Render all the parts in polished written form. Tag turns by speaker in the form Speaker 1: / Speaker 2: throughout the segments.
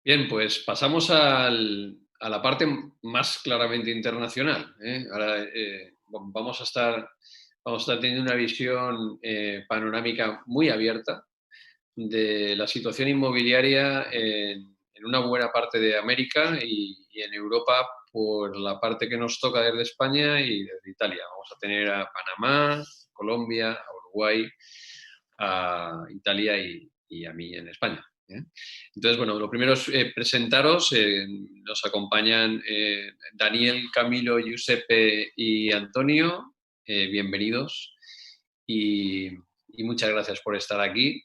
Speaker 1: Bien, pues pasamos a la parte más claramente internacional, ¿eh? Ahora vamos a estar teniendo una visión panorámica muy abierta de la situación inmobiliaria en una buena parte de América y en Europa por la parte que nos toca desde España y desde Italia. Vamos a tener a Panamá, Colombia, a Uruguay, a Italia y a mí en España, ¿eh? Entonces, bueno, lo primero es presentaros. Nos acompañan Daniel, Camilo, Giuseppe y Antonio. Bienvenidos y muchas gracias por estar aquí.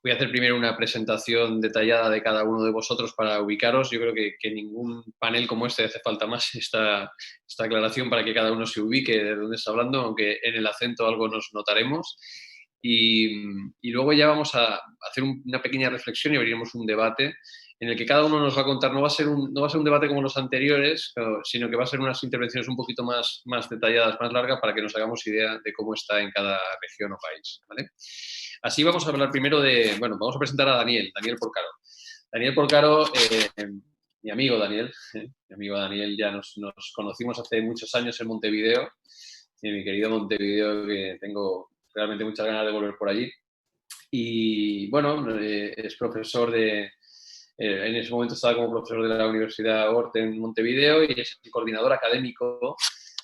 Speaker 1: Voy a hacer primero una presentación detallada de cada uno de vosotros para ubicaros. Yo creo que ningún panel como este hace falta más esta aclaración para que cada uno se ubique de dónde está hablando, aunque en el acento algo nos notaremos. Y luego ya vamos a hacer una pequeña reflexión y abriremos un debate en el que cada uno nos va a contar. No va a ser un debate como los anteriores, sino que va a ser unas intervenciones un poquito más detalladas, más largas, para que nos hagamos idea de cómo está en cada región o país, ¿vale? Así vamos a hablar primero vamos a presentar a Daniel Porcaro. Daniel Porcaro, mi amigo Daniel, ya nos conocimos hace muchos años en Montevideo, en mi querido Montevideo, que tengo realmente muchas ganas de volver por allí. Y bueno, es profesor en ese momento estaba como profesor de la Universidad Hort en Montevideo y es el coordinador académico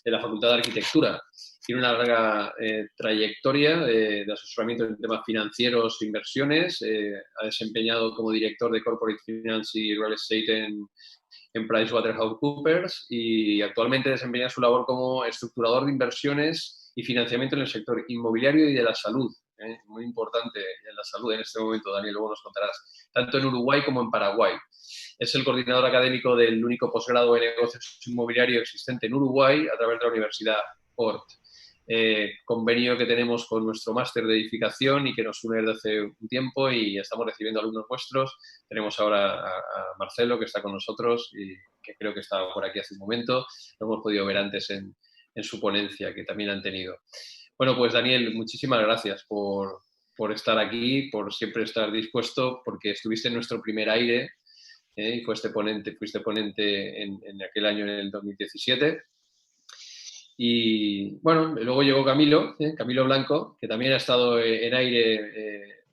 Speaker 1: de la Facultad de Arquitectura. Tiene una larga trayectoria de asesoramiento en temas financieros e inversiones. Ha desempeñado como director de Corporate Finance y Real Estate en PricewaterhouseCoopers y actualmente desempeña su labor como estructurador de inversiones y financiamiento en el sector inmobiliario y de la salud. Muy importante en la salud en este momento, Daniel, luego nos contarás, tanto en Uruguay como en Paraguay. Es el coordinador académico del único posgrado de negocios inmobiliarios existente en Uruguay a través de la Universidad Hort. Convenio que tenemos con nuestro máster de edificación y que nos une desde hace un tiempo y estamos recibiendo alumnos vuestros. Tenemos ahora a Marcelo, que está con nosotros y que creo que estaba por aquí hace un momento. Lo hemos podido ver antes en su ponencia que también han tenido. Bueno, pues Daniel, muchísimas gracias por estar aquí, por siempre estar dispuesto, porque estuviste en nuestro primer aire y fuiste ponente en aquel año, en el 2017. Y bueno, luego llegó Camilo Blanco, que también ha estado en aire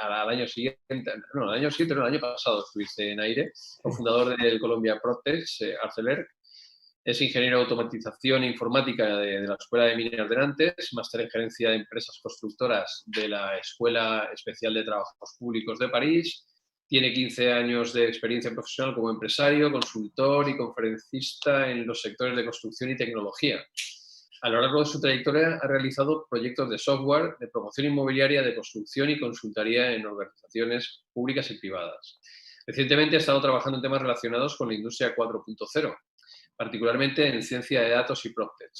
Speaker 1: al año siguiente, el año pasado estuviste en aire, cofundador del Colombia Protex, Arcelor. Es ingeniero de automatización e informática de la Escuela de Mineras de Nantes, máster en gerencia de empresas constructoras de la Escuela Especial de Trabajos Públicos de París. Tiene 15 años de experiencia profesional como empresario, consultor y conferencista en los sectores de construcción y tecnología. A lo largo de su trayectoria ha realizado proyectos de software, de promoción inmobiliaria, de construcción y consultoría en organizaciones públicas y privadas. Recientemente ha estado trabajando en temas relacionados con la industria 4.0, particularmente en ciencia de datos y PropTech.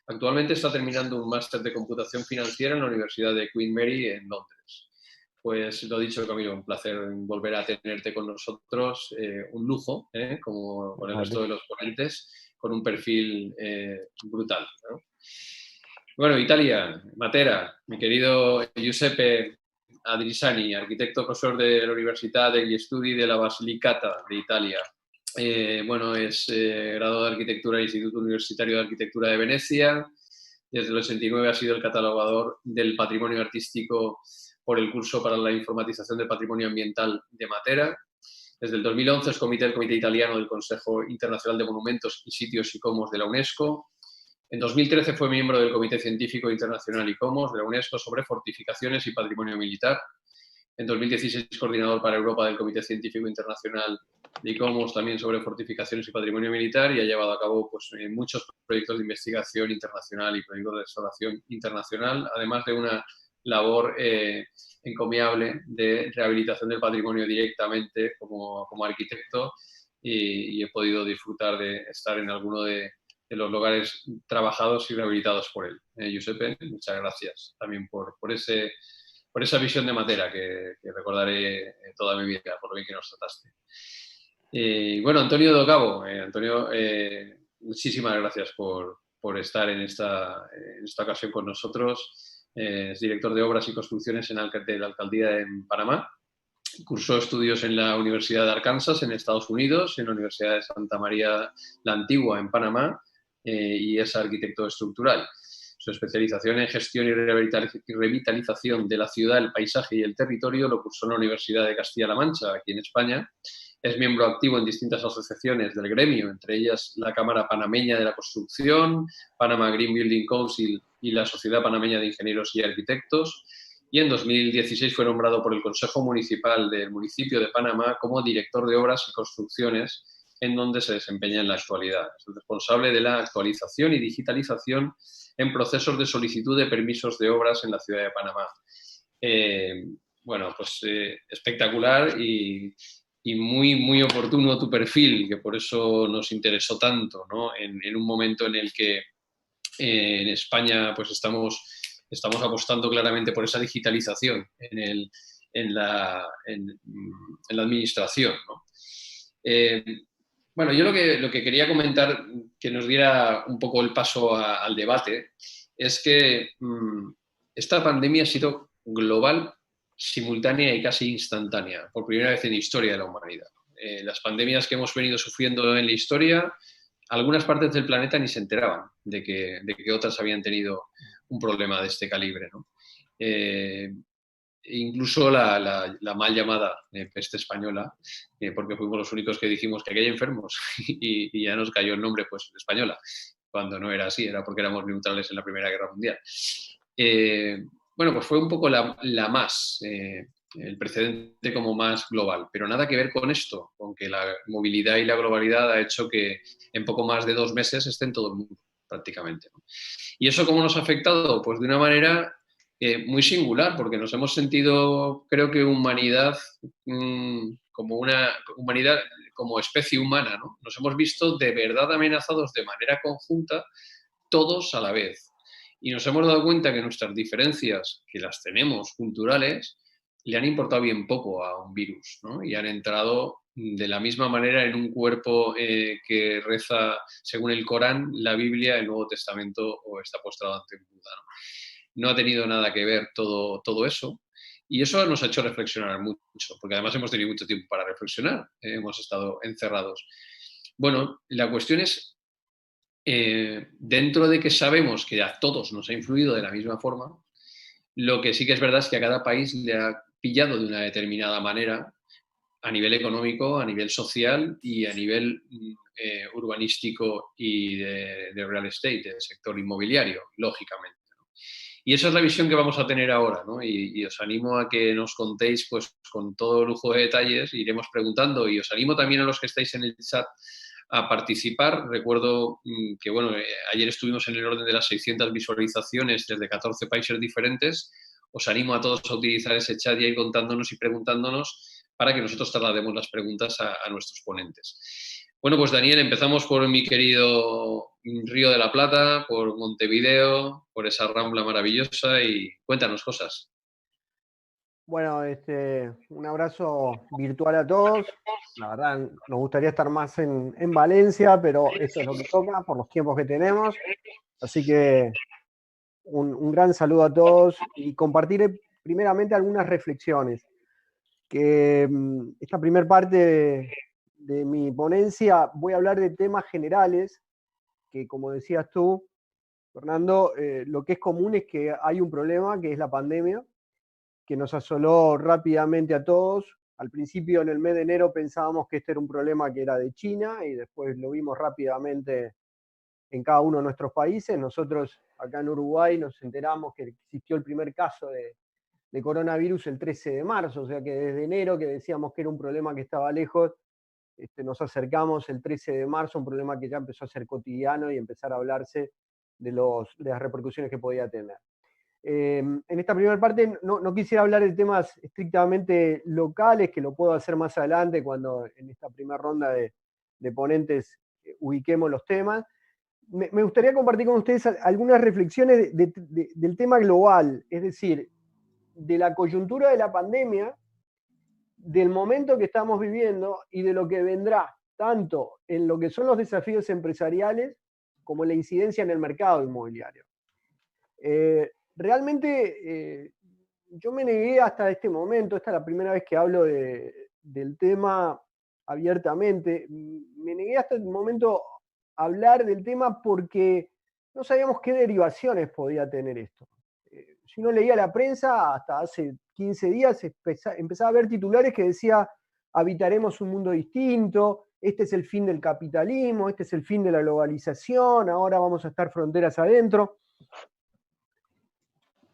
Speaker 1: Actualmente está terminando un máster de computación financiera en la Universidad de Queen Mary en Londres. Pues lo dicho, Camilo, un placer volver a tenerte con nosotros, un lujo, como con el resto
Speaker 2: Vale.
Speaker 1: de los ponentes, con un perfil brutal, ¿no? Bueno, Italia, Matera, mi querido Giuseppe Adrisani, arquitecto profesor de la Università degli Studi della Basilicata de Italia. Bueno, es graduado de Arquitectura del Instituto Universitario de Arquitectura de Venecia. Desde el 89 ha sido el catalogador del patrimonio artístico por el curso para la informatización del patrimonio ambiental de Matera. Desde el 2011 es del Comité Italiano del Consejo Internacional de Monumentos y Sitios ICOMOS de la UNESCO. En 2013 fue miembro del Comité Científico Internacional ICOMOS de la UNESCO sobre fortificaciones y patrimonio militar. En 2016 coordinador para Europa del Comité Científico Internacional de ICOMOS también sobre fortificaciones y patrimonio militar y ha llevado a cabo muchos proyectos de investigación internacional y proyectos de restauración internacional, además de una labor encomiable de rehabilitación del patrimonio directamente como arquitecto y he podido disfrutar de estar en alguno de los lugares trabajados y rehabilitados por él. Giuseppe, muchas gracias también por esa visión de Matera que recordaré toda mi vida, por lo bien que nos trataste. Bueno, Antonio Docabo, Antonio, muchísimas gracias por estar en esta ocasión con nosotros. Es director de Obras y Construcciones en la Alcaldía en Panamá Cursó estudios en la Universidad de Arkansas, en Estados Unidos, en la Universidad de Santa María la Antigua, en Panamá, y es arquitecto estructural. Su especialización en gestión y revitalización de la ciudad, el paisaje y el territorio lo cursó en la Universidad de Castilla-La Mancha, aquí en España. Es miembro activo en distintas asociaciones del gremio, entre ellas la Cámara Panameña de la Construcción, Panama Green Building Council y la Sociedad Panameña de Ingenieros y Arquitectos. Y en 2016 fue nombrado por el Consejo Municipal del municipio de Panamá como director de obras y construcciones, en donde se desempeña en la actualidad. Es el responsable de la actualización y digitalización en procesos de solicitud de permisos de obras en la ciudad de Panamá. Bueno, pues espectacular y muy, muy oportuno tu perfil, que por eso nos interesó tanto, ¿no? En un momento en el que en España pues estamos apostando claramente por esa digitalización en la administración, ¿no? Bueno, yo lo que quería comentar, que nos diera un poco el paso al debate, es que esta pandemia ha sido global, simultánea y casi instantánea, por primera vez en la historia de la humanidad. Las pandemias que hemos venido sufriendo en la historia, algunas partes del planeta ni se enteraban de que otras habían tenido un problema de este calibre, ¿no? Incluso la mal llamada peste española, porque fuimos los únicos que dijimos que aquí hay enfermos y ya nos cayó el nombre, pues, española, cuando no era así, era porque éramos neutrales en la Primera Guerra Mundial. Bueno, pues fue un poco la más, el precedente como más global, pero nada que ver con esto, aunque la movilidad y la globalidad ha hecho que en poco más de 2 meses esté en todo el mundo, prácticamente, ¿no? ¿Y eso cómo nos ha afectado? Pues de una manera muy singular, porque nos hemos sentido, creo que humanidad, como una humanidad, como especie humana, ¿no? Nos hemos visto de verdad amenazados de manera conjunta, todos a la vez. Y nos hemos dado cuenta que nuestras diferencias, que las tenemos culturales, le han importado bien poco a un virus, ¿no? Y han entrado de la misma manera en un cuerpo que reza, según el Corán, la Biblia, el Nuevo Testamento, o está postrado ante un Buda, ¿no? No ha tenido nada que ver todo eso. Y eso nos ha hecho reflexionar mucho, porque además hemos tenido mucho tiempo para reflexionar, hemos estado encerrados. Bueno, la cuestión es, dentro de que sabemos que a todos nos ha influido de la misma forma, lo que sí que es verdad es que a cada país le ha pillado de una determinada manera, a nivel económico, a nivel social y a nivel urbanístico y de real estate, del sector inmobiliario, lógicamente. Y esa es la visión que vamos a tener ahora, ¿no? Y os animo a que nos contéis, pues, con todo lujo de detalles, iremos preguntando, y os animo también a los que estáis en el chat a participar. Recuerdo que, bueno, ayer estuvimos en el orden de las 600 visualizaciones desde 14 países diferentes. Os animo a todos a utilizar ese chat y a ir contándonos y preguntándonos para que nosotros traslademos las preguntas a nuestros ponentes. Bueno, pues Daniel, empezamos por mi querido Río de la Plata, por Montevideo, por esa rambla maravillosa, y cuéntanos cosas.
Speaker 2: Bueno, un abrazo virtual a todos. La verdad, nos gustaría estar más en Valencia, pero esto es lo que toca por los tiempos que tenemos. Así que un gran saludo a todos y compartir primeramente algunas reflexiones. Que esta primera parte de mi ponencia voy a hablar de temas generales, que como decías tú, Fernando, lo que es común es que hay un problema, que es la pandemia, que nos asoló rápidamente a todos. Al principio, en el mes de enero, pensábamos que este era un problema que era de China y después lo vimos rápidamente en cada uno de nuestros países. Nosotros acá en Uruguay nos enteramos que existió el primer caso de coronavirus el 13 de marzo, o sea que desde enero, que decíamos que era un problema que estaba lejos, nos acercamos el 13 de marzo, un problema que ya empezó a ser cotidiano y empezar a hablarse de las repercusiones que podía tener. En esta primera parte no quisiera hablar de temas estrictamente locales, que lo puedo hacer más adelante cuando en esta primera ronda de ponentes ubiquemos los temas. Me gustaría compartir con ustedes algunas reflexiones del tema global, es decir, de la coyuntura de la pandemia, del momento que estamos viviendo y de lo que vendrá, tanto en lo que son los desafíos empresariales como la incidencia en el mercado inmobiliario. Realmente yo me negué hasta este momento, esta es la primera vez que hablo del tema abiertamente, me negué hasta el momento a hablar del tema porque no sabíamos qué derivaciones podía tener esto. Si uno leía la prensa, hasta hace 15 días empezaba a ver titulares que decía habitaremos un mundo distinto, este es el fin del capitalismo, este es el fin de la globalización, ahora vamos a estar fronteras adentro.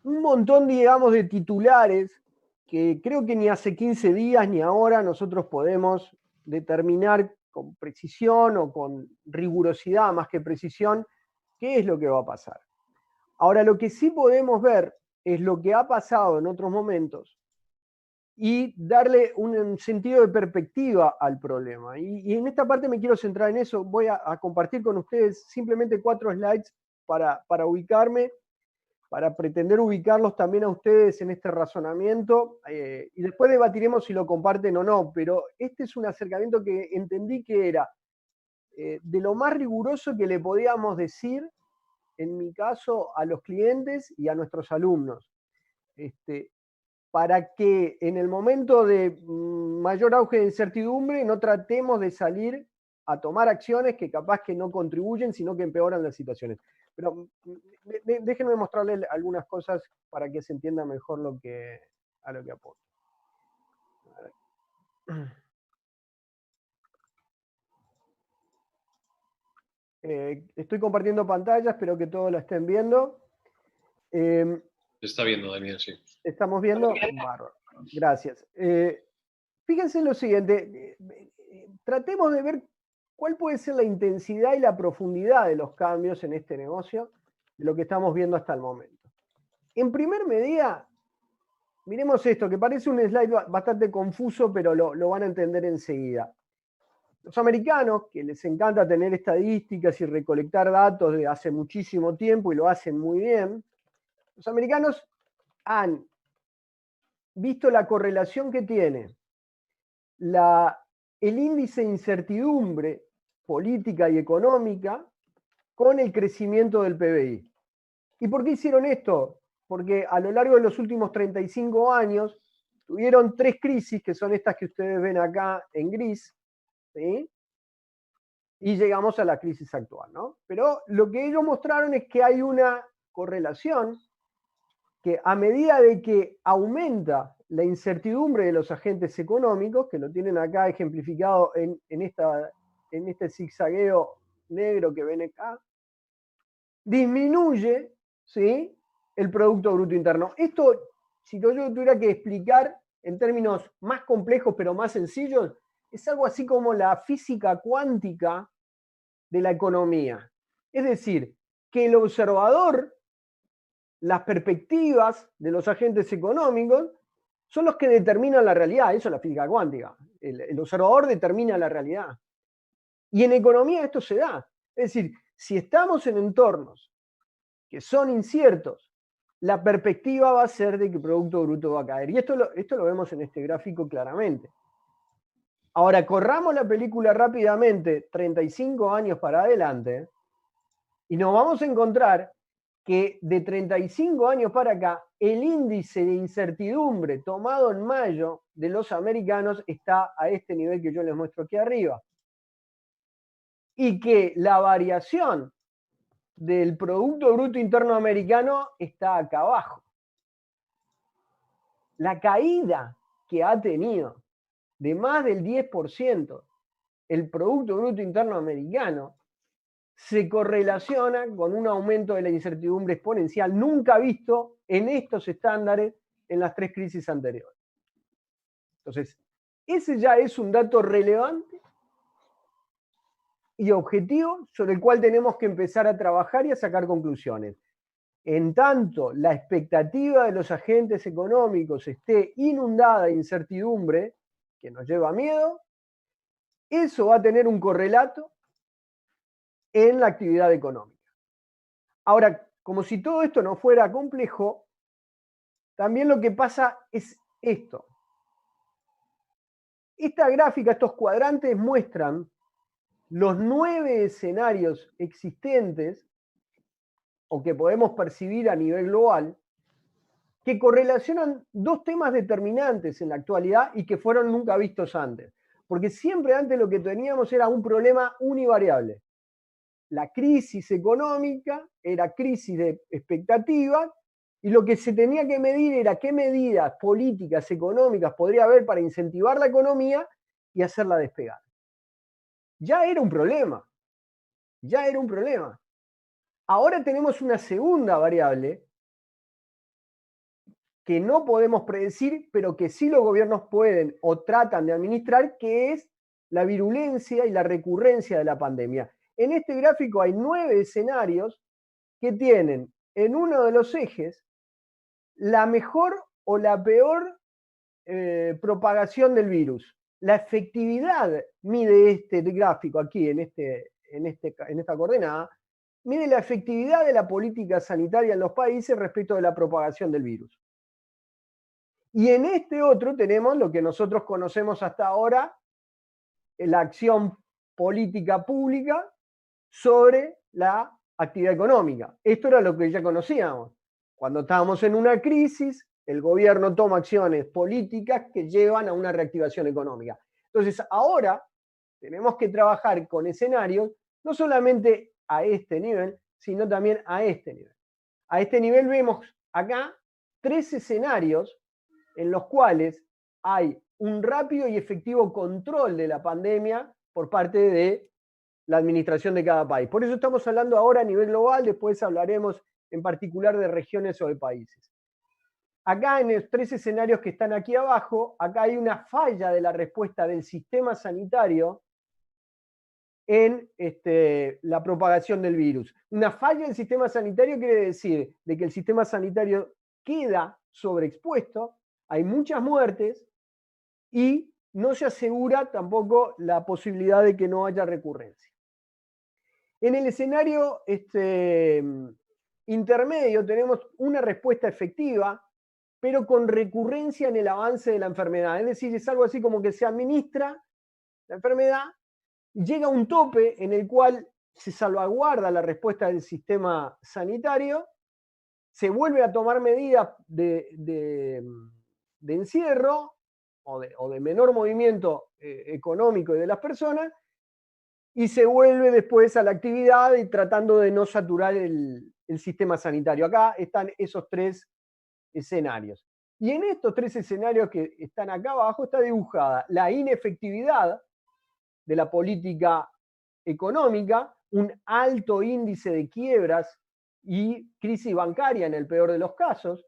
Speaker 2: Un montón, digamos, de titulares que creo que ni hace 15 días ni ahora nosotros podemos determinar con precisión o con rigurosidad más que precisión qué es lo que va a pasar. Ahora, lo que sí podemos ver es lo que ha pasado en otros momentos y darle un sentido de perspectiva al problema. Y en esta parte me quiero centrar en eso. Voy a compartir con ustedes simplemente 4 slides para ubicarme, para pretender ubicarlos también a ustedes en este razonamiento, y después debatiremos si lo comparten o no, pero este es un acercamiento que entendí que era de lo más riguroso que le podíamos decir, en mi caso, a los clientes y a nuestros alumnos, para que en el momento de mayor auge de incertidumbre no tratemos de salir a tomar acciones que capaz que no contribuyen, sino que empeoran las situaciones. Pero déjenme mostrarles algunas cosas para que se entienda mejor a lo que apunto. Estoy compartiendo pantalla, espero que todos la estén viendo.
Speaker 1: Se está viendo, Damián, sí.
Speaker 2: ¿Estamos viendo? Bárbaro. Gracias. Fíjense en lo siguiente, tratemos de ver cuál puede ser la intensidad y la profundidad de los cambios en este negocio, de lo que estamos viendo hasta el momento. En primer medida, miremos esto, que parece un slide bastante confuso, pero lo van a entender enseguida. Los americanos, que les encanta tener estadísticas y recolectar datos de hace muchísimo tiempo y lo hacen muy bien, los americanos han visto la correlación que tiene el índice de incertidumbre política y económica con el crecimiento del PBI. ¿Y por qué hicieron esto? Porque a lo largo de los últimos 35 años tuvieron 3 crisis, que son estas que ustedes ven acá en gris, ¿sí? Y llegamos a la crisis actual, ¿no? Pero lo que ellos mostraron es que hay una correlación que a medida de que aumenta la incertidumbre de los agentes económicos, que lo tienen acá ejemplificado en este zigzagueo negro que ven acá, disminuye, ¿sí?, el Producto Bruto Interno. Esto, si yo tuviera que explicar en términos más complejos pero más sencillos, es algo así como la física cuántica de la economía. Es decir, que el observador, las perspectivas de los agentes económicos son los que determinan la realidad. Eso es la física cuántica. El observador determina la realidad. Y en economía esto se da. Es decir, si estamos en entornos que son inciertos, la perspectiva va a ser de que el Producto Bruto va a caer. Y esto lo vemos en este gráfico claramente. Ahora, corramos la película rápidamente, 35 años para adelante, y nos vamos a encontrar que de 35 años para acá, el índice de incertidumbre tomado en mayo de los americanos está a este nivel que yo les muestro aquí arriba. Y que la variación del Producto Bruto Interno Americano está acá abajo. La caída que ha tenido de más del 10% el Producto Bruto Interno Americano se correlaciona con un aumento de la incertidumbre exponencial nunca visto en estos estándares en las 3 crisis anteriores. Entonces, ese ya es un dato relevante y objetivo sobre el cual tenemos que empezar a trabajar y a sacar conclusiones. En tanto la expectativa de los agentes económicos esté inundada de incertidumbre, que nos lleva a miedo, eso va a tener un correlato en la actividad económica. Ahora, como si todo esto no fuera complejo, también lo que pasa es esto. Esta gráfica, estos cuadrantes muestran los 9 escenarios existentes o que podemos percibir a nivel global que correlacionan dos temas determinantes en la actualidad y que fueron nunca vistos antes. Porque siempre antes lo que teníamos era un problema univariable. La crisis económica era crisis de expectativas y lo que se tenía que medir era qué medidas políticas, económicas podría haber para incentivar la economía y hacerla despegar. Ya era un problema. Ya era un problema. Ahora tenemos una segunda variable que no podemos predecir, pero que sí los gobiernos pueden o tratan de administrar, que es la virulencia y la recurrencia de la pandemia. En este gráfico hay 9 escenarios que tienen en uno de los ejes la mejor o la peor propagación del virus. La efectividad mide este gráfico aquí en esta coordenada, mide la efectividad de la política sanitaria en los países respecto de la propagación del virus. Y en este otro tenemos lo que nosotros conocemos hasta ahora, la acción política pública sobre la actividad económica. Esto era lo que ya conocíamos. Cuando estábamos en una crisis, el gobierno toma acciones políticas que llevan a una reactivación económica. Entonces, ahora tenemos que trabajar con escenarios no solamente a este nivel, sino también a este nivel. A este nivel vemos acá 3 escenarios en los cuales hay un rápido y efectivo control de la pandemia por parte de la administración de cada país. Por eso estamos hablando ahora a nivel global, después hablaremos en particular de regiones o de países. Acá en los 3 escenarios que están aquí abajo, acá hay una falla de la respuesta del sistema sanitario en la propagación del virus. Una falla del sistema sanitario quiere decir de que el sistema sanitario queda sobreexpuesto, hay muchas muertes y no se asegura tampoco la posibilidad de que no haya recurrencia. En el escenario intermedio tenemos una respuesta efectiva, pero con recurrencia en el avance de la enfermedad. Es decir, es algo así como que se administra la enfermedad, llega a un tope en el cual se salvaguarda la respuesta del sistema sanitario, se vuelve a tomar medidas de encierro o de menor movimiento económico de las personas, y se vuelve después a la actividad y tratando de no saturar el sistema sanitario. Acá están esos 3 escenarios. Y en estos 3 escenarios que están acá abajo está dibujada la inefectividad de la política económica, un alto índice de quiebras y crisis bancaria en el peor de los casos,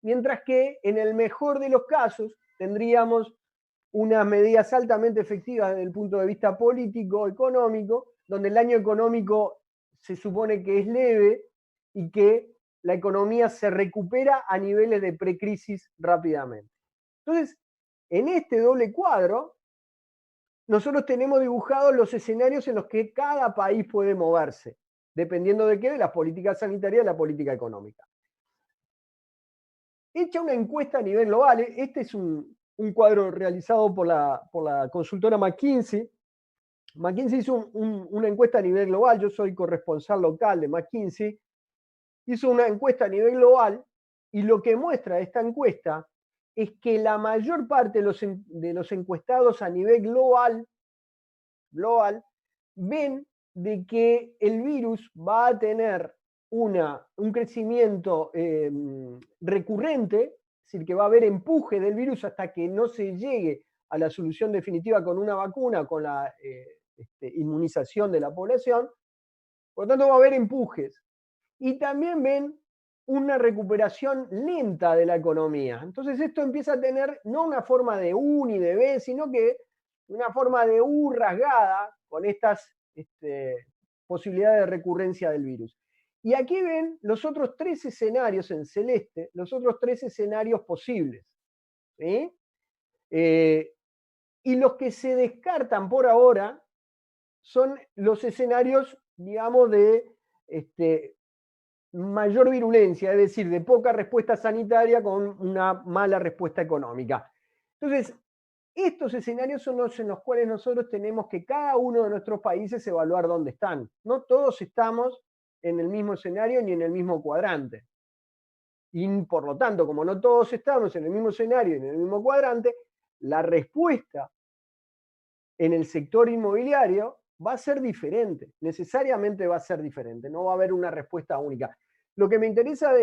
Speaker 2: mientras que en el mejor de los casos tendríamos unas medidas altamente efectivas desde el punto de vista político, económico, donde el año económico se supone que es leve y que la economía se recupera a niveles de precrisis rápidamente. Entonces, en este doble cuadro, nosotros tenemos dibujados los escenarios en los que cada país puede moverse, dependiendo de qué, de la política sanitaria y la política económica. Hecha una encuesta a nivel global, este es un cuadro realizado por la consultora McKinsey. McKinsey hizo una encuesta a nivel global, yo soy corresponsal local de McKinsey, hizo una encuesta a nivel global y lo que muestra esta encuesta es que la mayor parte de los encuestados a nivel global ven de que el virus va a tener un crecimiento recurrente, es decir, que va a haber empuje del virus hasta que no se llegue a la solución definitiva con una vacuna, con la inmunización de la población. Por lo tanto, va a haber empujes. Y también ven una recuperación lenta de la economía. Entonces esto empieza a tener no una forma de U ni de B, sino que una forma de U rasgada con estas posibilidades de recurrencia del virus. Y aquí ven los otros 3 escenarios en celeste, los otros 3 escenarios posibles. ¿Sí? Y los que se descartan por ahora son los escenarios, digamos, de mayor virulencia, es decir, de poca respuesta sanitaria con una mala respuesta económica. Entonces, estos escenarios son los en los cuales nosotros tenemos que cada uno de nuestros países evaluar dónde están. No todos estamos en el mismo escenario ni en el mismo cuadrante. Y por lo tanto, como no todos estamos en el mismo escenario y en el mismo cuadrante, la respuesta en el sector inmobiliario va a ser diferente, necesariamente va a ser diferente, no va a haber una respuesta única. Lo que me interesa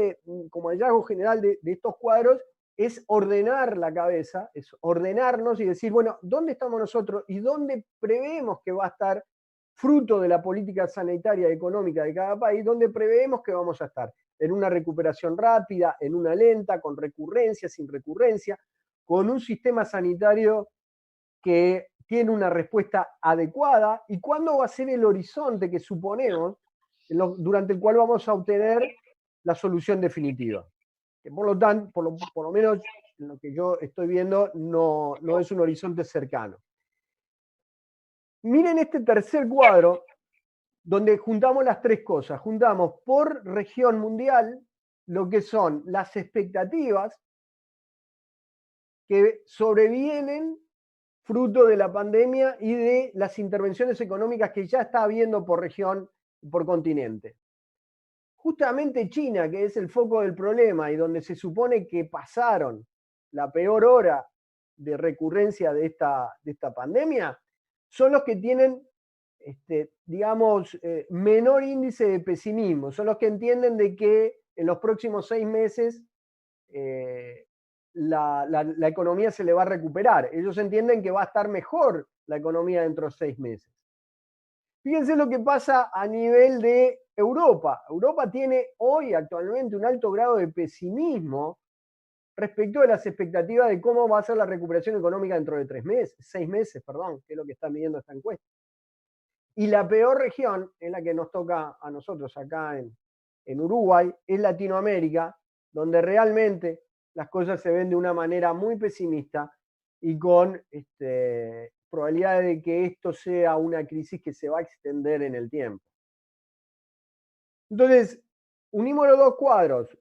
Speaker 2: como hallazgo general de estos cuadros es ordenar la cabeza, es ordenarnos y decir, bueno, ¿dónde estamos nosotros y dónde preveemos que va a estar, fruto de la política sanitaria y económica de cada país, dónde preveemos que vamos a estar? En una recuperación rápida, en una lenta, con recurrencia, sin recurrencia, con un sistema sanitario que tiene una respuesta adecuada, y cuándo va a ser el horizonte que suponemos durante el cual vamos a obtener la solución definitiva. Que por lo tanto, por lo menos en lo que yo estoy viendo, no es un horizonte cercano. Miren este tercer cuadro, donde juntamos las tres cosas. Juntamos por región mundial lo que son las expectativas que sobrevienen fruto de la pandemia y de las intervenciones económicas que ya está habiendo por región, por continente. Justamente China, que es el foco del problema y donde se supone que pasaron la peor hora de recurrencia de esta pandemia, son los que tienen, digamos, menor índice de pesimismo, son los que entienden de que en los próximos 6 meses la economía se le va a recuperar. Ellos entienden que va a estar mejor la economía dentro de 6 meses. Fíjense lo que pasa a nivel de Europa. Europa tiene hoy actualmente un alto grado de pesimismo respecto de las expectativas de cómo va a ser la recuperación económica dentro de 6 meses, perdón, que es lo que está midiendo esta encuesta. Y la peor región es la que nos toca a nosotros acá en Uruguay, es Latinoamérica, donde realmente las cosas se ven de una manera muy pesimista y con probabilidades de que esto sea una crisis que se va a extender en el tiempo. Entonces, unimos los dos cuadros.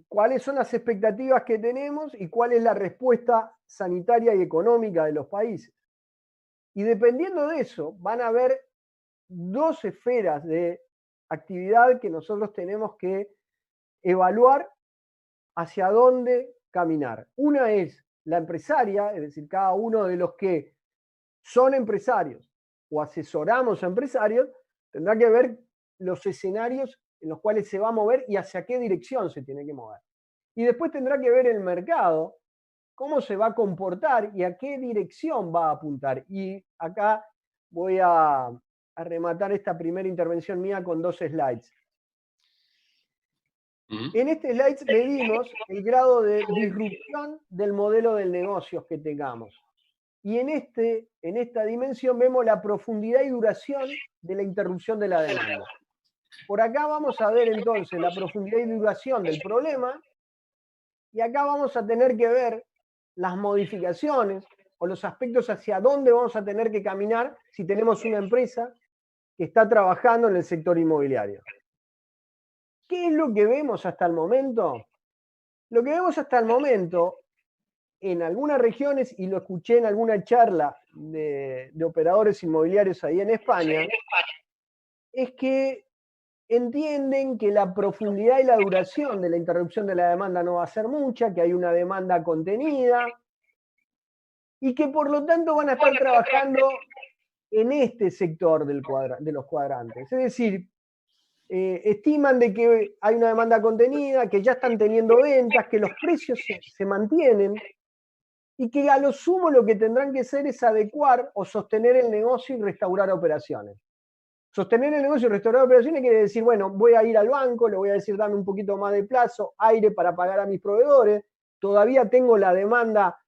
Speaker 2: ¿Cuáles son las expectativas que tenemos y cuál es la respuesta sanitaria y económica de los países? Y dependiendo de eso, van a haber dos esferas de actividad que nosotros tenemos que evaluar hacia dónde caminar. Una es la empresaria, es decir, cada uno de los que son empresarios o asesoramos a empresarios, tendrá que ver los escenarios en los cuales se va a mover y hacia qué dirección se tiene que mover. Y después tendrá que ver el mercado, cómo se va a comportar y a qué dirección va a apuntar. Y acá voy a rematar esta primera intervención mía con 2 slides. En este slide medimos el grado de disrupción del modelo de negocios que tengamos. Y en esta dimensión vemos la profundidad y duración de la interrupción de la demanda. Por acá vamos a ver entonces la profundidad y duración del problema, y acá vamos a tener que ver las modificaciones o los aspectos hacia dónde vamos a tener que caminar si tenemos una empresa que está trabajando en el sector inmobiliario. ¿Qué es lo que vemos hasta el momento? Lo que vemos hasta el momento, en algunas regiones, y lo escuché en alguna charla de operadores inmobiliarios ahí en España, es que entienden que la profundidad y la duración de la interrupción de la demanda no va a ser mucha, que hay una demanda contenida, y que por lo tanto van a estar trabajando en este sector de los cuadrantes. Es decir, estiman de que hay una demanda contenida, que ya están teniendo ventas, que los precios se mantienen, y que a lo sumo lo que tendrán que hacer es adecuar o sostener el negocio y restaurar operaciones. Sostener el negocio y restaurar operaciones quiere decir, bueno, voy a ir al banco, le voy a decir, dame un poquito más de plazo, aire para pagar a mis proveedores, todavía tengo la demanda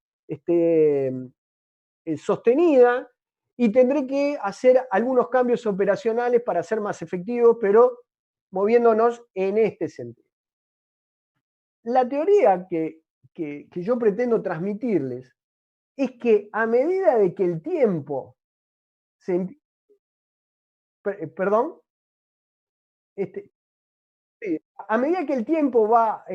Speaker 2: sostenida, y tendré que hacer algunos cambios operacionales para ser más efectivos, pero moviéndonos en este sentido. La teoría que yo pretendo transmitirles es que a medida de que el tiempo perdón, a medida que el tiempo va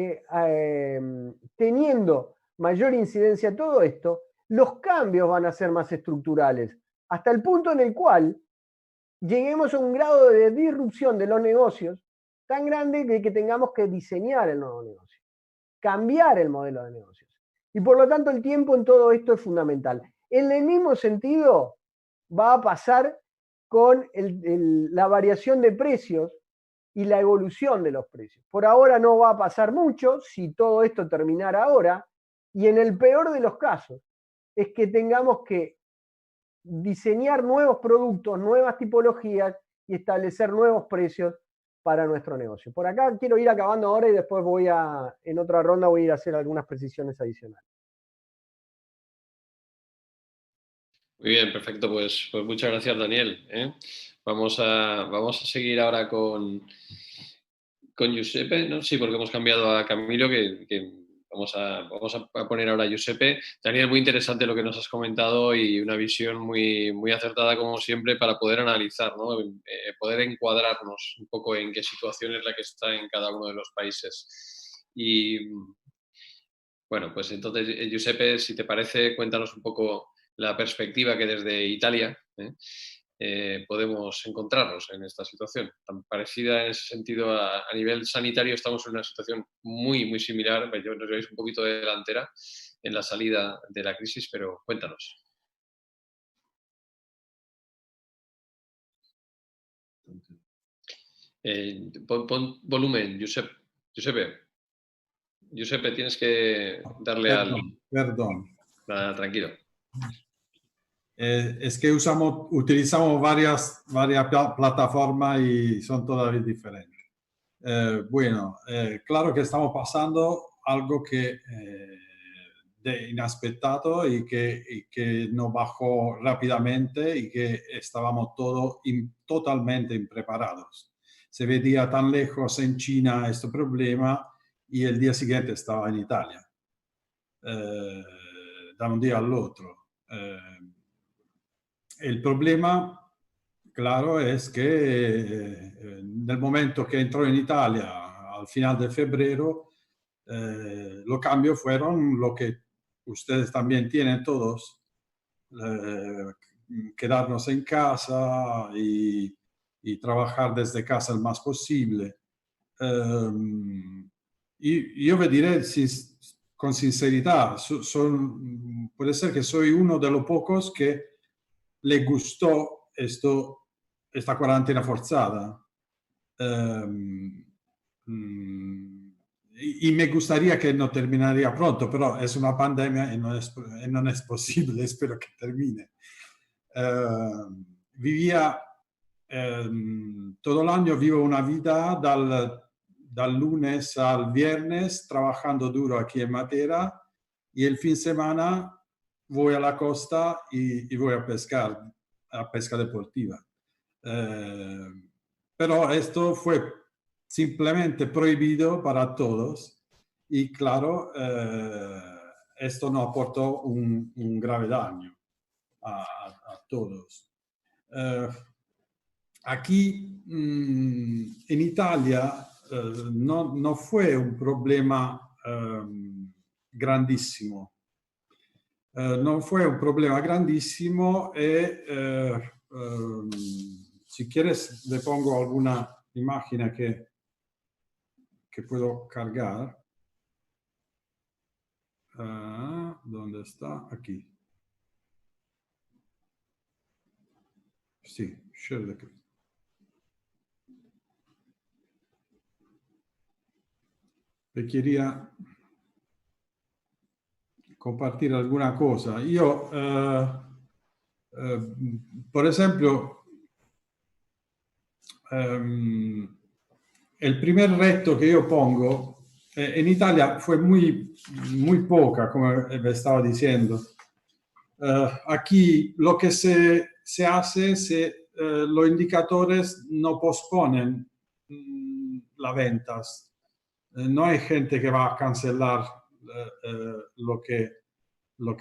Speaker 2: teniendo mayor incidencia a todo esto, los cambios van a ser más estructurales, hasta el punto en el cual lleguemos a un grado de disrupción de los negocios tan grande que tengamos que diseñar el nuevo negocio, cambiar el modelo de negocios. Y por lo tanto el tiempo en todo esto es fundamental. En el mismo sentido va a pasar con la variación de precios y la evolución de los precios. Por ahora no va a pasar mucho si todo esto terminara ahora, y en el peor de los casos es que tengamos que diseñar nuevos productos, nuevas tipologías y establecer nuevos precios para nuestro negocio. Por acá quiero ir acabando ahora y después en otra ronda voy a ir a hacer algunas precisiones adicionales.
Speaker 1: Muy bien, perfecto. Pues muchas gracias, Daniel. Vamos a seguir ahora con Giuseppe, ¿no? Sí, porque hemos cambiado a Camilo, que vamos a poner ahora a Giuseppe. Daniel, muy interesante lo que nos has comentado y una visión muy, muy acertada, como siempre, para poder analizar, ¿no? Poder encuadrarnos un poco en qué situación es la que está en cada uno de los países. Y bueno, pues entonces, Giuseppe, si te parece, cuéntanos un poco la perspectiva que desde Italia podemos encontrarnos en esta situación. Tan parecida en ese sentido a nivel sanitario, estamos en una situación muy, muy similar. Nos lleváis un poquito de delantera en la salida de la crisis, pero cuéntanos. Pon volumen, Giuseppe. Giuseppe, tienes que darle
Speaker 3: Perdón.
Speaker 1: Tranquilo.
Speaker 3: Es que utilizamos varias plataformas y son todas diferentes. Bueno, claro que estamos pasando algo que de inesperato y que nos bajó rápidamente y que estábamos todos totalmente impreparados. Se veía tan lejos en China este problema y el día siguiente estaba en Italia, da un día al otro. El problema, claro, es que en el momento que entró en Italia, al final de febrero, los cambios fueron lo que ustedes también tienen todos, quedarnos en casa y trabajar desde casa el más posible. Y yo me diré con sinceridad, puede ser que soy uno de los pocos que le gustó esta cuarentena forzada. Y me gustaría que no terminaría pronto, pero es una pandemia y no es posible, espero que termine. Vivía todo el año, vivo una vida dal lunes al viernes trabajando duro aquí en Matera y el fin de semana voy a la costa y voy a pescar, a pesca deportiva. Pero esto fue simplemente prohibido para todos y claro, esto nos aportó un grave daño a todos. Aquí en Italia no fue un problema grandísimo. No fue un problema grandísimo y si quieres le pongo alguna imagen que puedo cargar. ¿Dónde está? Aquí. Sí, share the screen. Le quería compartir alguna cosa. Io, por ejemplo, el primer reto que yo pongo en Italia fue muy, muy poca, como estaba diciendo. Aquí lo que se hace, los indicadores no posponen las ventas. No hay gente que va a cancelar lo que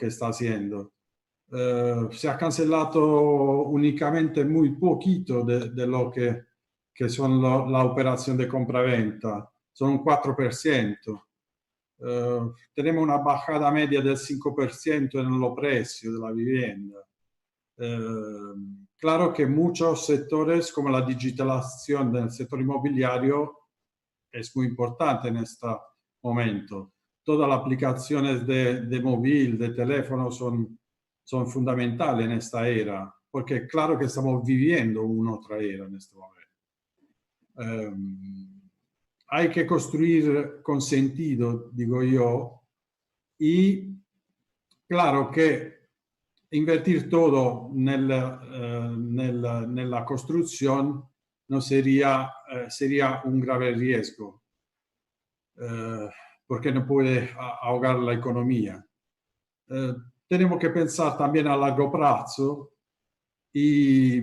Speaker 3: está haciendo. Se ha cancelado únicamente muy poquito de lo que son la operación de compra-venta, son un 4%. Tenemos una bajada media del 5% en los precios de la vivienda. Claro que muchos sectores, como la digitalización del sector inmobiliario, es muy importante en este momento. Todas las aplicaciones de móvil, de teléfono son fundamentales en esta era, porque claro que estamos viviendo una otra era en este momento. Hay que construir con sentido, digo yo, y claro que invertir todo nella costruzione no sería un grave riesgo, porque no puede ahogar la economía. Tenemos que pensar también a largo plazo y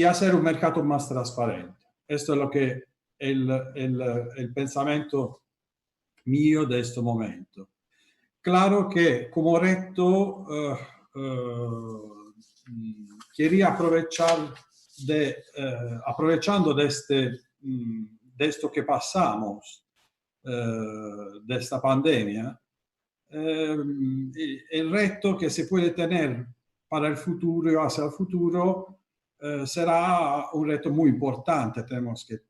Speaker 3: hacer un mercado más transparente. Esto es lo que el pensamiento mío de este momento. Claro que como reto quería aprovechando de esto que pasamos, de esta pandemia, el reto que se puede tener para el futuro y hacia el futuro será un reto muy importante, tenemos que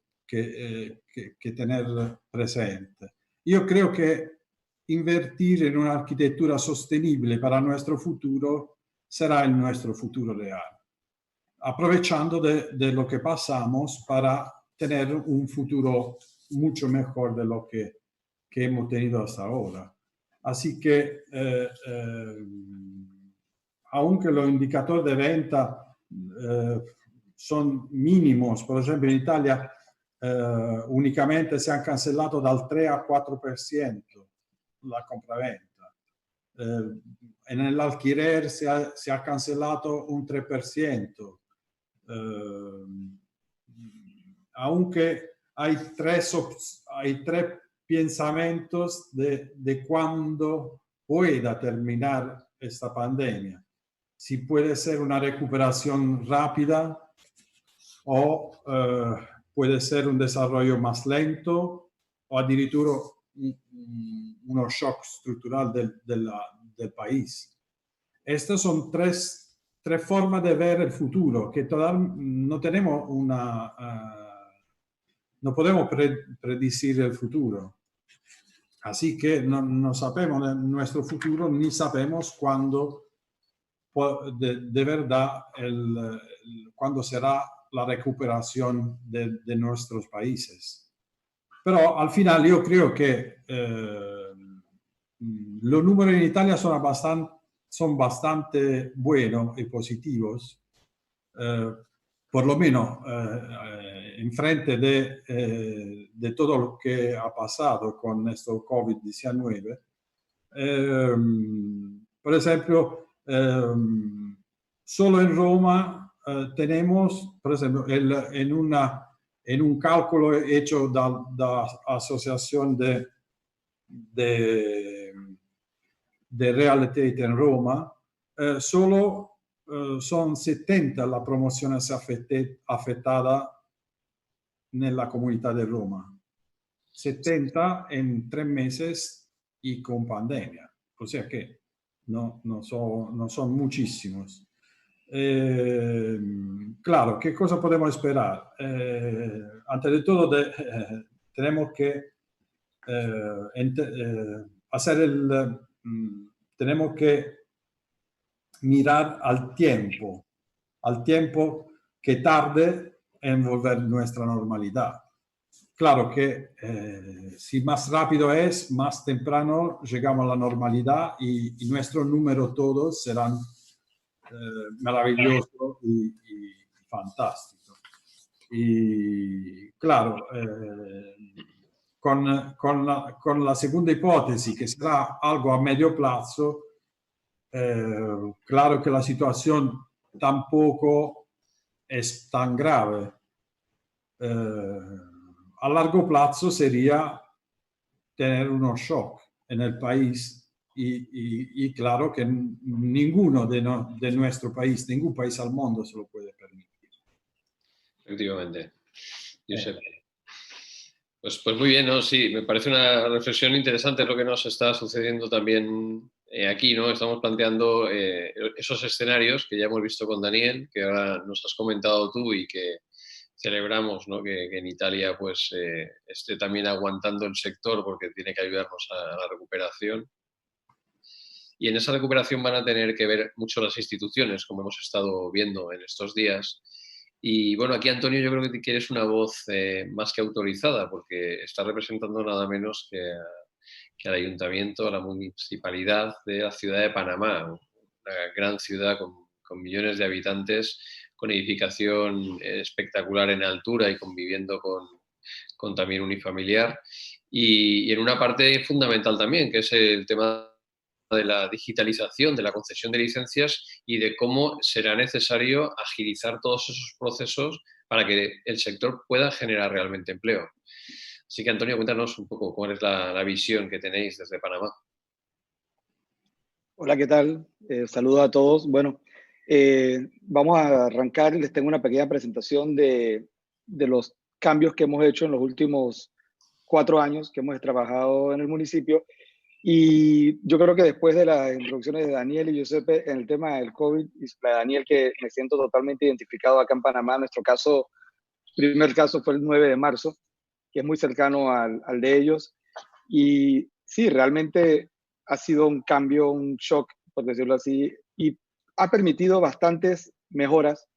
Speaker 3: tener presente. Yo creo que invertir en una arquitectura sostenible para nuestro futuro será el nuestro futuro real, aprovechando de lo que pasamos para tener un futuro mucho mejor de lo que hemos tenido hasta ahora. Así que, aunque los indicadores de venta son mínimos, por ejemplo en Italia únicamente se han cancelado del 3 al 4% la compraventa. En el alquiler se ha cancelado un 3%. Aunque hay tres pensamientos de cuándo pueda terminar esta pandemia. Si puede ser una recuperación rápida o puede ser un desarrollo más lento o addirittura uno shock estructural del país. Estas son tres formas de ver el futuro, que todavía no tenemos no podemos predecir el futuro. Así que no sabemos nuestro futuro ni sabemos cuándo de verdad cuándo será la recuperación de nuestros países. Pero al final yo creo que los números en Italia son bastante buenos y positivos, por lo menos en frente de todo lo que ha pasado con esto COVID-19. Por ejemplo, solo en Roma tenemos, por ejemplo, en un cálculo hecho da Asociación de Real Estate en Roma, solo son 70 las promociones afectadas nella comunità di Roma. 70 en 3 meses y con pandemia. O sea que no son muchísimos. Claro, ¿qué cosa podemos esperar? Antes de todo, tenemos que tenemos que mirar al tiempo que tarde en volver nuestra normalidad. Claro que si más rápido es, más temprano llegamos a la normalidad y nuestros números todos serán maravillosos y fantásticos. Y claro, con la segunda hipótesis, que será algo a medio plazo, claro que la situación tampoco es tan grave. A largo plazo sería tener unos shock en el país y claro que ninguno de nuestro país, ningún país al mundo se lo puede permitir.
Speaker 1: Efectivamente. Josep. Pues muy bien, ¿no? Sí, me parece una reflexión interesante lo que nos está sucediendo también aquí, ¿no? Estamos planteando esos escenarios que ya hemos visto con Daniel, que ahora nos has comentado tú y que celebramos, ¿no?, que en Italia pues, esté también aguantando el sector porque tiene que ayudarnos a la recuperación. Y en esa recuperación van a tener que ver mucho las instituciones, como hemos estado viendo en estos días. Y bueno, aquí Antonio, yo creo que eres una voz más que autorizada, porque está representando nada menos que al ayuntamiento, a la municipalidad de la ciudad de Panamá, una gran ciudad con millones de habitantes, con edificación espectacular en altura y conviviendo con también unifamiliar. Y en una parte fundamental también, que es el tema de la digitalización, de la concesión de licencias y de cómo será necesario agilizar todos esos procesos para que el sector pueda generar realmente empleo. Así que, Antonio, cuéntanos un poco cuál es la visión que tenéis desde Panamá.
Speaker 4: Hola, ¿qué tal? Saludos a todos. Bueno, vamos a arrancar. Les tengo una pequeña presentación de los cambios que hemos hecho en los últimos 4 años que hemos trabajado en el municipio. Y yo creo que después de las introducciones de Daniel y Giuseppe en el tema del COVID, y la de Daniel, que me siento totalmente identificado acá en Panamá, nuestro caso, primer caso fue el 9 de marzo, que es muy cercano al de ellos. Y sí, realmente ha sido un cambio, un shock, por decirlo así, y ha permitido bastantes mejoras.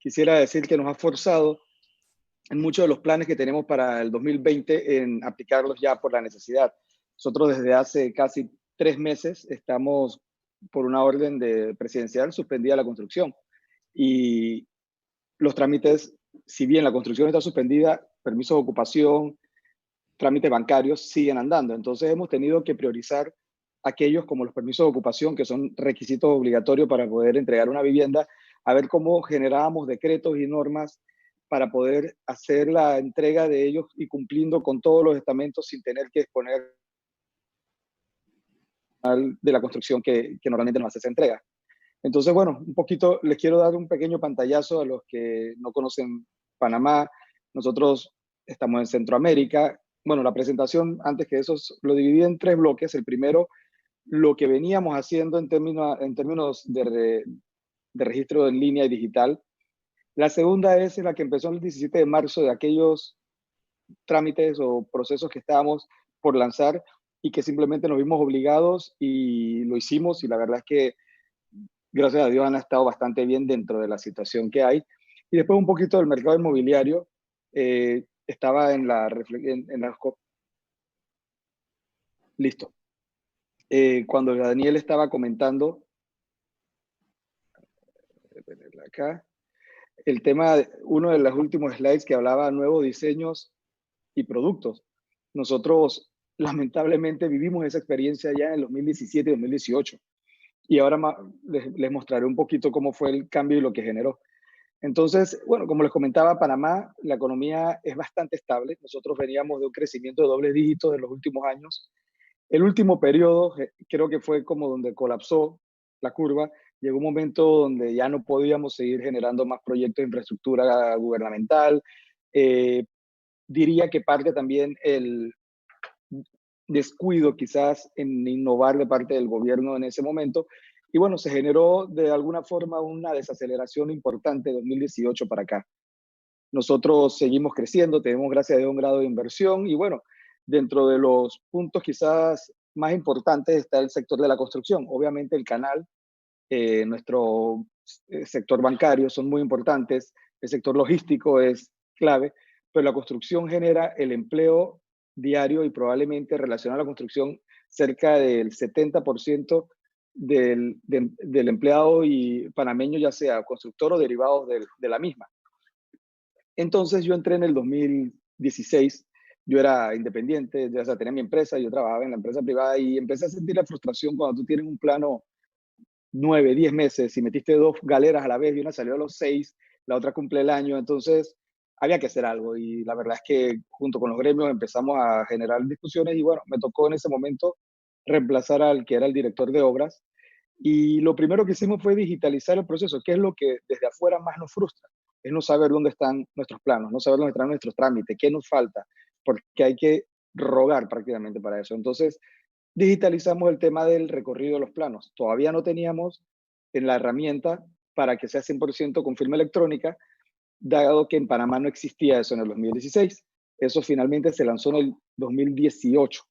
Speaker 4: Quisiera decir que nos ha forzado en muchos de los planes que tenemos para el 2020 en aplicarlos ya por la necesidad. Nosotros desde hace casi 3 meses estamos por una orden presidencial suspendida la construcción y los trámites, si bien la construcción está suspendida, permisos de ocupación, trámites bancarios siguen andando. Entonces hemos tenido que priorizar aquellos como los permisos de ocupación, que son requisitos obligatorios para poder entregar una vivienda, a ver cómo generábamos decretos y normas para poder hacer la entrega de ellos y cumpliendo con todos los estamentos sin tener que exponer de la construcción que normalmente nos hace esa entrega. Entonces, bueno, un poquito les quiero dar un pequeño pantallazo a los que no conocen Panamá. Nosotros estamos en Centroamérica. Bueno, la presentación, antes que eso, lo dividí en 3 bloques. El primero, lo que veníamos haciendo en términos de registro en línea y digital. La segunda es la que empezó el 17 de marzo, de aquellos trámites o procesos que estábamos por lanzar y que simplemente nos vimos obligados y lo hicimos, y la verdad es que gracias a Dios han estado bastante bien dentro de la situación que hay. Y después un poquito del mercado inmobiliario. Estaba en la... Listo. Cuando Daniel estaba comentando, acá, el tema, uno de los últimos slides que hablaba nuevos diseños y productos. Nosotros lamentablemente vivimos esa experiencia ya en el 2017 y 2018. Y ahora les mostraré un poquito cómo fue el cambio y lo que generó. Entonces, bueno, como les comentaba, Panamá, la economía es bastante estable. Nosotros veníamos de un crecimiento de doble dígito en los últimos años. El último periodo creo que fue como donde colapsó la curva. Llegó un momento donde ya no podíamos seguir generando más proyectos de infraestructura gubernamental. Diría que parte también el descuido quizás en innovar de parte del gobierno en ese momento. Y bueno, se generó de alguna forma una desaceleración importante de 2018 para acá. Nosotros seguimos creciendo, tenemos gracias a Dios un grado de inversión y bueno, dentro de los puntos quizás más importantes está el sector de la construcción. Obviamente el canal, nuestro sector bancario son muy importantes, el sector logístico es clave, pero la construcción genera el empleo diario y probablemente relacionado a la construcción cerca del 70% del empleado y panameño, ya sea constructor o derivados de la misma. Entonces yo entré en el 2016, yo era independiente, ya tenía mi empresa, yo trabajaba en la empresa privada y empecé a sentir la frustración cuando tú tienes un plano 9, 10 meses y metiste 2 galeras a la vez y una salió a los 6, la otra cumple el año, entonces había que hacer algo y la verdad es que junto con los gremios empezamos a generar discusiones y bueno, me tocó en ese momento reemplazar al que era el director de obras y lo primero que hicimos fue digitalizar el proceso, que es lo que desde afuera más nos frustra, es no saber dónde están nuestros planos, no saber dónde están nuestros trámites, qué nos falta, porque hay que rogar prácticamente para eso. Entonces, digitalizamos el tema del recorrido de los planos. Todavía no teníamos en la herramienta para que sea 100% con firma electrónica, dado que en Panamá no existía eso en el 2016. Eso finalmente se lanzó en el 2018.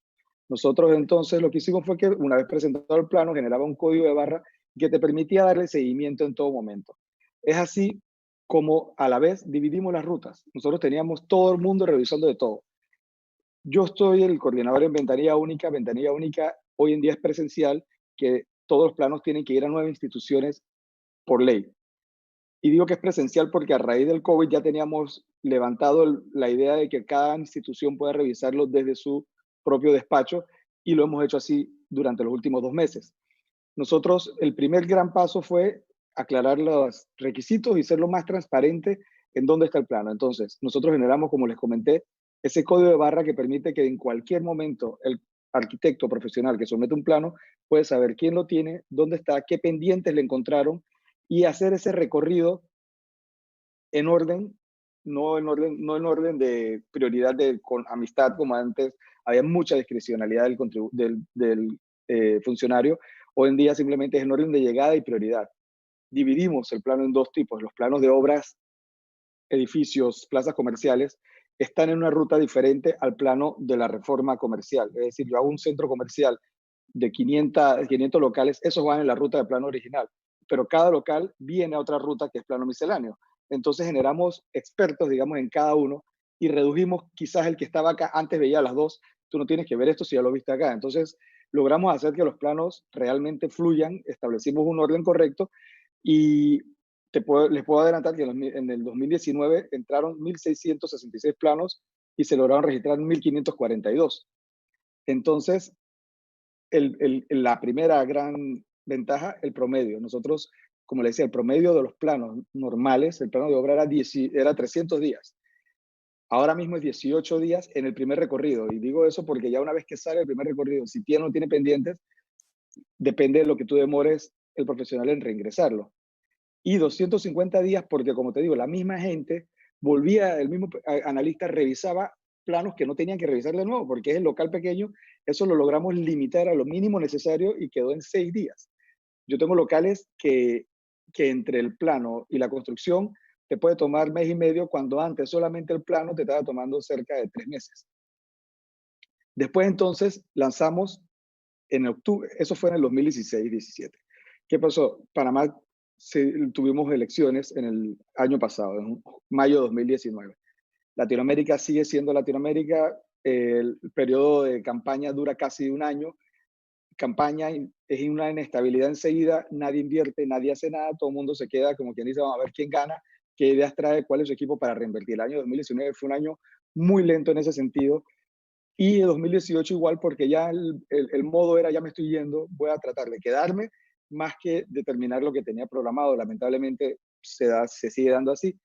Speaker 4: Nosotros entonces lo que hicimos fue que una vez presentado el plano generaba un código de barra que te permitía darle seguimiento en todo momento. Es así como a la vez dividimos las rutas. Nosotros teníamos todo el mundo revisando de todo. Yo estoy el coordinador en ventanilla única. Ventanilla única hoy en día es presencial, que todos los planos tienen que ir a 9 instituciones por ley. Y digo que es presencial porque a raíz del COVID ya teníamos levantado la idea de que cada institución pueda revisarlo desde su propio despacho, y lo hemos hecho así durante los últimos 2 meses. Nosotros, el primer gran paso fue aclarar los requisitos y ser lo más transparente en dónde está el plano. Entonces, nosotros generamos, como les comenté, ese código de barra que permite que en cualquier momento el arquitecto profesional que somete un plano puede saber quién lo tiene, dónde está, qué pendientes le encontraron, y hacer ese recorrido en orden, no en orden de prioridad con amistad como antes. Había mucha discrecionalidad del funcionario. Hoy en día simplemente es en orden de llegada y prioridad. Dividimos el plano en 2 tipos. Los planos de obras, edificios, plazas comerciales, están en una ruta diferente al plano de la reforma comercial. Es decir, yo hago un centro comercial de 500 locales, esos van en la ruta del plano original, pero cada local viene a otra ruta que es plano misceláneo. Entonces generamos expertos, digamos, en cada uno, y redujimos quizás el que estaba acá, antes veía las 2, tú no tienes que ver esto si ya lo viste acá. Entonces logramos hacer que los planos realmente fluyan, establecimos un orden correcto, y les puedo adelantar que en el 2019 entraron 1.666 planos y se lograron registrar 1.542. Entonces, la primera gran ventaja, el promedio. Nosotros, como le decía, el promedio de los planos normales, el plano de obra era 300 días. Ahora mismo es 18 días en el primer recorrido. Y digo eso porque ya una vez que sale el primer recorrido, si tiene o no tiene pendientes, depende de lo que tú demores el profesional en reingresarlo. Y 250 días porque, como te digo, la misma gente volvía, el mismo analista revisaba planos que no tenían que revisar de nuevo, porque es el local pequeño. Eso lo logramos limitar a lo mínimo necesario y quedó en 6 días. Yo tengo locales que entre el plano y la construcción te puede tomar 1 mes y medio, cuando antes solamente el plano te estaba tomando cerca de 3 meses. Después entonces lanzamos en octubre, eso fue en el 2016-17. ¿Qué pasó? Panamá tuvimos elecciones en el año pasado, en mayo de 2019. Latinoamérica sigue siendo Latinoamérica. El periodo de campaña dura casi 1 año. Campaña es una inestabilidad enseguida, nadie invierte, nadie hace nada, todo el mundo se queda como quien dice, vamos a ver quién gana, qué ideas trae, cuál es su equipo para reinvertir. El año 2019 fue un año muy lento en ese sentido, y el 2018 igual, porque ya el modo era, ya me estoy yendo, voy a tratar de quedarme más que determinar lo que tenía programado. Lamentablemente se sigue dando así.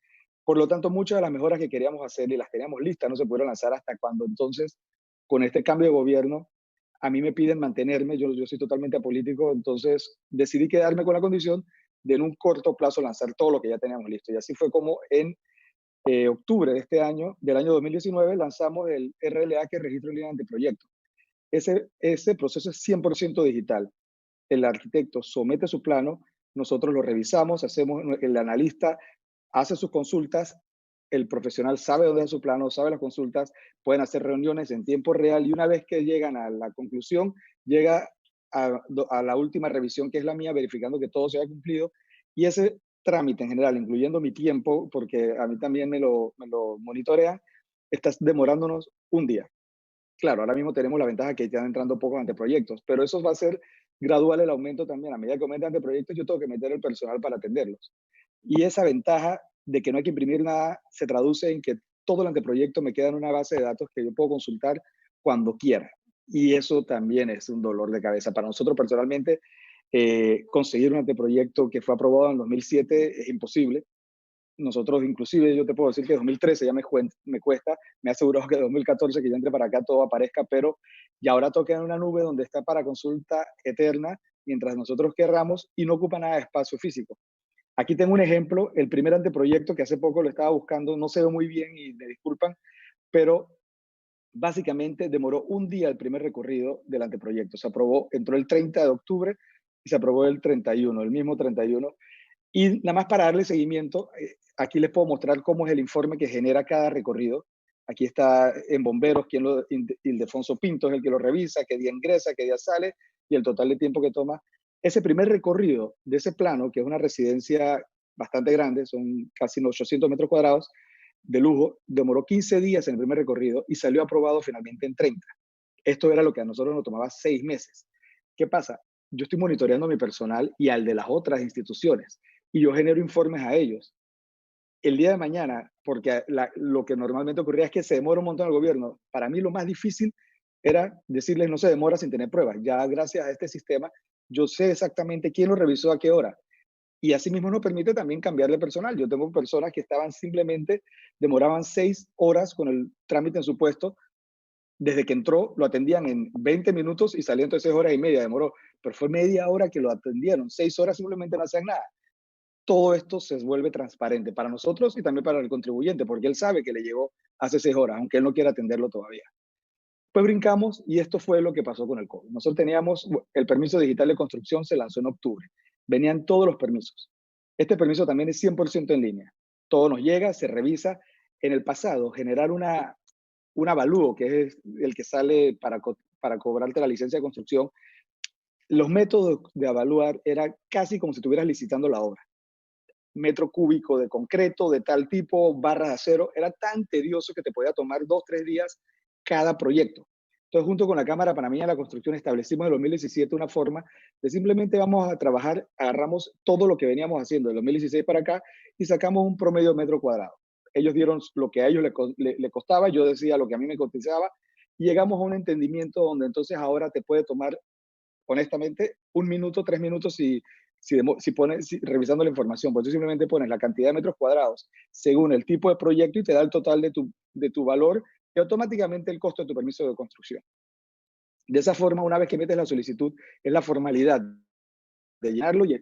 Speaker 4: Por lo tanto, muchas de las mejoras que queríamos hacer y las teníamos listas no se pudieron lanzar hasta cuando entonces, con este cambio de gobierno, a mí me piden mantenerme. Yo soy totalmente apolítico, entonces decidí quedarme con la condición de en un corto plazo lanzar todo lo que ya teníamos listo. Y así fue como en octubre de este año, del año 2019, lanzamos el RLA, que es Registro de Línea de Anteproyecto. Ese proceso es 100% digital. El arquitecto somete su plano, nosotros lo revisamos, el analista hace sus consultas, el profesional sabe dónde es su plano, sabe las consultas, pueden hacer reuniones en tiempo real, y una vez que llegan a la conclusión, llega a la última revisión, que es la mía, verificando que todo se haya cumplido. Y ese trámite en general, incluyendo mi tiempo, porque a mí también me lo monitorean, está demorándonos 1 día. Claro, ahora mismo tenemos la ventaja que están entrando pocos anteproyectos, pero eso va a ser gradual el aumento también. A medida que aumentan anteproyectos, yo tengo que meter el personal para atenderlos. Y esa ventaja de que no hay que imprimir nada se traduce en que todo el anteproyecto me queda en una base de datos que yo puedo consultar cuando quiera. Y eso también es un dolor de cabeza. Para nosotros personalmente, conseguir un anteproyecto que fue aprobado en 2007 es imposible. Nosotros, inclusive, yo te puedo decir que 2013 ya me cuesta. Me he asegurado que 2014, que ya entre para acá, todo aparezca, pero ya ahora toca en una nube donde está para consulta eterna mientras nosotros querramos, y no ocupa nada de espacio físico. Aquí tengo un ejemplo. El primer anteproyecto, que hace poco lo estaba buscando, no se ve muy bien y me disculpan, pero básicamente demoró 1 día el primer recorrido del anteproyecto. Se aprobó, entró el 30 de octubre y se aprobó el 31, el mismo 31. Y nada más para darle seguimiento, aquí les puedo mostrar cómo es el informe que genera cada recorrido. Aquí está en bomberos, Ildefonso Pinto es el que lo revisa, qué día ingresa, qué día sale y el total de tiempo que toma. Ese primer recorrido de ese plano, que es una residencia bastante grande, son casi 800 metros cuadrados de lujo, demoró 15 días en el primer recorrido y salió aprobado finalmente en 30. Esto era lo que a nosotros nos tomaba 6 meses. ¿Qué pasa? Yo estoy monitoreando a mi personal y al de las otras instituciones y yo genero informes a ellos. El día de mañana, porque lo que normalmente ocurría es que se demora un montón el gobierno, para mí lo más difícil era decirles no se demora sin tener pruebas. Ya gracias a este sistema, yo sé exactamente quién lo revisó a qué hora. Y asimismo nos permite también cambiar de personal. Yo tengo personas que estaban simplemente, demoraban 6 horas con el trámite en su puesto. Desde que entró, lo atendían en 20 minutos y salía entonces 6 horas y media, demoró. Pero fue media hora que lo atendieron. 6 horas simplemente no hacían nada. Todo esto se vuelve transparente para nosotros y también para el contribuyente, porque él sabe que le llegó hace 6 horas, aunque él no quiera atenderlo todavía. Pues brincamos y esto fue lo que pasó con el COVID. Nosotros teníamos el permiso digital de construcción, se lanzó en octubre. Venían todos los permisos. Este permiso también es 100% en línea. Todo nos llega, se revisa. En el pasado, generar un avalúo, que es el que sale para cobrarte la licencia de construcción, los métodos de evaluar era casi como si estuvieras licitando la obra. Metro cúbico de concreto, de tal tipo, barras de acero, era tan tedioso que te podía tomar 2-3 días cada proyecto. Entonces, junto con la Cámara Panameña de la Construcción, establecimos en 2017 una forma de simplemente vamos a trabajar, agarramos todo lo que veníamos haciendo de 2016 para acá y sacamos un promedio de metro cuadrado. Ellos dieron lo que a ellos le costaba, yo decía lo que a mí me cotizaba, y llegamos a un entendimiento donde entonces ahora te puede tomar, honestamente, 1 minuto, 3 minutos revisando la información, pues tú simplemente pones la cantidad de metros cuadrados según el tipo de proyecto y te da el total de tu valor y automáticamente el costo de tu permiso de construcción. De esa forma, una vez que metes la solicitud, es la formalidad de llenarlo y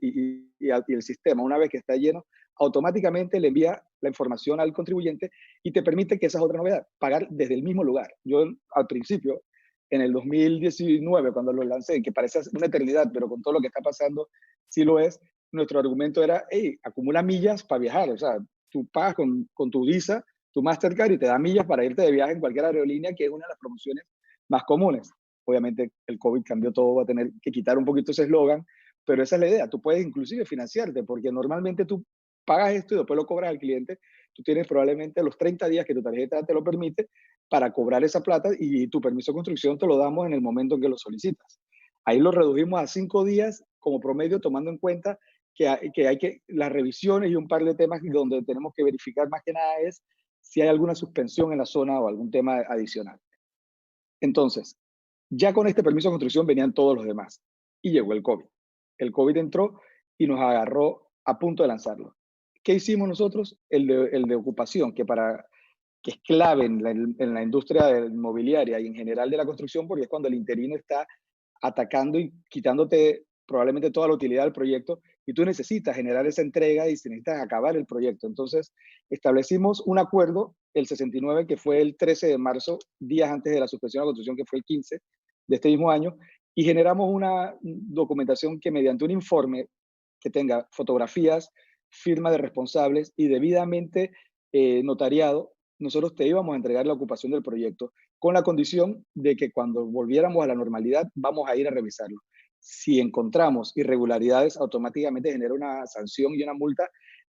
Speaker 4: el sistema, una vez que está lleno, automáticamente le envía la información al contribuyente y te permite, que esa es otra novedad, pagar desde el mismo lugar. Yo al principio, en el 2019, cuando lo lancé, que parece una eternidad, pero con todo lo que está pasando, sí lo es, nuestro argumento era, hey, acumula millas para viajar. O sea, tú pagas con tu Visa, tu Mastercard y te da millas para irte de viaje en cualquier aerolínea, que es una de las promociones más comunes. Obviamente el COVID cambió todo, va a tener que quitar un poquito ese eslogan, pero esa es la idea. Tú puedes inclusive financiarte, porque normalmente tú pagas esto y después lo cobras al cliente. Tú tienes probablemente los 30 días que tu tarjeta te lo permite para cobrar esa plata y tu permiso de construcción te lo damos en el momento en que lo solicitas. Ahí lo redujimos a 5 días como promedio, tomando en cuenta que las revisiones y un par de temas donde tenemos que verificar más que nada es si hay alguna suspensión en la zona o algún tema adicional. Entonces, ya con este permiso de construcción venían todos los demás y llegó el COVID. El COVID entró y nos agarró a punto de lanzarlo. ¿Qué hicimos nosotros? El de ocupación, que es clave en la industria inmobiliaria y en general de la construcción, porque es cuando el interino está atacando y quitándote probablemente toda la utilidad del proyecto y tú necesitas generar esa entrega y necesitas acabar el proyecto. Entonces, establecimos un acuerdo, el 69, que fue el 13 de marzo, días antes de la suspensión de la construcción, que fue el 15 de este mismo año, y generamos una documentación que mediante un informe que tenga fotografías, firma de responsables y debidamente notariado, nosotros te íbamos a entregar la ocupación del proyecto con la condición de que cuando volviéramos a la normalidad vamos a ir a revisarlo. Si encontramos irregularidades, automáticamente genera una sanción y una multa,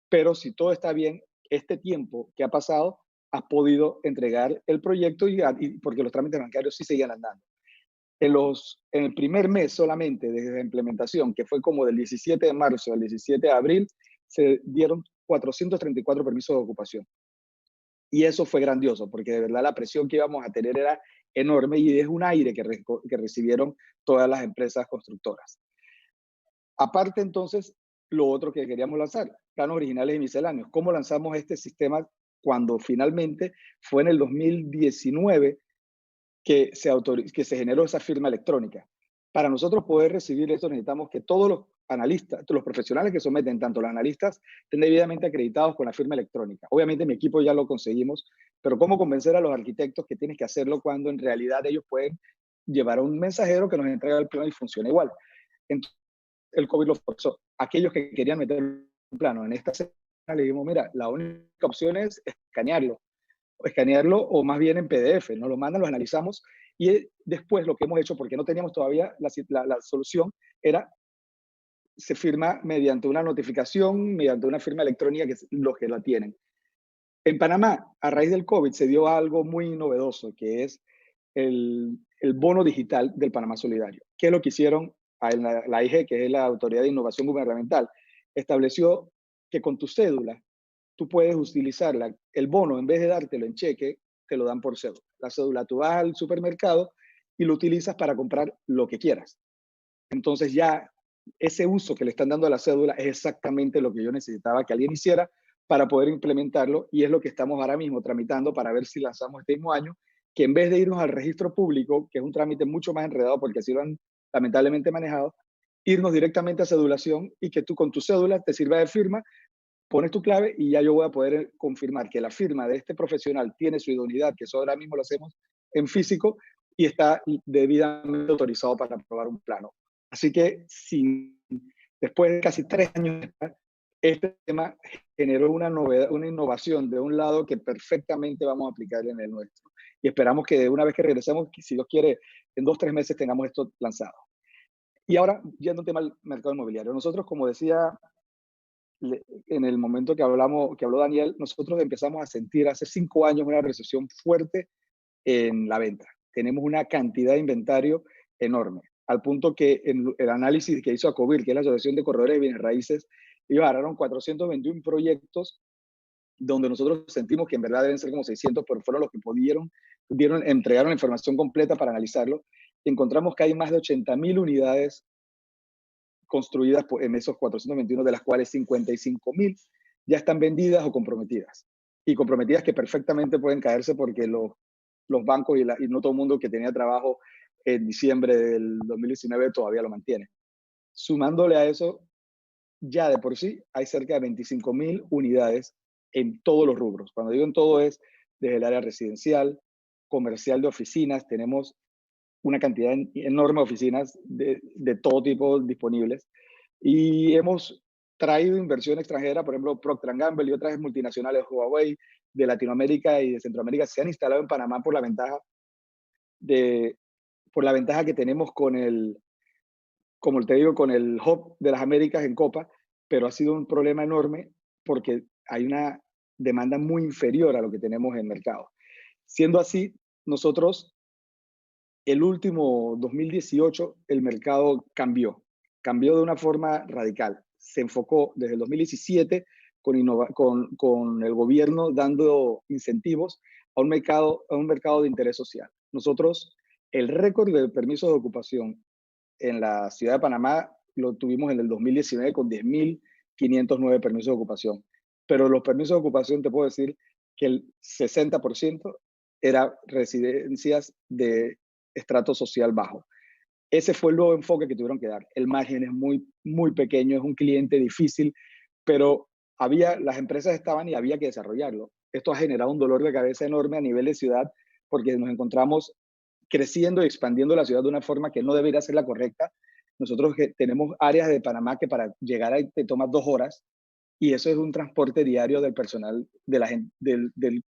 Speaker 4: pero si todo está bien, este tiempo que ha pasado, has podido entregar el proyecto porque los trámites bancarios sí seguían andando. En el primer mes solamente desde la implementación, que fue como del 17 de marzo al 17 de abril, se dieron 434 permisos de ocupación. Y eso fue grandioso, porque de verdad la presión que íbamos a tener era enorme y es un aire que recibieron todas las empresas constructoras. Aparte, entonces, lo otro que queríamos lanzar, planos originales y misceláneos. ¿Cómo lanzamos este sistema cuando finalmente fue en el 2019 que se generó esa firma electrónica? Para nosotros poder recibir esto necesitamos que todos los analistas, todos los profesionales que someten, tanto los analistas, estén debidamente acreditados con la firma electrónica. Obviamente mi equipo ya lo conseguimos, pero ¿cómo convencer a los arquitectos que tienes que hacerlo cuando en realidad ellos pueden llevar a un mensajero que nos entrega el plano y funciona igual? Entonces, el COVID lo forzó. Aquellos que querían meterlo plano. En esta semana le dijimos, mira, la única opción es escanearlo o más bien en PDF, nos lo mandan, lo analizamos y después lo que hemos hecho, porque no teníamos todavía la solución, era se firma mediante una notificación, mediante una firma electrónica que es los que la tienen. En Panamá, a raíz del COVID, se dio algo muy novedoso, que es el bono digital del Panamá Solidario. ¿Qué es lo que hicieron? La AIG, que es la Autoridad de Innovación Gubernamental, estableció que con tu cédula tú puedes utilizarla. El bono, en vez de dártelo en cheque, te lo dan por cédula. La cédula, tú vas al supermercado y lo utilizas para comprar lo que quieras. Entonces ya ese uso que le están dando a la cédula es exactamente lo que yo necesitaba que alguien hiciera para poder implementarlo y es lo que estamos ahora mismo tramitando para ver si lanzamos este mismo año, que en vez de irnos al registro público, que es un trámite mucho más enredado porque así lo han lamentablemente manejado, irnos directamente a cedulación y que tú con tu cédula te sirva de firma, pones tu clave y ya yo voy a poder confirmar que la firma de este profesional tiene su idoneidad, que eso ahora mismo lo hacemos en físico y está debidamente autorizado para aprobar un plano. Así que después de casi 3 años, este tema generó una novedad, una innovación de un lado que perfectamente vamos a aplicar en el nuestro. Y esperamos que una vez que regresemos, si Dios quiere, en 2 o 3 meses tengamos esto lanzado. Y ahora, yendo al tema del mercado inmobiliario. Nosotros, como decía en el momento que habló Daniel, nosotros empezamos a sentir hace 5 años una recesión fuerte en la venta. Tenemos una cantidad de inventario enorme, al punto que en el análisis que hizo ACOBIR, que es la Asociación de Corredores de Bienes Raíces, ellos agarraron 421 proyectos donde nosotros sentimos que en verdad deben ser como 600, pero fueron los que entregaron la información completa para analizarlo. Y encontramos que hay más de 80.000 unidades construidas en esos 421, de las cuales 55.000 ya están vendidas o comprometidas. Y comprometidas que perfectamente pueden caerse porque los bancos y no todo el mundo que tenía trabajo en diciembre del 2019 todavía lo mantiene. Sumándole a eso, ya de por sí hay cerca de 25.000 unidades en todos los rubros. Cuando digo en todo es desde el área residencial, comercial, de oficinas. Tenemos una cantidad enorme de oficinas de todo tipo disponibles. Y hemos traído inversión extranjera, por ejemplo, Procter & Gamble y otras multinacionales, Huawei, de Latinoamérica y de Centroamérica, se han instalado en Panamá por la ventaja que tenemos como te digo, con el hub de las Américas en Copa, pero ha sido un problema enorme porque hay una demanda muy inferior a lo que tenemos en el mercado. Siendo así, nosotros, el último 2018, el mercado cambió de una forma radical. Se enfocó desde el 2017 con el gobierno dando incentivos a un mercado de interés social. Nosotros, el récord de permisos de ocupación en la ciudad de Panamá lo tuvimos en el 2019 con 10.509 permisos de ocupación. Pero los permisos de ocupación, te puedo decir que el 60% eran residencias de estrato social bajo. Ese fue el nuevo enfoque que tuvieron que dar. El margen es muy, muy pequeño, es un cliente difícil, pero las empresas estaban y había que desarrollarlo. Esto ha generado un dolor de cabeza enorme a nivel de ciudad porque nos encontramos creciendo y expandiendo la ciudad de una forma que no debería ser la correcta. Nosotros tenemos áreas de Panamá que para llegar ahí te toma 2 horas y eso es un transporte diario del personal, del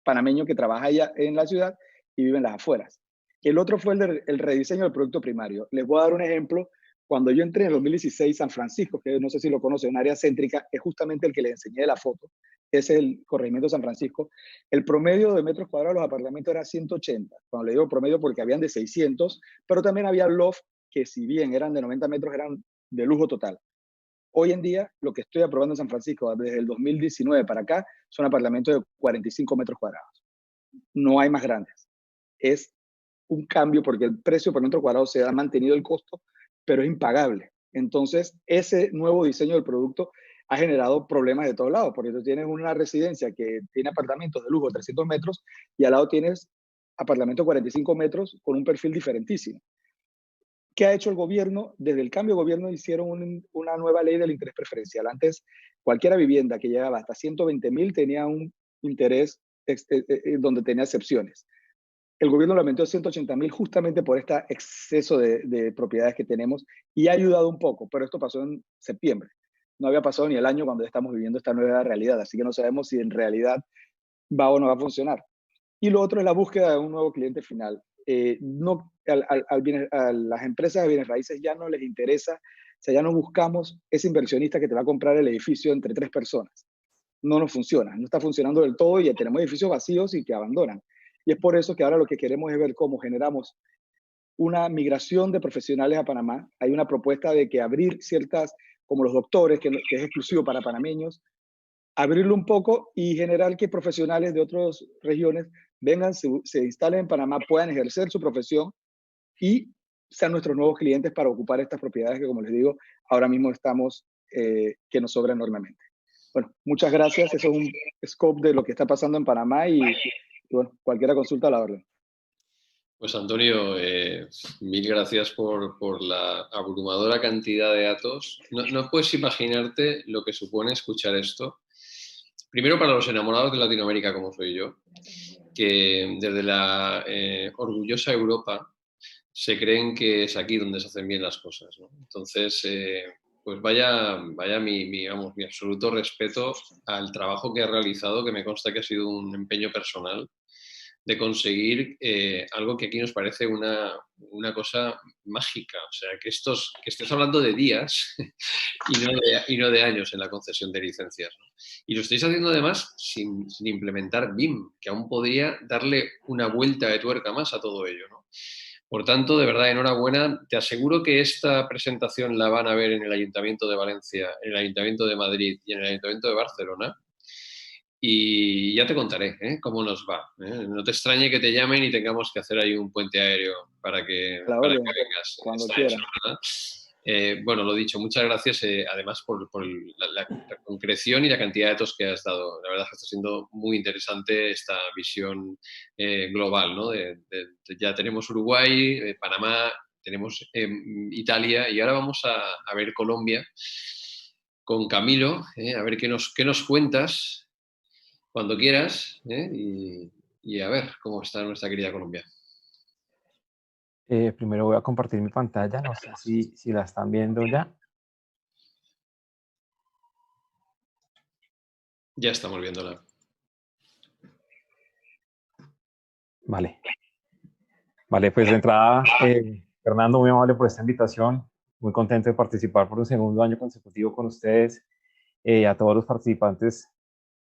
Speaker 4: panameño que trabaja allá en la ciudad y vive en las afueras. El otro fue el rediseño del producto primario. Les voy a dar un ejemplo. Cuando yo entré en el 2016, San Francisco, que no sé si lo conocen, un área céntrica, es justamente el que les enseñé la foto, es el corregimiento de San Francisco. El promedio de metros cuadrados de los apartamentos era 180. Cuando le digo promedio porque habían de 600, pero también había loft que si bien eran de 90 metros, eran de lujo total. Hoy en día, lo que estoy aprobando en San Francisco desde el 2019 para acá son apartamentos de 45 metros cuadrados. No hay más grandes. Es un cambio porque el precio por metro cuadrado se ha mantenido el costo, pero es impagable. Entonces, ese nuevo diseño del producto ha generado problemas de todos lados, porque tú tienes una residencia que tiene apartamentos de lujo de 300 metros y al lado tienes apartamentos de 45 metros con un perfil diferentísimo. ¿Qué ha hecho el gobierno? Desde el cambio de gobierno hicieron una nueva ley del interés preferencial. Antes, cualquier vivienda que llegaba hasta 120.000 tenía un interés donde tenía excepciones. El gobierno lo aumentó a 180.000 justamente por este exceso de propiedades que tenemos y ha ayudado un poco, pero esto pasó en septiembre. no había pasado ni el año cuando estamos viviendo esta nueva realidad, así que no sabemos si en realidad va o no va a funcionar. Y lo otro es la búsqueda de un nuevo cliente final. A las empresas de bienes raíces ya no les interesa, o sea, ya no buscamos ese inversionista que te va a comprar el edificio entre 3 personas. No nos funciona, no está funcionando del todo y ya tenemos edificios vacíos y que abandonan. Y es por eso que ahora lo que queremos es ver cómo generamos una migración de profesionales a Panamá. Hay una propuesta de que abrir ciertas, como los doctores, que es exclusivo para panameños, abrirlo un poco y generar que profesionales de otras regiones vengan, se instalen en Panamá, puedan ejercer su profesión y sean nuestros nuevos clientes para ocupar estas propiedades que, como les digo, ahora mismo estamos, que nos sobra enormemente. Bueno, muchas gracias. Eso es un scope de lo que está pasando en Panamá y bueno, cualquier consulta a la orden.
Speaker 1: Pues Antonio, mil gracias por la abrumadora cantidad de datos. No puedes imaginarte lo que supone escuchar esto. Primero para los enamorados de Latinoamérica como soy yo, que desde la orgullosa Europa se creen que es aquí donde se hacen bien las cosas, ¿no? Entonces, pues vaya mi absoluto respeto al trabajo que ha realizado, que me consta que ha sido un empeño personal de conseguir algo que aquí nos parece una cosa mágica. O sea, que estés hablando de días y no de años en la concesión de licencias, ¿no? Y lo estáis haciendo además sin implementar BIM, que aún podría darle una vuelta de tuerca más a todo ello, ¿no? Por tanto, de verdad, enhorabuena. Te aseguro que esta presentación la van a ver en el Ayuntamiento de Valencia, en el Ayuntamiento de Madrid y en el Ayuntamiento de Barcelona. Y ya te contaré cómo nos va. No te extrañe que te llamen y tengamos que hacer ahí un puente aéreo para que vengas.
Speaker 4: Cuando quieran.
Speaker 1: Bueno, lo dicho, muchas gracias además por la concreción y la cantidad de datos que has dado. La verdad es que está siendo muy interesante esta visión global, ¿no? Ya tenemos Uruguay, Panamá, tenemos Italia y ahora vamos a ver Colombia con Camilo, a ver qué nos cuentas cuando quieras, y a ver cómo está nuestra querida Colombia.
Speaker 5: Primero voy a compartir mi pantalla, no sé si la están viendo ya.
Speaker 1: Ya estamos viéndola.
Speaker 5: Vale. Vale, pues de entrada, Fernando, muy amable por esta invitación. Muy contento de participar por un segundo año consecutivo con ustedes. A todos los participantes,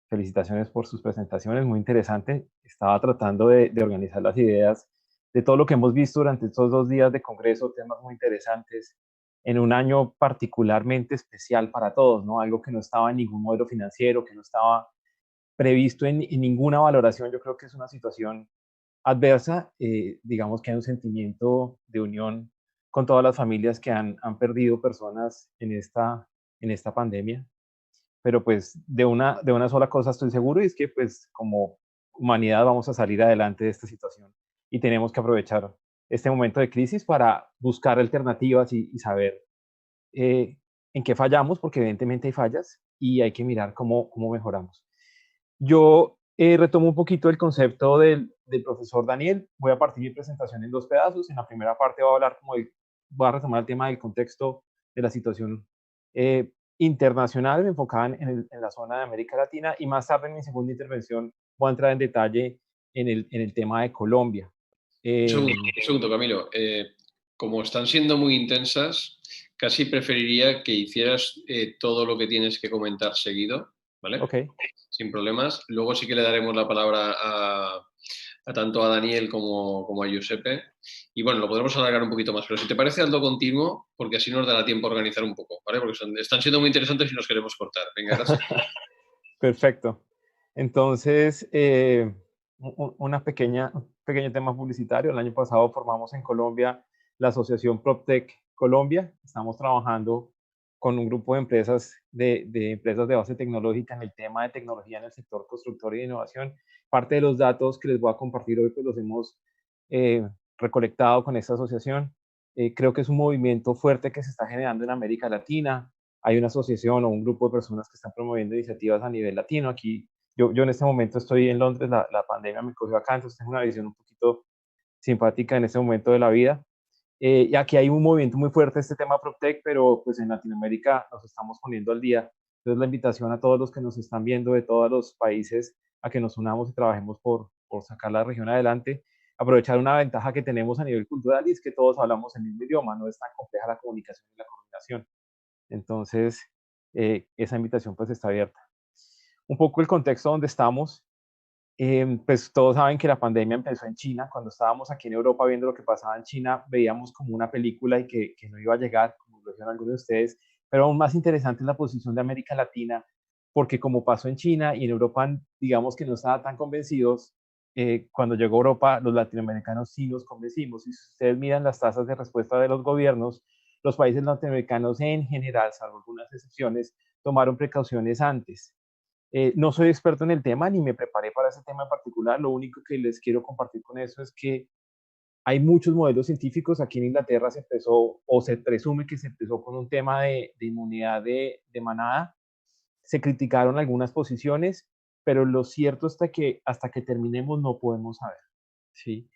Speaker 5: felicitaciones por sus presentaciones, muy interesante. Estaba tratando de organizar las ideas de todo lo que hemos visto durante estos 2 días de congreso, temas muy interesantes, en un año particularmente especial para todos, ¿no? Algo que no estaba en ningún modelo financiero, que no estaba previsto en ninguna valoración. Yo creo que es una situación adversa. Digamos que hay un sentimiento de unión con todas las familias que han perdido personas en esta pandemia. Pero pues de una sola cosa estoy seguro, y es que pues como humanidad vamos a salir adelante de esta situación y tenemos que aprovechar este momento de crisis para buscar alternativas y saber en qué fallamos, porque evidentemente hay fallas y hay que mirar cómo mejoramos. Yo retomo un poquito el concepto del profesor Daniel. Voy a partir mi presentación en 2 pedazos. En la primera parte voy a retomar el tema del contexto de la situación internacional enfocada en la zona de América Latina, y más tarde en mi segunda intervención voy a entrar en detalle en el tema de Colombia.
Speaker 1: Un segundo, Camilo. Como están siendo muy intensas, casi preferiría que hicieras todo lo que tienes que comentar seguido, ¿vale?
Speaker 5: Okay.
Speaker 1: Sin problemas. Luego sí que le daremos la palabra a tanto a Daniel como a Giuseppe. Y bueno, lo podremos alargar un poquito más, pero si te parece, hazlo continuo, porque así nos dará tiempo a organizar un poco, ¿vale? Porque están siendo muy interesantes y nos queremos cortar. Venga, gracias.
Speaker 5: Perfecto. Entonces, un pequeño tema publicitario. El año pasado formamos en Colombia la asociación PropTech Colombia. Estamos trabajando con un grupo de empresas de empresas de base tecnológica en el tema de tecnología en el sector constructor y de innovación. Parte de los datos que les voy a compartir hoy pues los hemos recolectado con esta asociación. Creo que es un movimiento fuerte que se está generando en América Latina. Hay una asociación o un grupo de personas que están promoviendo iniciativas a nivel latino. Aquí, yo en este momento estoy en Londres, la pandemia me cogió acá, entonces tengo una visión un poquito simpática en este momento de la vida. Y aquí hay un movimiento muy fuerte, este tema PropTech, pero pues en Latinoamérica nos estamos poniendo al día. Entonces la invitación a todos los que nos están viendo de todos los países a que nos unamos y trabajemos por sacar la región adelante, aprovechar una ventaja que tenemos a nivel cultural y es que todos hablamos el mismo idioma, no es tan compleja la comunicación y la coordinación. Entonces, esa invitación pues está abierta. Un poco el contexto donde estamos, pues todos saben que la pandemia empezó en China. Cuando estábamos aquí en Europa viendo lo que pasaba en China, veíamos como una película y que no iba a llegar, como lo dijeron algunos de ustedes, pero aún más interesante es la posición de América Latina, porque como pasó en China y en Europa, digamos que no estaban tan convencidos, cuando llegó a Europa, los latinoamericanos sí nos convencimos. Y si ustedes miran las tasas de respuesta de los gobiernos, los países latinoamericanos en general, salvo algunas excepciones, tomaron precauciones antes. No soy experto en el tema ni me preparé para ese tema en particular. Lo único que les quiero compartir con eso es que hay muchos modelos científicos. Aquí en Inglaterra se empezó, o se presume que se empezó con un tema de inmunidad de manada. Se criticaron algunas posiciones, pero lo cierto es que hasta que terminemos no podemos saber. ¿Sí?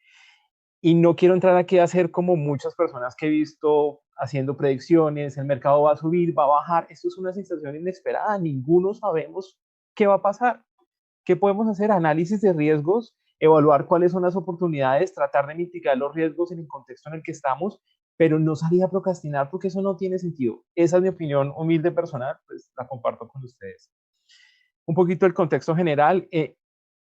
Speaker 5: Y no quiero entrar aquí a hacer como muchas personas que he visto haciendo predicciones, el mercado va a subir, va a bajar. Esto es una sensación inesperada, ninguno sabemos qué va a pasar. ¿Qué podemos hacer? Análisis de riesgos, evaluar cuáles son las oportunidades, tratar de mitigar los riesgos en el contexto en el que estamos, pero no salir a procrastinar porque eso no tiene sentido. Esa es mi opinión humilde personal, pues la comparto con ustedes. Un poquito el contexto general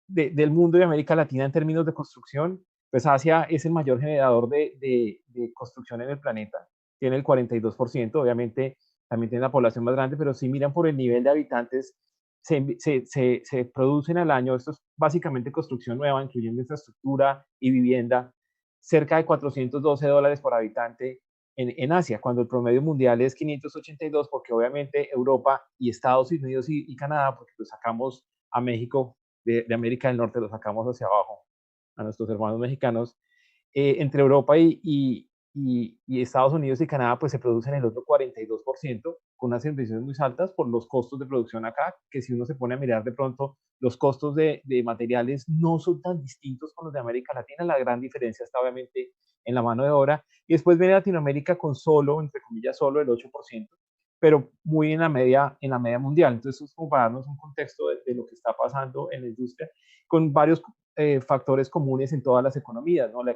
Speaker 5: del mundo de América Latina en términos de construcción, pues Asia es el mayor generador de construcción en el planeta, tiene el 42%, obviamente también tiene la población más grande, pero si miran por el nivel de habitantes, se producen al año, esto es básicamente construcción nueva, incluyendo infraestructura y vivienda, cerca de $412 por habitante en Asia, cuando el promedio mundial es 582, porque obviamente Europa y Estados Unidos y Canadá, porque pues sacamos a México de América del Norte, lo sacamos hacia abajo, a nuestros hermanos mexicanos, entre Europa y Estados Unidos y Canadá, pues se producen el otro 42%, con unas emisiones muy altas por los costos de producción acá, que si uno se pone a mirar de pronto, los costos de materiales no son tan distintos con los de América Latina, la gran diferencia está obviamente en la mano de obra, y después viene Latinoamérica con solo, entre comillas, solo el 8%, pero muy en la media mundial. Entonces, es como para darnos un contexto de lo que está pasando en la industria, con varios factores comunes en todas las economías, ¿no? La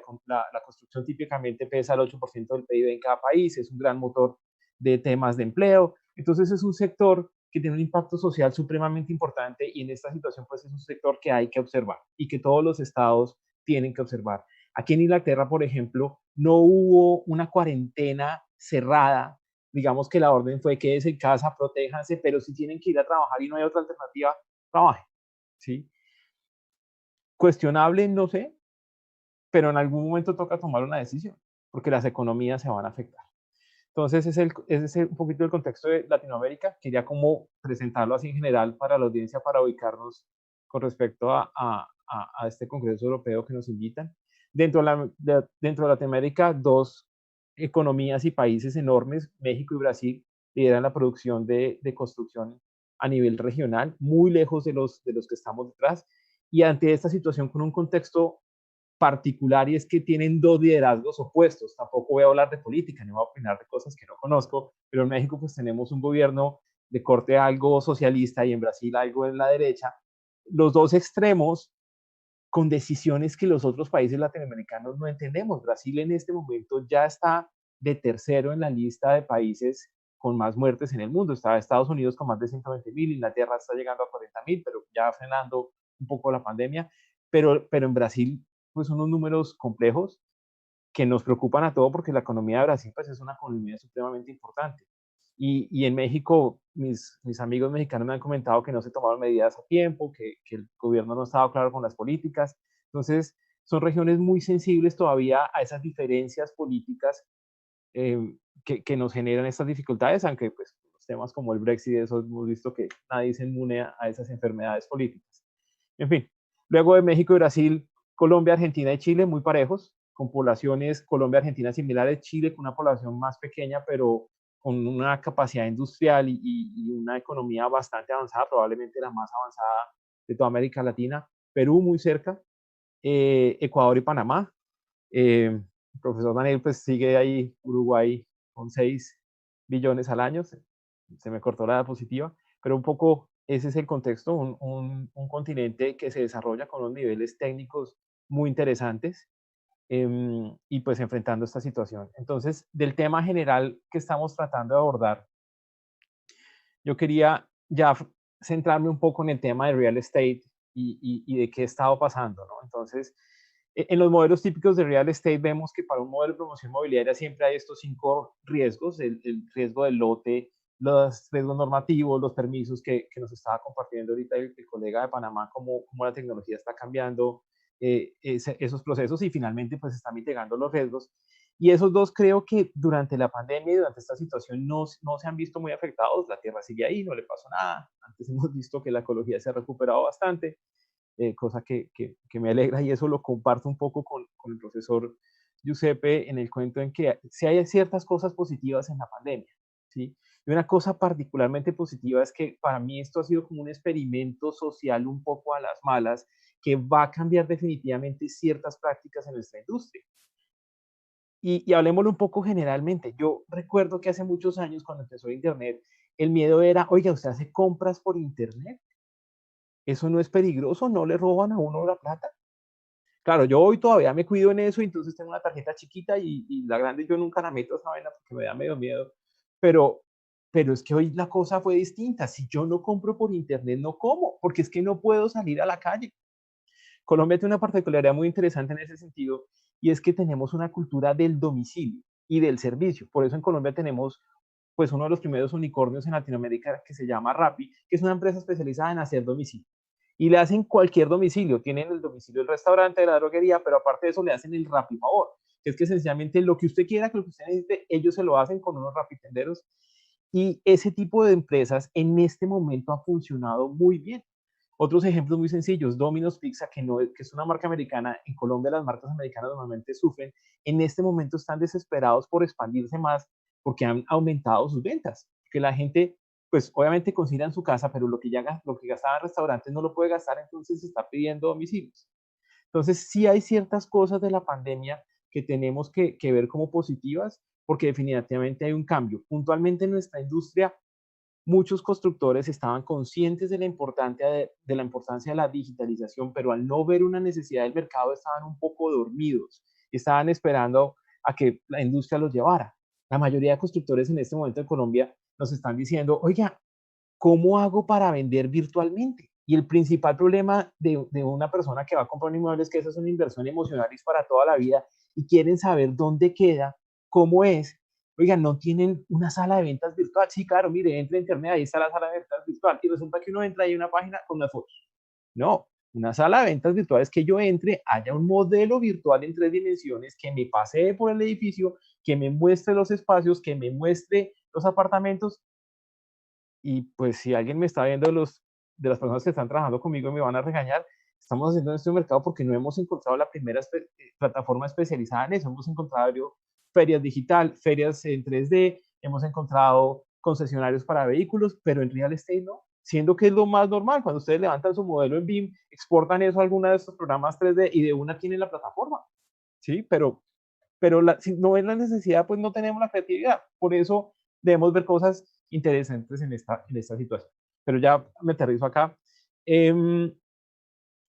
Speaker 5: construcción típicamente pesa el 8% del PIB en cada país, es un gran motor de temas de empleo, entonces es un sector que tiene un impacto social supremamente importante y en esta situación pues es un sector que hay que observar y que todos los estados tienen que observar. Aquí en Inglaterra, por ejemplo, no hubo una cuarentena cerrada, digamos que la orden fue quédense en casa, protéjanse, pero si tienen que ir a trabajar y no hay otra alternativa, trabajen, ¿sí? Cuestionable, no sé, pero en algún momento toca tomar una decisión, porque las economías se van a afectar. Entonces, ese es un poquito el contexto de Latinoamérica. Quería como presentarlo así en general para la audiencia, para ubicarnos con respecto a este Congreso Europeo que nos invitan. Dentro de Latinoamérica, dos economías y países enormes, México y Brasil, lideran la producción de construcción a nivel regional, muy lejos de los que estamos detrás. Y ante esta situación, con un contexto particular, y es que tienen dos liderazgos opuestos. Tampoco voy a hablar de política, ni voy a opinar de cosas que no conozco, pero en México pues tenemos un gobierno de corte algo socialista y en Brasil algo en la derecha. Los dos extremos con decisiones que los otros países latinoamericanos no entendemos. Brasil en este momento ya está de tercero en la lista de países con más muertes en el mundo. Está Estados Unidos con más de 120,000, Inglaterra está llegando a 40,000, pero ya frenando un poco la pandemia. Pero en Brasil pues son unos números complejos que nos preocupan a todos porque la economía de Brasil pues es una economía supremamente importante. Y en México, mis amigos mexicanos me han comentado que no se tomaron medidas a tiempo, que el gobierno no estaba claro con las políticas. Entonces, son regiones muy sensibles todavía a esas diferencias políticas que nos generan estas dificultades, aunque pues los temas como el Brexit, eso hemos visto que nadie se inmune a esas enfermedades políticas. En fin, luego de México y Brasil, Colombia, Argentina y Chile muy parejos, con poblaciones Colombia, Argentina similares, Chile con una población más pequeña, pero con una capacidad industrial y una economía bastante avanzada, probablemente la más avanzada de toda América Latina, Perú muy cerca, Ecuador y Panamá, el profesor Daniel pues sigue ahí, Uruguay, con 6 billones al año, se me cortó la diapositiva, pero un poco ese es el contexto, un continente que se desarrolla con unos niveles técnicos muy interesantes y pues enfrentando esta situación. Entonces, del tema general que estamos tratando de abordar, yo quería ya centrarme un poco en el tema de real estate y de qué ha estado pasando, ¿no? Entonces, en los modelos típicos de real estate vemos que para un modelo de promoción inmobiliaria siempre hay estos 5 riesgos, el riesgo del lote, los riesgos normativos, los permisos que nos estaba compartiendo ahorita el colega de Panamá, cómo la tecnología está cambiando esos procesos y finalmente pues está mitigando los riesgos. Y esos dos creo que durante la pandemia y durante esta situación no se han visto muy afectados. La tierra sigue ahí, no le pasó nada. Antes hemos visto que la ecología se ha recuperado bastante, cosa que me alegra y eso lo comparto un poco con el profesor Giuseppe en el cuento en que sí hay ciertas cosas positivas en la pandemia, ¿sí? Y una cosa particularmente positiva es que para mí esto ha sido como un experimento social un poco a las malas que va a cambiar definitivamente ciertas prácticas en nuestra industria. Y hablemoslo un poco generalmente. Yo recuerdo que hace muchos años, cuando empezó Internet, el miedo era, oiga, ¿usted hace compras por Internet? ¿Eso no es peligroso? ¿No le roban a uno la plata? Claro, yo hoy todavía me cuido en eso, entonces tengo una tarjeta chiquita y la grande yo nunca la meto a esa vaina porque me da medio miedo. Pero es que hoy la cosa fue distinta. Si yo no compro por Internet, no como, porque es que no puedo salir a la calle. Colombia tiene una particularidad muy interesante en ese sentido y es que tenemos una cultura del domicilio y del servicio. Por eso en Colombia tenemos pues uno de los primeros unicornios en Latinoamérica que se llama Rappi, que es una empresa especializada en hacer domicilio. Y le hacen cualquier domicilio, tienen el domicilio del restaurante, de la droguería, pero aparte de eso le hacen el Rappi favor, que es que sencillamente lo que usted quiera, que lo que usted necesite, ellos se lo hacen con unos Rapitenderos. Y ese tipo de empresas en este momento ha funcionado muy bien. Otros ejemplos muy sencillos, Domino's Pizza, que es una marca americana, en Colombia las marcas americanas normalmente sufren, en este momento están desesperados por expandirse más porque han aumentado sus ventas, que la gente, pues obviamente consigue en su casa, pero lo que gastaba en restaurantes no lo puede gastar, entonces se está pidiendo domicilios. Entonces sí hay ciertas cosas de la pandemia que tenemos que ver como positivas, porque definitivamente hay un cambio. Puntualmente en nuestra industria, muchos constructores estaban conscientes de la importancia de la digitalización, pero al no ver una necesidad del mercado estaban un poco dormidos, estaban esperando a que la industria los llevara. La mayoría de constructores en este momento en Colombia nos están diciendo, oiga, ¿cómo hago para vender virtualmente? Y el principal problema de una persona que va a comprar un inmueble es que esa es una inversión emocional y es para toda la vida y quieren saber dónde queda, cómo es. Oigan, ¿no tienen una sala de ventas virtual? Sí, claro, mire, entra a internet, ahí está la sala de ventas virtual. Y resulta que uno entra y hay una página con las fotos. No, una sala de ventas virtual es que yo entre, haya un modelo virtual en 3 dimensiones, que me pasee por el edificio, que me muestre los espacios, que me muestre los apartamentos. Y pues si alguien me está viendo de las personas que están trabajando conmigo y me van a regañar, estamos haciendo en este mercado porque no hemos encontrado la primera plataforma especializada en eso. Hemos encontrado ferias digital, ferias en 3D, hemos encontrado concesionarios para vehículos, pero en real estate no, siendo que es lo más normal. Cuando ustedes levantan su modelo en BIM, exportan eso a alguno de estos programas 3D y de una tienen la plataforma, ¿sí? Pero si no es la necesidad, pues no tenemos la creatividad. Por eso debemos ver cosas interesantes en esta situación. Pero ya me aterrizo acá.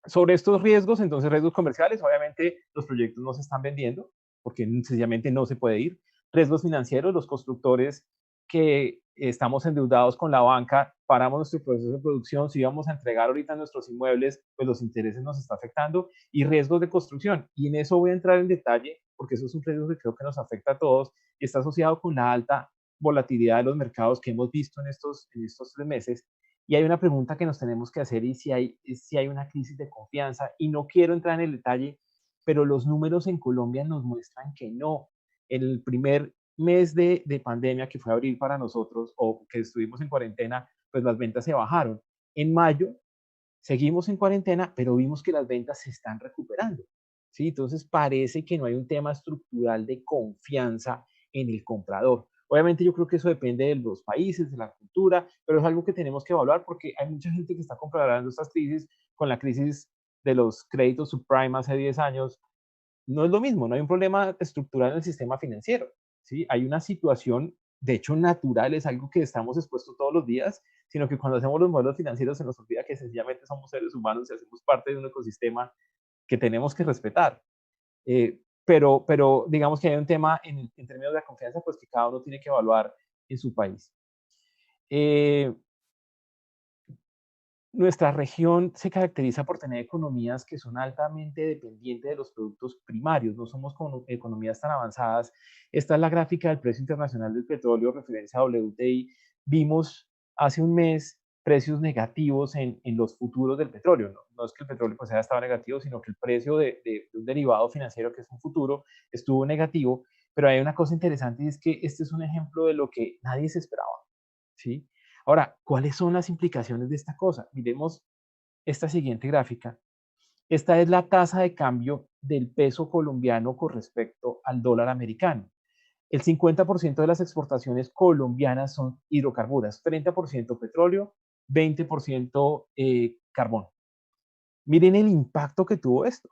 Speaker 5: Sobre estos riesgos, entonces riesgos comerciales, obviamente los proyectos no se están vendiendo porque sencillamente no se puede ir. Riesgos financieros, los constructores que estamos endeudados con la banca, paramos nuestro proceso de producción, si vamos a entregar ahorita nuestros inmuebles, pues los intereses nos está afectando, y riesgos de construcción. Y en eso voy a entrar en detalle, porque eso es un riesgo que creo que nos afecta a todos y está asociado con la alta volatilidad de los mercados que hemos visto en estos 3 meses. Y hay una pregunta que nos tenemos que hacer y si hay una crisis de confianza. Y no quiero entrar en el detalle, pero los números en Colombia nos muestran que no. El primer mes de pandemia, que fue abril para nosotros, o que estuvimos en cuarentena, pues las ventas se bajaron. En mayo seguimos en cuarentena, pero vimos que las ventas se están recuperando, ¿sí? Entonces parece que no hay un tema estructural de confianza en el comprador. Obviamente yo creo que eso depende de los países, de la cultura, pero es algo que tenemos que evaluar porque hay mucha gente que está comparando estas crisis con la crisis de los créditos subprime hace 10 años, no es lo mismo, no hay un problema estructural en el sistema financiero, ¿sí? Hay una situación, de hecho, natural, es algo que estamos expuestos todos los días, sino que cuando hacemos los modelos financieros se nos olvida que sencillamente somos seres humanos y hacemos parte de un ecosistema que tenemos que respetar. Pero digamos que hay un tema en términos de confianza, pues que cada uno tiene que evaluar en su país. Nuestra región se caracteriza por tener economías que son altamente dependientes de los productos primarios, no somos con economías tan avanzadas. Esta es la gráfica del precio internacional del petróleo, referencia a WTI. Vimos hace un mes precios negativos en los futuros del petróleo. No es que el petróleo pues haya estado negativo, sino que el precio de un derivado financiero que es un futuro estuvo negativo. Pero hay una cosa interesante y es que este es un ejemplo de lo que nadie se esperaba, ¿sí? Ahora, ¿cuáles son las implicaciones de esta cosa? Miremos esta siguiente gráfica. Esta es la tasa de cambio del peso colombiano con respecto al dólar americano. El 50% de las exportaciones colombianas son hidrocarburos, 30% petróleo, 20% carbón. Miren el impacto que tuvo esto.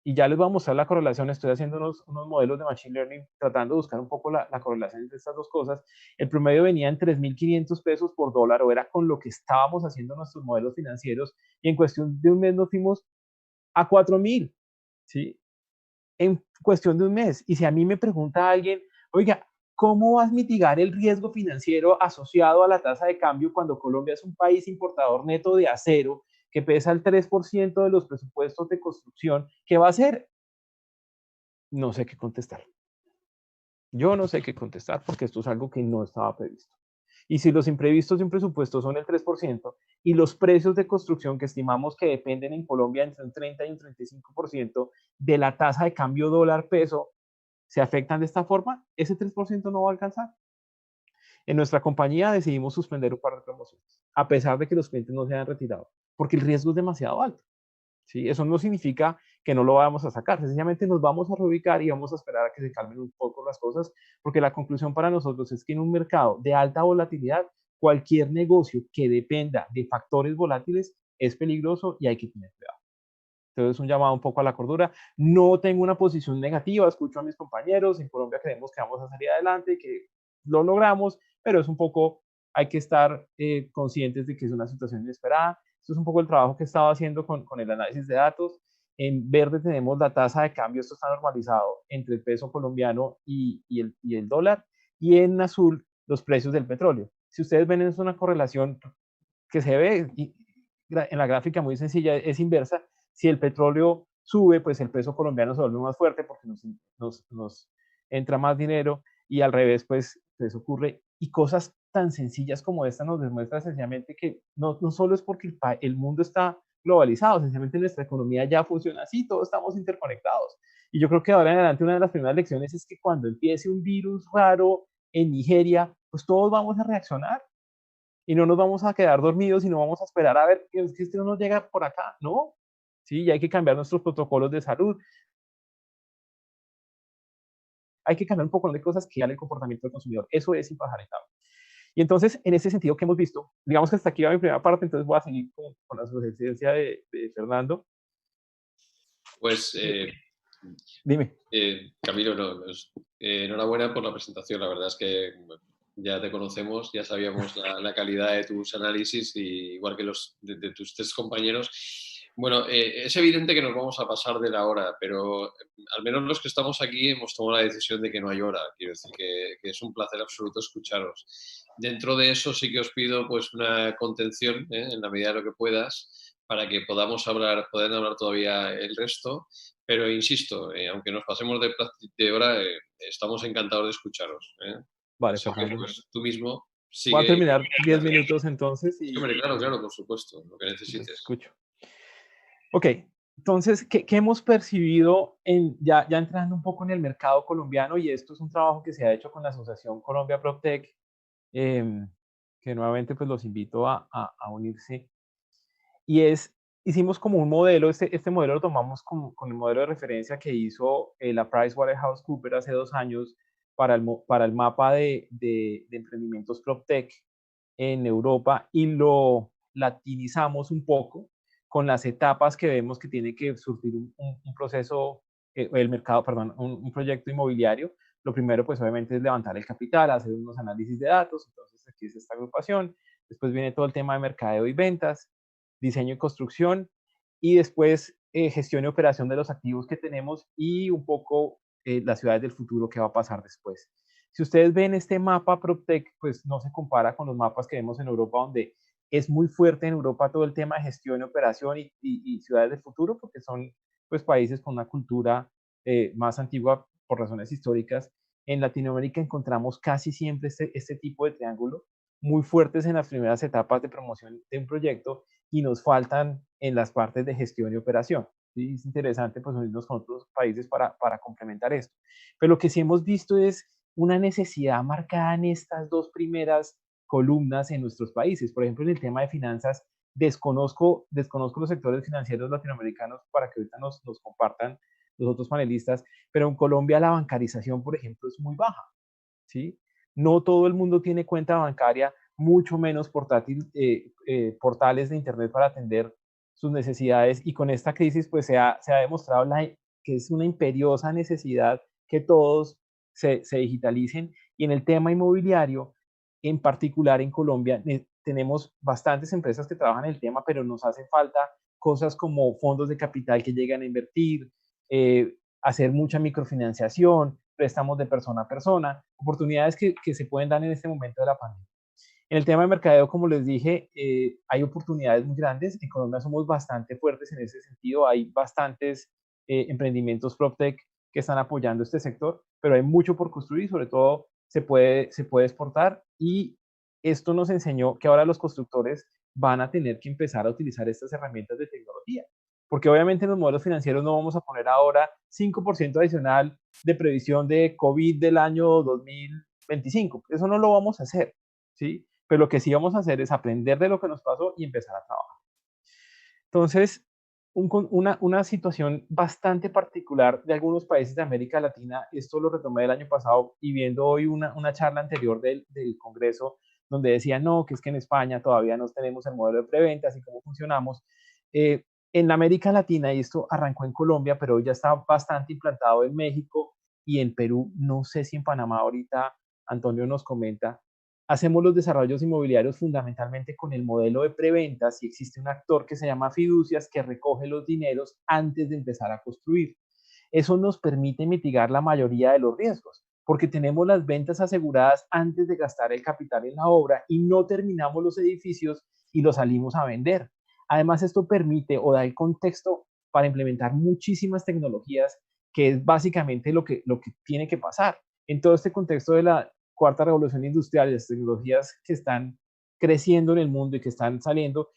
Speaker 5: Y ya les voy a mostrar la correlación. Estoy haciendo unos modelos de Machine Learning tratando de buscar un poco la correlación entre estas dos cosas. El promedio venía en 3.500 pesos por dólar, o era con lo que estábamos haciendo nuestros modelos financieros, y en cuestión de un mes nos fuimos a 4.000, ¿sí? En cuestión de un mes. Y si a mí me pregunta alguien, oiga, ¿cómo vas a mitigar el riesgo financiero asociado a la tasa de cambio cuando Colombia es un país importador neto de acero que pesa el 3% de los presupuestos de construcción? ¿Qué va a hacer? No sé qué contestar. Yo no sé qué contestar porque esto es algo que no estaba previsto. Y si los imprevistos de un presupuesto son el 3% y los precios de construcción que estimamos que dependen en Colombia entre un 30 y un 35% de la tasa de cambio dólar-peso se afectan de esta forma, ese 3% no va a alcanzar. En nuestra compañía decidimos suspender un par de promociones, a pesar de que los clientes no se hayan retirado, porque el riesgo es demasiado alto. ¿Sí? Eso no significa que no lo vamos a sacar, sencillamente nos vamos a reubicar y vamos a esperar a que se calmen un poco las cosas, porque la conclusión para nosotros es que en un mercado de alta volatilidad, cualquier negocio que dependa de factores volátiles es peligroso y hay que tener cuidado. Entonces, un llamado un poco a la cordura. No tengo una posición negativa, escucho a mis compañeros, en Colombia creemos que vamos a salir adelante, que lo logramos, pero es un poco, hay que estar conscientes de que es una situación inesperada. Esto es un poco el trabajo que he estado haciendo con el análisis de datos. En verde tenemos la tasa de cambio, esto está normalizado entre el peso colombiano y el dólar, y en azul los precios del petróleo. Si ustedes ven, es una correlación que se ve en la gráfica muy sencilla, es inversa. Si el petróleo sube, pues el peso colombiano se vuelve más fuerte porque nos entra más dinero, y al revés, pues eso ocurre. Y cosas tan sencillas como esta nos demuestra sencillamente que no solo es porque el mundo está globalizado, sencillamente nuestra economía ya funciona así, todos estamos interconectados. Y yo creo que ahora en adelante una de las primeras lecciones es que cuando empiece un virus raro en Nigeria, pues todos vamos a reaccionar y no nos vamos a quedar dormidos y no vamos a esperar a ver que este no nos llega por acá, no. Sí, y hay que cambiar nuestros protocolos de salud. Hay que cambiar un poco de cosas que dan el comportamiento del consumidor. Eso es impajaretable. Y entonces, en ese sentido que hemos visto, digamos que hasta aquí va mi primera parte, entonces voy a seguir con la sugerencia de Fernando.
Speaker 1: Pues,
Speaker 5: dime.
Speaker 1: Camilo, enhorabuena por la presentación. La verdad es que ya te conocemos, ya sabíamos la calidad de tus análisis, y igual que los de tus tres compañeros. Bueno, es evidente que nos vamos a pasar de la hora, pero al menos los que estamos aquí hemos tomado la decisión de que no hay hora. Quiero decir que es un placer absoluto escucharos. Dentro de eso sí que os pido pues una contención, en la medida de lo que puedas, para que podamos hablar todavía el resto. Pero insisto, aunque nos pasemos de hora, estamos encantados de escucharos.
Speaker 5: Vale,
Speaker 1: Así que,
Speaker 5: Fernando.
Speaker 1: pues, tú mismo sigue.
Speaker 5: Voy a terminar 10 minutos entonces.
Speaker 1: Sí, hombre, claro, por supuesto, lo que necesites.
Speaker 5: Escucho. Ok, entonces, ¿qué hemos percibido ya entrando un poco en el mercado colombiano? Y esto es un trabajo que se ha hecho con la Asociación Colombia PropTech, que nuevamente pues los invito a unirse. Y hicimos como un modelo, este modelo lo tomamos con el modelo de referencia que hizo la PricewaterhouseCoopers hace 2 años para el mapa de emprendimientos PropTech en Europa, y lo latinizamos un poco con las etapas que vemos que tiene que surtir un proceso el mercado, perdón, un proyecto inmobiliario, lo primero pues obviamente es levantar el capital, hacer unos análisis de datos, entonces aquí es esta agrupación, después viene todo el tema de mercadeo y ventas, diseño y construcción, y después gestión y operación de los activos que tenemos y un poco las ciudades del futuro, qué va a pasar después. Si ustedes ven este mapa PropTech, pues no se compara con los mapas que vemos en Europa, donde es muy fuerte en Europa todo el tema de gestión y operación y ciudades del futuro, porque son pues países con una cultura más antigua por razones históricas. En Latinoamérica encontramos casi siempre este tipo de triángulo, muy fuertes en las primeras etapas de promoción de un proyecto y nos faltan en las partes de gestión y operación. ¿Sí? Es interesante pues unirnos con otros países para complementar esto. Pero lo que sí hemos visto es una necesidad marcada en estas dos primeras columnas en nuestros países. Por ejemplo, en el tema de finanzas, desconozco los sectores financieros latinoamericanos para que ahorita nos compartan los otros panelistas, pero en Colombia la bancarización, por ejemplo, es muy baja, ¿sí? No todo el mundo tiene cuenta bancaria, mucho menos portales de Internet para atender sus necesidades, y con esta crisis pues se ha demostrado que es una imperiosa necesidad que todos se digitalicen. Y en el tema inmobiliario, en particular en Colombia, tenemos bastantes empresas que trabajan en el tema, pero nos hace falta cosas como fondos de capital que llegan a invertir, hacer mucha microfinanciación, préstamos de persona a persona, oportunidades que se pueden dar en este momento de la pandemia. En el tema de mercadeo, como les dije, hay oportunidades muy grandes. En Colombia somos bastante fuertes en ese sentido. Hay bastantes emprendimientos PropTech que están apoyando este sector, pero hay mucho por construir y sobre todo se puede exportar, y esto nos enseñó que ahora los constructores van a tener que empezar a utilizar estas herramientas de tecnología, porque obviamente en los modelos financieros no vamos a poner ahora 5% adicional de previsión de COVID del año 2025. Eso no lo vamos a hacer, ¿sí? Pero lo que sí vamos a hacer es aprender de lo que nos pasó y empezar a trabajar. Entonces, una situación bastante particular de algunos países de América Latina, esto lo retomé el año pasado y viendo hoy una charla anterior del Congreso, donde decía, no, que es que en España todavía no tenemos el modelo de preventas y cómo funcionamos. En América Latina, y esto arrancó en Colombia, pero ya está bastante implantado en México y en Perú, no sé si en Panamá ahorita Antonio nos comenta, hacemos los desarrollos inmobiliarios fundamentalmente con el modelo de preventas, y existe un actor que se llama fiducias que recoge los dineros antes de empezar a construir. Eso nos permite mitigar la mayoría de los riesgos, porque tenemos las ventas aseguradas antes de gastar el capital en la obra y no terminamos los edificios y los salimos a vender. Además, esto permite o da el contexto para implementar muchísimas tecnologías, que es básicamente lo que tiene que pasar. En todo este contexto de la cuarta revolución industrial, las tecnologías que están creciendo en el mundo y que están saliendo,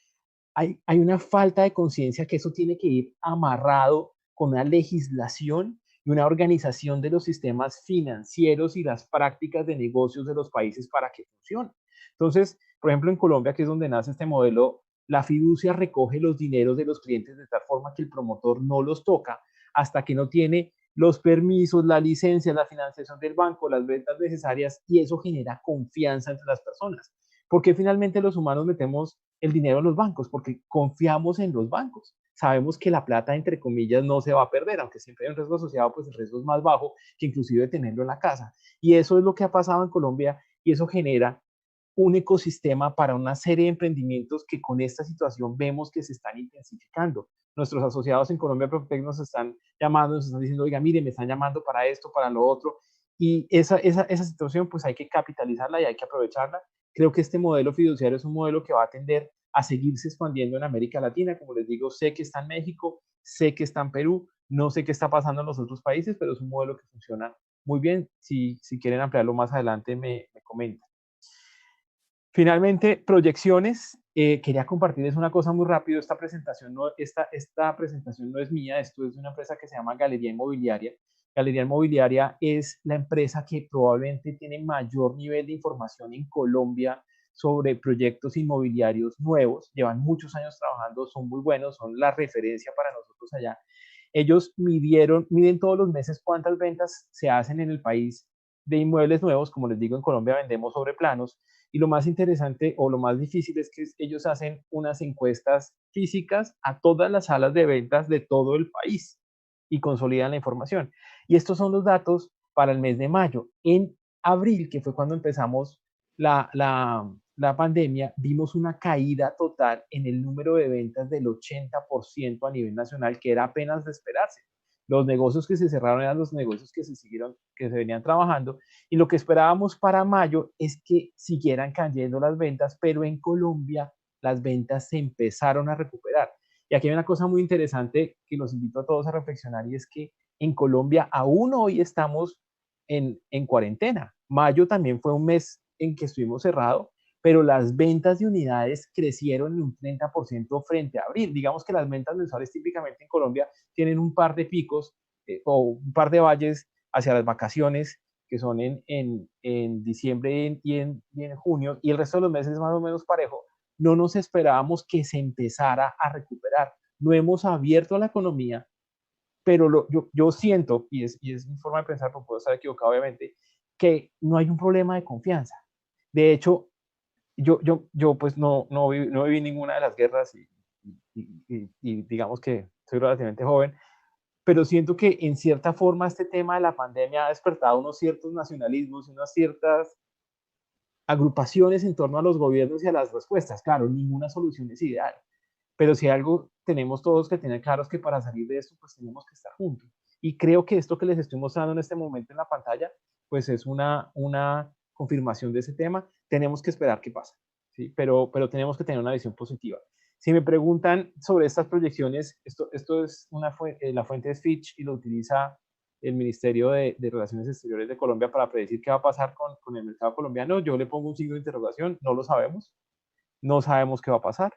Speaker 5: hay una falta de conciencia que eso tiene que ir amarrado con una legislación y una organización de los sistemas financieros y las prácticas de negocios de los países para que funcione. Entonces, por ejemplo, en Colombia, que es donde nace este modelo, la fiducia recoge los dineros de los clientes de tal forma que el promotor no los toca hasta que no tiene los permisos, la licencia, la financiación del banco, las ventas necesarias, y eso genera confianza entre las personas. Porque finalmente los humanos metemos el dinero en los bancos, porque confiamos en los bancos. Sabemos que la plata, entre comillas, no se va a perder, aunque siempre hay un riesgo asociado, pues el riesgo es más bajo que inclusive tenerlo en la casa. Y eso es lo que ha pasado en Colombia, y eso genera un ecosistema para una serie de emprendimientos que con esta situación vemos que se están intensificando. Nuestros asociados en Colombia PropTech nos están llamando, nos están diciendo, oiga, mire, me están llamando para esto, para lo otro, y esa situación pues hay que capitalizarla y hay que aprovecharla. Creo que este modelo fiduciario es un modelo que va a tender a seguirse expandiendo en América Latina. Como les digo, sé que está en México, sé que está en Perú, no sé qué está pasando en los otros países, pero es un modelo que funciona muy bien. Si quieren ampliarlo más adelante, me comentan. Finalmente, proyecciones. Quería compartirles una cosa muy rápido. Esta presentación no es mía, esto es de una empresa que se llama Galería Inmobiliaria. Galería Inmobiliaria es la empresa que probablemente tiene mayor nivel de información en Colombia sobre proyectos inmobiliarios nuevos. Llevan muchos años trabajando, son muy buenos, son la referencia para nosotros allá. Ellos miden todos los meses cuántas ventas se hacen en el país de inmuebles nuevos. Como les digo, en Colombia vendemos sobre planos, y lo más interesante o lo más difícil es que ellos hacen unas encuestas físicas a todas las salas de ventas de todo el país. y consolidan la información. Y estos son los datos para el mes de mayo. En abril, que fue cuando empezamos la pandemia, vimos una caída total en el número de ventas del 80% a nivel nacional, que era apenas de esperarse. Los negocios que se cerraron eran los negocios que se venían trabajando, y lo que esperábamos para mayo es que siguieran cayendo las ventas, pero en Colombia las ventas se empezaron a recuperar. Y aquí hay una cosa muy interesante que los invito a todos a reflexionar, y es que en Colombia aún hoy estamos en cuarentena. Mayo también fue un mes en que estuvimos cerrados, pero las ventas de unidades crecieron en un 30% frente a abril. Digamos que las ventas mensuales típicamente en Colombia tienen un par de picos o un par de valles hacia las vacaciones, que son en diciembre y en junio, y el resto de los meses más o menos parejo. No nos esperábamos que se empezara a recuperar. No hemos abierto la economía, pero yo siento, y es mi forma de pensar, pero puedo estar equivocado obviamente, que no hay un problema de confianza. De hecho, yo pues no viví ninguna de las guerras y digamos que soy relativamente joven, pero siento que en cierta forma este tema de la pandemia ha despertado unos ciertos nacionalismos, unas ciertas agrupaciones en torno a los gobiernos y a las respuestas. Claro, ninguna solución es ideal, pero si algo tenemos todos que tener claro es que para salir de esto pues tenemos que estar juntos. Y creo que esto que les estoy mostrando en este momento en la pantalla pues es una confirmación de ese tema. Tenemos que esperar qué pasa, ¿sí? Pero tenemos que tener una visión positiva. Si me preguntan sobre estas proyecciones, esto es la fuente es Fitch y lo utiliza el Ministerio de Relaciones Exteriores de Colombia para predecir qué va a pasar con el mercado colombiano. Yo le pongo un signo de interrogación, no lo sabemos, no sabemos qué va a pasar.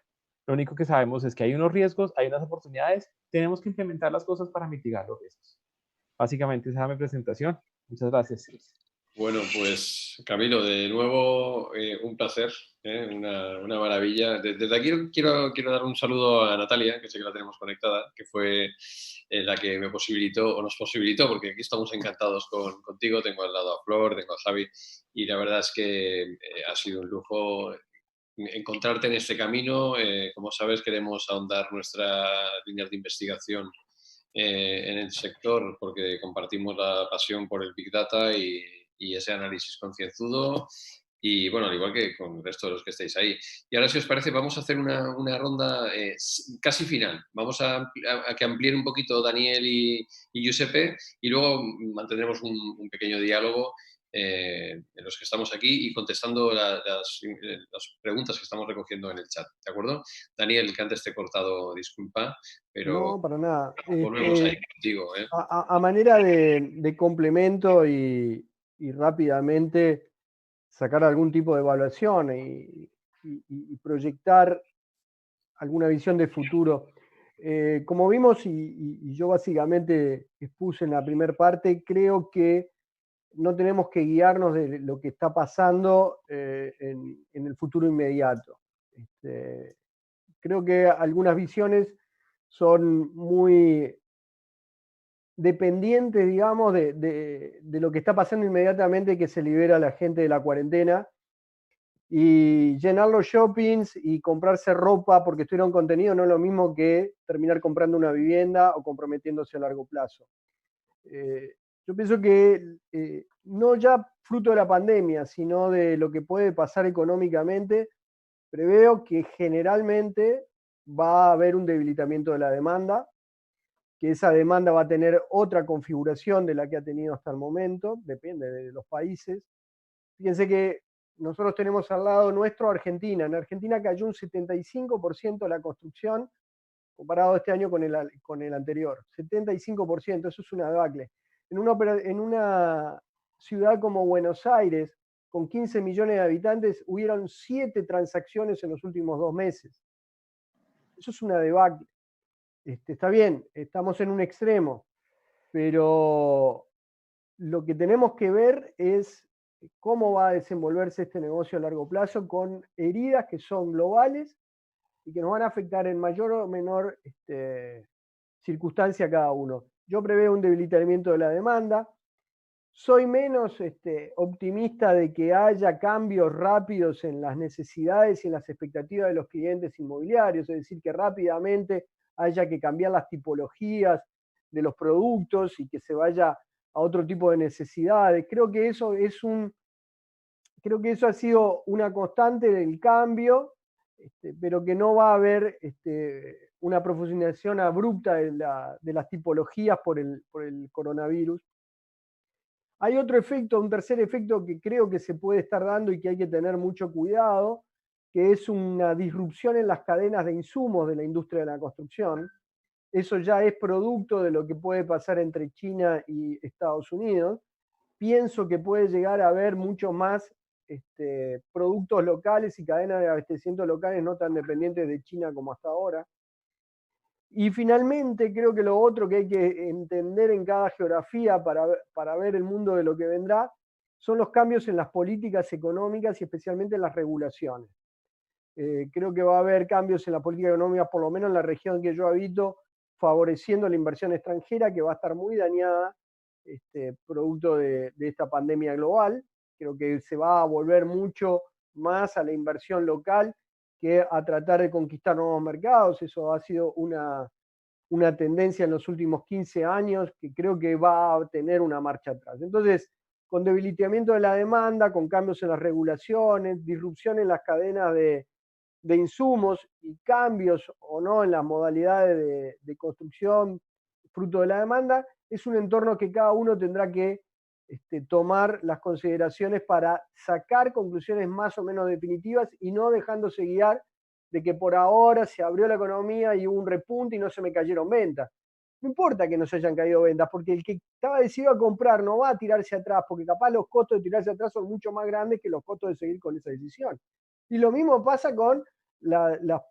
Speaker 5: Lo único que sabemos es que hay unos riesgos, hay unas oportunidades, tenemos que implementar las cosas para mitigar los riesgos. Básicamente esa es mi presentación. Muchas gracias.
Speaker 1: Bueno, pues Camilo, de nuevo un placer, una maravilla. Desde aquí quiero dar un saludo a Natalia, que sé que la tenemos conectada, que fue la que me posibilitó, o nos posibilitó, porque aquí estamos encantados contigo. Tengo al lado a Flor, tengo a Javi, y la verdad es que ha sido un lujo encontrarte en este camino. Como sabes, queremos ahondar nuestras líneas de investigación en el sector porque compartimos la pasión por el Big Data y ese análisis concienzudo, y bueno, al igual que con el resto de los que estáis ahí. Y ahora, si os parece, vamos a hacer una ronda casi final. Vamos a que amplíen un poquito Daniel y Giuseppe, y luego mantendremos un pequeño diálogo en los que estamos aquí y contestando las preguntas que estamos recogiendo en el chat, ¿de acuerdo? Daniel, que antes te he cortado, disculpa, pero
Speaker 2: No, para nada.
Speaker 1: volvemos ahí contigo, ¿eh?
Speaker 2: A manera de complemento y rápidamente sacar algún tipo de evaluación y proyectar alguna visión de futuro. Como vimos, y yo básicamente expuse en la primera parte, creo que no tenemos que guiarnos de lo que está pasando en el futuro inmediato. Creo que algunas visiones son muy dependientes, digamos, de lo que está pasando inmediatamente que se libera la gente de la cuarentena, y llenar los shoppings y comprarse ropa porque estuvieron contenido no es lo mismo que terminar comprando una vivienda o comprometiéndose a largo plazo. Yo pienso que no ya fruto de la pandemia, sino de lo que puede pasar económicamente, preveo que generalmente va a haber un debilitamiento de la demanda, que esa demanda va a tener otra configuración de la que ha tenido hasta el momento, depende de los países. Fíjense que nosotros tenemos al lado nuestro Argentina. En Argentina cayó un 75% la construcción comparado este año con el anterior. 75%, eso es una debacle. En una ciudad como Buenos Aires, con 15 millones de habitantes, hubieron 7 transacciones en los últimos 2 meses. Eso es una debacle. Está bien, estamos en un extremo, pero lo que tenemos que ver es cómo va a desenvolverse este negocio a largo plazo, con heridas que son globales y que nos van a afectar en mayor o menor circunstancia a cada uno. Yo preveo un debilitamiento de la demanda. Soy menos optimista de que haya cambios rápidos en las necesidades y en las expectativas de los clientes inmobiliarios, es decir, que rápidamente haya que cambiar las tipologías de los productos y que se vaya a otro tipo de necesidades. Creo que eso ha sido una constante del cambio, pero que no va a haber una profundización abrupta de las tipologías por el coronavirus. Hay otro efecto, un tercer efecto que creo que se puede estar dando y que hay que tener mucho cuidado, que es una disrupción en las cadenas de insumos de la industria de la construcción. Eso ya es producto de lo que puede pasar entre China y Estados Unidos. Pienso que puede llegar a haber mucho más productos locales y cadenas de abastecimiento locales no tan dependientes de China como hasta ahora. Y finalmente creo que lo otro que hay que entender en cada geografía para ver el mundo de lo que vendrá son los cambios en las políticas económicas y especialmente en las regulaciones. Creo que va a haber cambios en la política económica, por lo menos en la región que yo habito, favoreciendo la inversión extranjera, que va a estar muy dañada, producto de esta pandemia global. Creo que se va a volver mucho más a la inversión local que a tratar de conquistar nuevos mercados. Eso ha sido una tendencia en los últimos 15 años que creo que va a tener una marcha atrás. Entonces, con debilitamiento de la demanda, con cambios en las regulaciones, disrupción en las cadenas de insumos y cambios o no en las modalidades de construcción fruto de la demanda, es un entorno que cada uno tendrá que tomar las consideraciones para sacar conclusiones más o menos definitivas y no dejándose guiar de que por ahora se abrió la economía y hubo un repunte y no se me cayeron ventas. No importa que no se hayan caído ventas, porque el que estaba decidido a comprar no va a tirarse atrás, porque capaz los costos de tirarse atrás son mucho más grandes que los costos de seguir con esa decisión. Y lo mismo pasa con las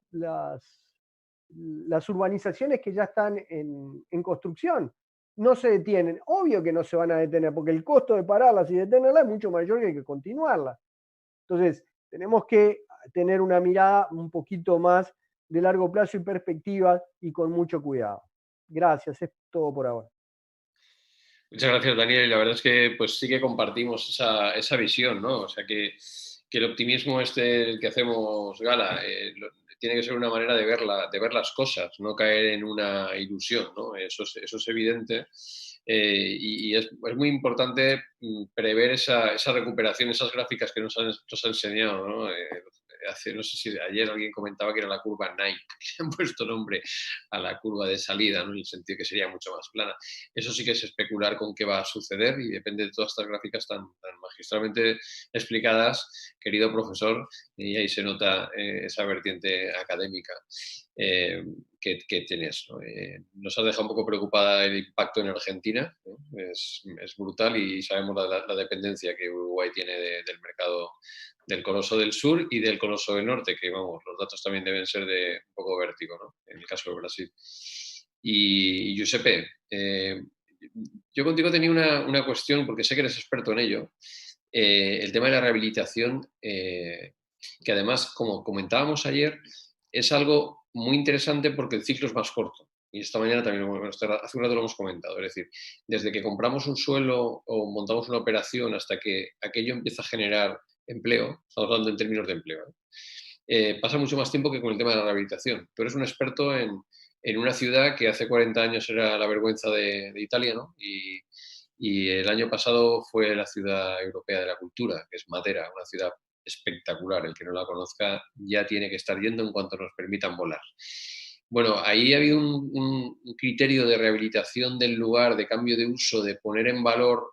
Speaker 2: urbanizaciones que ya están en construcción. No se detienen. Obvio que no se van a detener, porque el costo de pararlas y detenerlas es mucho mayor que continuarlas. Entonces, tenemos que tener una mirada un poquito más de largo plazo y perspectiva y con mucho cuidado. Gracias, es todo por ahora.
Speaker 1: Muchas gracias, Daniel. Y la verdad es que pues sí que compartimos esa visión, ¿no? O sea, que el optimismo del que hacemos gala tiene que ser una manera de ver las cosas, no caer en una ilusión, ¿no? Eso es evidente. Y es muy importante prever esa recuperación, esas gráficas que nos ha enseñado, ¿no? No sé si ayer alguien comentaba que era la curva Nike, que han puesto nombre a la curva de salida, ¿no? En el sentido que sería mucho más plana. Eso sí que es especular con qué va a suceder y depende de todas estas gráficas tan magistralmente explicadas, querido profesor, y ahí se nota esa vertiente académica que tienes, ¿no? Nos ha dejado un poco preocupada el impacto en Argentina, ¿no? Es brutal y sabemos la dependencia que Uruguay tiene del mercado del Coloso del Sur y del Coloso del Norte, que vamos, los datos también deben ser de un poco vértigo, ¿no? En el caso de Brasil. Y Giuseppe, yo contigo tenía una cuestión, porque sé que eres experto en ello, el tema de la rehabilitación, que además, como comentábamos ayer, es algo muy interesante porque el ciclo es más corto. Y esta mañana también, hace un rato lo hemos comentado. Es decir, desde que compramos un suelo o montamos una operación hasta que aquello empieza a generar empleo, estamos hablando en términos de empleo, pasa mucho más tiempo que con el tema de la rehabilitación. Tú eres un experto en una ciudad que hace 40 años era la vergüenza de Italia, ¿no? Y el año pasado fue la ciudad europea de la cultura, que es Matera, una ciudad espectacular. El que no la conozca ya tiene que estar yendo en cuanto nos permitan volar. Bueno, ahí ha habido un criterio de rehabilitación del lugar, de cambio de uso, de poner en valor,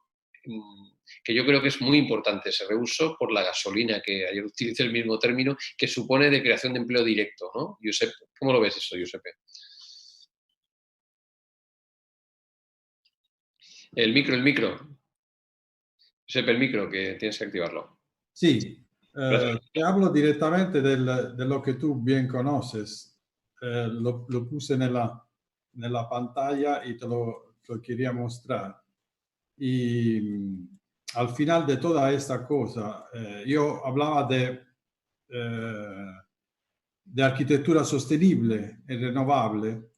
Speaker 1: que yo creo que es muy importante ese reuso por la gasolina, que ayer utilicé el mismo término, que supone de creación de empleo directo, ¿no? Giuseppe, ¿cómo lo ves eso, Giuseppe? El micro. Giuseppe, el micro, que tienes que activarlo.
Speaker 3: Sí, te hablo directamente de lo que tú bien conoces. Lo puse nella pantalla y te lo quería mostrar. Y al final de toda esta cosa, yo hablaba de arquitectura sostenible y renovable,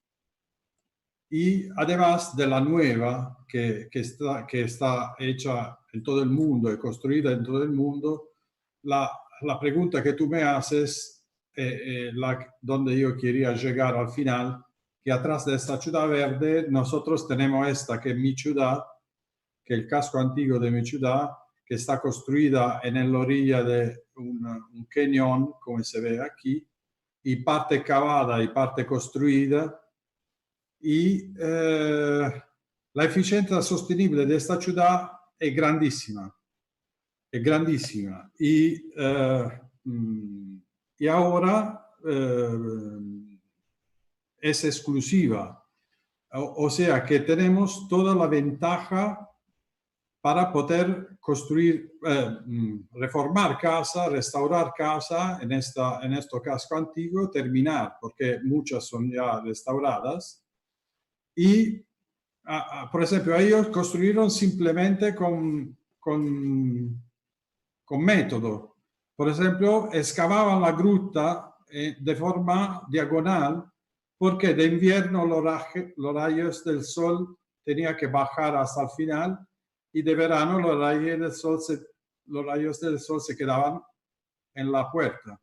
Speaker 3: y además de la nueva que está hecha en todo el mundo y construida en todo el mundo. La pregunta que tú me haces, donde yo quería llegar al final, que atrás de esta ciudad verde nosotros tenemos esta que es mi ciudad, que es el casco antiguo de mi ciudad, que está construida en la orilla de un cañón, como se ve aquí, y parte cavada y parte construida. Y la eficiencia sostenible de esta ciudad es grandísima. Es grandísima. Y ahora es exclusiva. O sea que tenemos toda la ventaja para poder construir, reformar casa, restaurar casa en este casco antiguo, terminar, porque muchas son ya restauradas. Y, por ejemplo, ellos construyeron simplemente con método. Por ejemplo, excavaban la gruta de forma diagonal, porque de invierno los rayos del sol tenían que bajar hasta el final, y de verano los rayos del sol se quedaban en la puerta.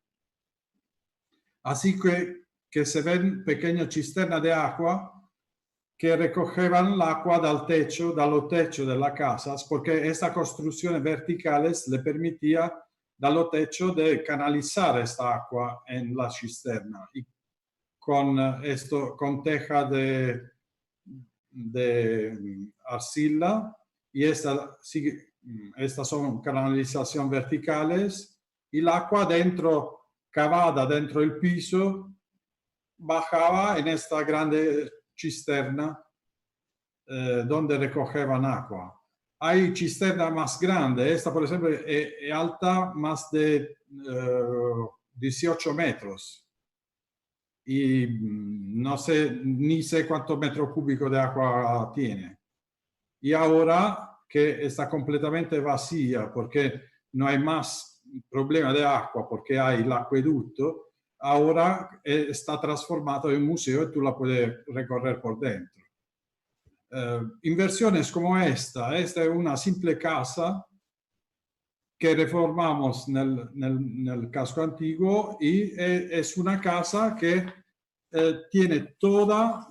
Speaker 3: Así que se ven pequeñas cisternas de agua que recogían el agua dal techo de las casas, porque estas construcciones verticales le permitía dal techo de canalizar esta agua en la cisterna. Y con teja de arcilla, y estas son canalizaciones verticales, y el agua cavada dentro del piso, bajaba en esta grande cisterna donde recogían agua. Hay cisternas más grandes. Esta, por ejemplo, es alta más de 18 metros. Y ni sé cuántos metros cúbicos de agua tiene. Y ahora que está completamente vacía, porque no hay más problema de agua, porque hay el acueducto, ahora está transformado en museo y tú la puedes recorrer por dentro. Inversiones como esta es una simple casa que reformamos en el casco antiguo, y es una casa que tiene toda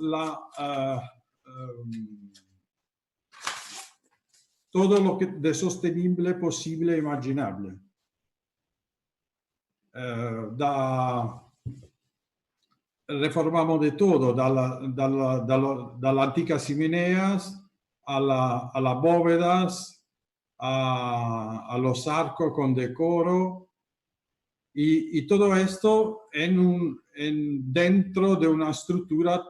Speaker 3: todo lo que de sostenible posible e imaginable. Reformamos de todo, dalle antiche chimeneas a bóvedas, a los arcos con decoro, y todo esto dentro de una estructura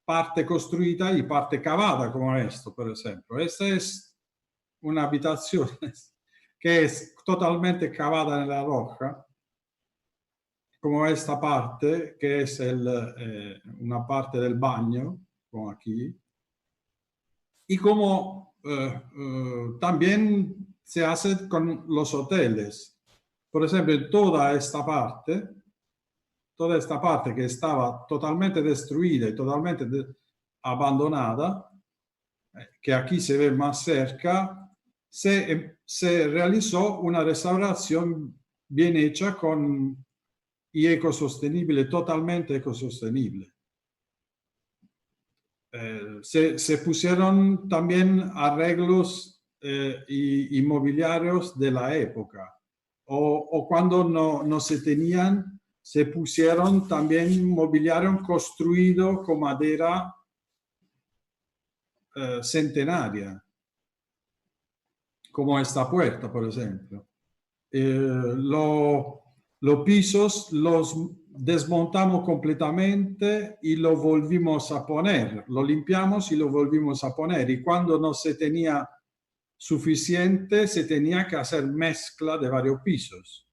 Speaker 3: parte construida y parte cavada, como esto, por ejemplo. Esta es una habitación que es totalmente cavada en la roca, como esta parte, que es una parte del baño, como aquí. Y como también se hace con los hoteles. Por ejemplo, toda esta parte que estaba totalmente destruida y totalmente abandonada, que aquí se ve más cerca, se realizó una restauración bien hecha y ecosostenible, totalmente ecosostenible. Se pusieron también arreglos inmobiliarios de la época, o cuando no se tenían, se pusieron también mobiliario construido con madera centenaria, como esta puerta, por ejemplo. Los pisos los desmontamos completamente y lo volvimos a poner. Lo limpiamos y lo volvimos a poner. Y cuando no se tenía suficiente, se tenía que hacer mezcla de varios pisos,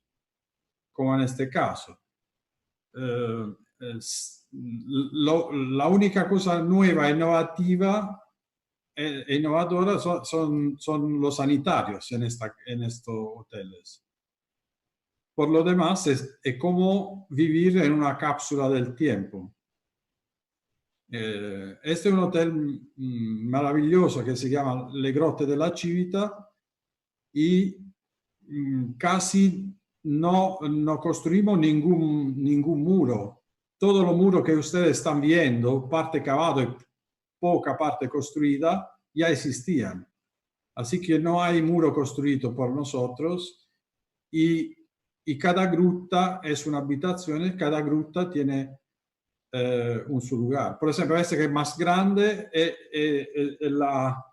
Speaker 3: como en este caso. La única cosa nueva, innovativa e innovadora son los sanitarios en estos hoteles. Por lo demás, es como vivir en una cápsula del tiempo. Este es un hotel maravilloso que se llama Le Grotte della Civita, y casi no construimos ningún muro. todo lo muro que ustedes están viendo, parte cavado y poca parte construida, ya existían. Así que no hay muro construido por nosotros y cada gruta es una habitación, cada gruta tiene un su lugar. Por ejemplo, este que es más grande es la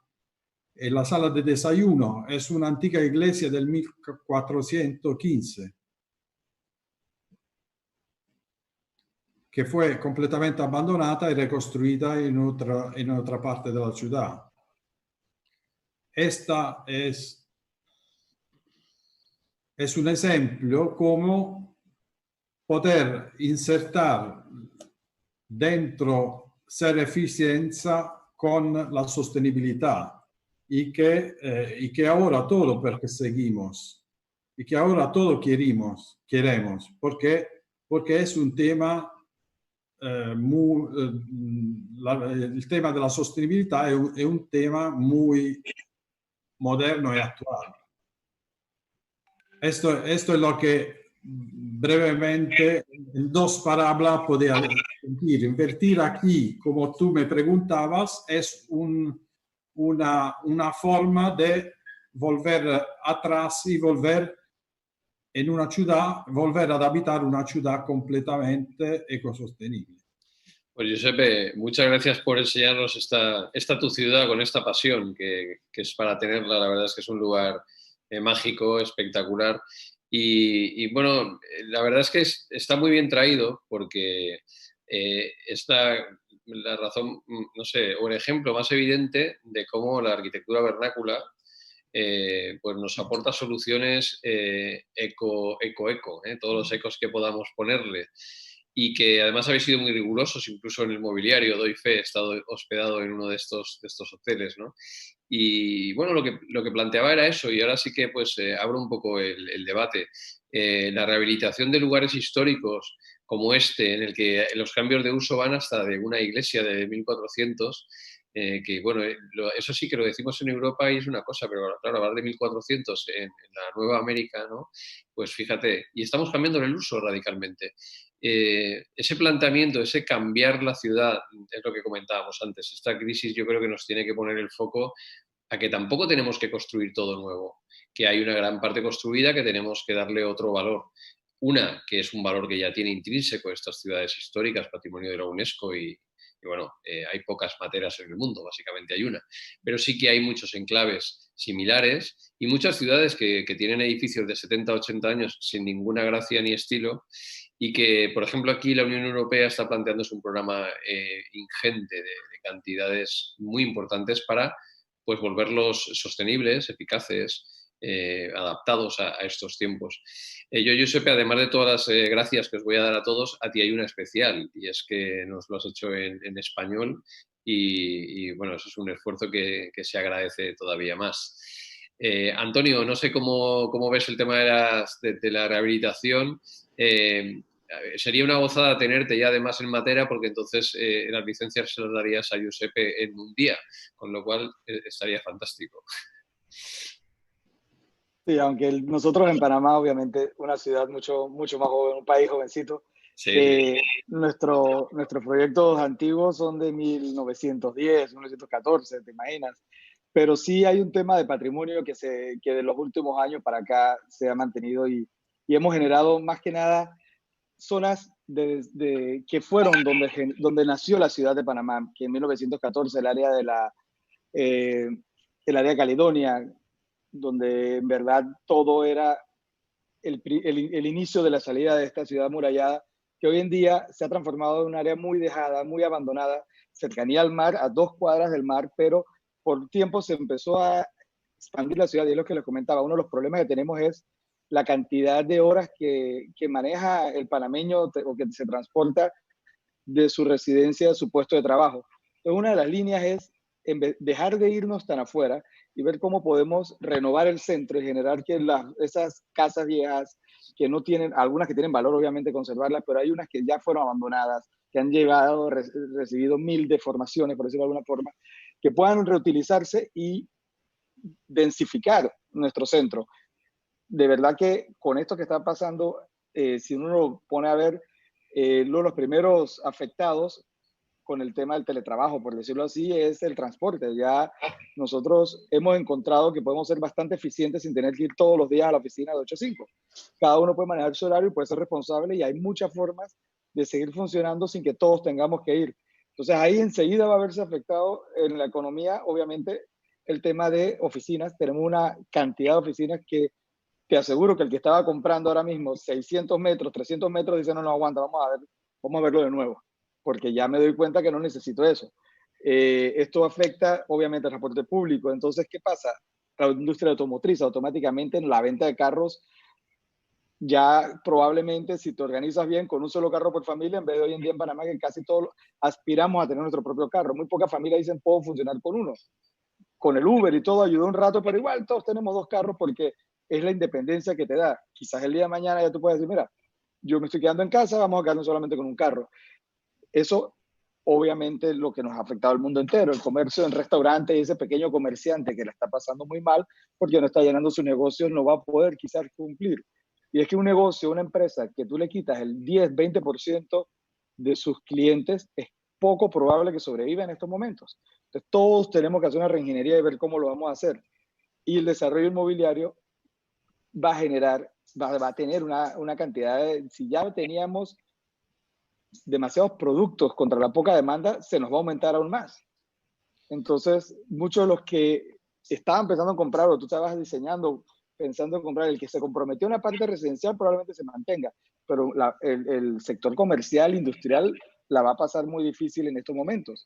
Speaker 3: sala de desayuno, es una antigua iglesia del 1415 que fue completamente abandonada y reconstruida en otra parte de la ciudad. Esta es un ejemplo cómo poder insertar dentro ser eficiencia con la sostenibilidad y que ahora todo perseguimos y que ahora todo queremos porque es un tema el tema de la sostenibilidad es un tema muy moderno y actual. Esto es lo que brevemente en dos palabras podía decir. Invertir aquí, como tú me preguntabas, es una forma de volver atrás y volver en una ciudad, volver a habitar una ciudad completamente ecosostenible.
Speaker 1: Pues Giuseppe, muchas gracias por enseñarnos esta tu ciudad con esta pasión que es para tenerla. La verdad es que es un lugar mágico, espectacular. Y bueno, la verdad es que está muy bien traído porque está la razón, no sé, o el ejemplo más evidente de cómo la arquitectura vernácula pues nos aporta soluciones eco, todos los ecos que podamos ponerle. Y que además habéis sido muy rigurosos, incluso en el mobiliario, doy fe, he estado hospedado en uno de estos hoteles, ¿no? Y bueno, lo que planteaba era eso, y ahora sí que pues abro un poco el debate. La rehabilitación de lugares históricos como este, en el que los cambios de uso van hasta de una iglesia de 1400, que bueno, eso sí que lo decimos en Europa y es una cosa, pero claro, hablar de 1400 en la Nueva América, ¿no? Pues fíjate, y estamos cambiando el uso radicalmente. Ese planteamiento, ese cambiar la ciudad, es lo que comentábamos antes. Esta crisis yo creo que nos tiene que poner el foco a que tampoco tenemos que construir todo nuevo, que hay una gran parte construida que tenemos que darle otro valor. Una, que es un valor que ya tiene intrínseco estas ciudades históricas, patrimonio de la UNESCO y bueno, hay pocas materas en el mundo, básicamente hay una. Pero sí que hay muchos enclaves similares y muchas ciudades que tienen edificios de 70, 80 años sin ninguna gracia ni estilo y que, por ejemplo, aquí la Unión Europea está planteándose un programa ingente de cantidades muy importantes para pues, volverlos sostenibles, eficaces, adaptados a estos tiempos. Yo, Giuseppe, además de todas las gracias que os voy a dar a todos, a ti hay una especial y es que nos lo has hecho en español y bueno, eso es un esfuerzo que se agradece todavía más. Antonio, no sé cómo ves el tema de la rehabilitación. Sería una gozada tenerte ya además en Matera porque entonces las licencias se las darías a Giuseppe en un día, con lo cual estaría fantástico.
Speaker 4: Sí, aunque nosotros en Panamá, obviamente, una ciudad mucho más joven, un país jovencito,
Speaker 1: Sí.
Speaker 4: nuestros proyectos antiguos son de 1910, 1914, ¿te imaginas? Pero sí hay un tema de patrimonio que de los últimos años para acá se ha mantenido y hemos generado más que nada zonas que fueron donde nació la ciudad de Panamá, que en 1914 el área el área de Caledonia, donde en verdad todo era el inicio de la salida de esta ciudad amurallada, que hoy en día se ha transformado en un área muy dejada, muy abandonada, cercanía al mar, a 2 cuadras del mar, pero por tiempo se empezó a expandir la ciudad, y es lo que les comentaba, uno de los problemas que tenemos es la cantidad de horas que maneja el panameño o que se transporta de su residencia a su puesto de trabajo. Entonces, una de las líneas es dejar de irnos tan afuera y ver cómo podemos renovar el centro y generar que esas casas viejas, que no tienen, algunas que tienen valor obviamente conservarlas, pero hay unas que ya fueron abandonadas, que han llegado, recibido 1000 deformaciones, por decirlo de alguna forma, que puedan reutilizarse y densificar nuestro centro. De verdad que con esto que está pasando, si uno lo pone a ver, Los primeros afectados con el tema del teletrabajo, por decirlo así, es el transporte. Ya nosotros hemos encontrado que podemos ser bastante eficientes sin tener que ir todos los días a la oficina de 8 a 5. Cada uno puede manejar su horario y puede ser responsable, y hay muchas formas de seguir funcionando sin que todos tengamos que ir. Entonces ahí enseguida va a verse afectado en la economía, obviamente, el tema de oficinas. Tenemos una cantidad de oficinas que te aseguro que el que estaba comprando ahora mismo 600 metros, 300 metros, dice, no, no aguanta, vamos a verlo de nuevo, porque ya me doy cuenta que no necesito eso. Esto afecta, obviamente, al transporte público. Entonces, ¿qué pasa? La industria automotriz, automáticamente en la venta de carros, ya probablemente si te organizas bien con un solo carro por familia, en vez de hoy en día en Panamá, que casi todos aspiramos a tener nuestro propio carro. Muy pocas familias dicen, puedo funcionar con uno. Con el Uber y todo ayudó un rato, pero igual todos tenemos 2 carros porque es la independencia que te da. Quizás el día de mañana ya tú puedes decir, mira, yo me estoy quedando en casa, vamos a quedarnos solamente con un carro. Eso, obviamente, es lo que nos ha afectado al mundo entero. El comercio en restaurantes y ese pequeño comerciante que le está pasando muy mal porque no está llenando sus negocios, no va a poder quizás cumplir. Y es que un negocio, una empresa, que tú le quitas el 10, 20% de sus clientes, es poco probable que sobreviva en estos momentos. Entonces, todos tenemos que hacer una reingeniería y ver cómo lo vamos a hacer. Y el desarrollo inmobiliario va a tener una cantidad de, si ya teníamos demasiados productos contra la poca demanda, se nos va a aumentar aún más. Entonces, muchos de los que estaban pensando en comprar, o tú estabas diseñando, pensando en comprar, el que se comprometió en la parte residencial probablemente se mantenga, pero el sector comercial, industrial, la va a pasar muy difícil en estos momentos.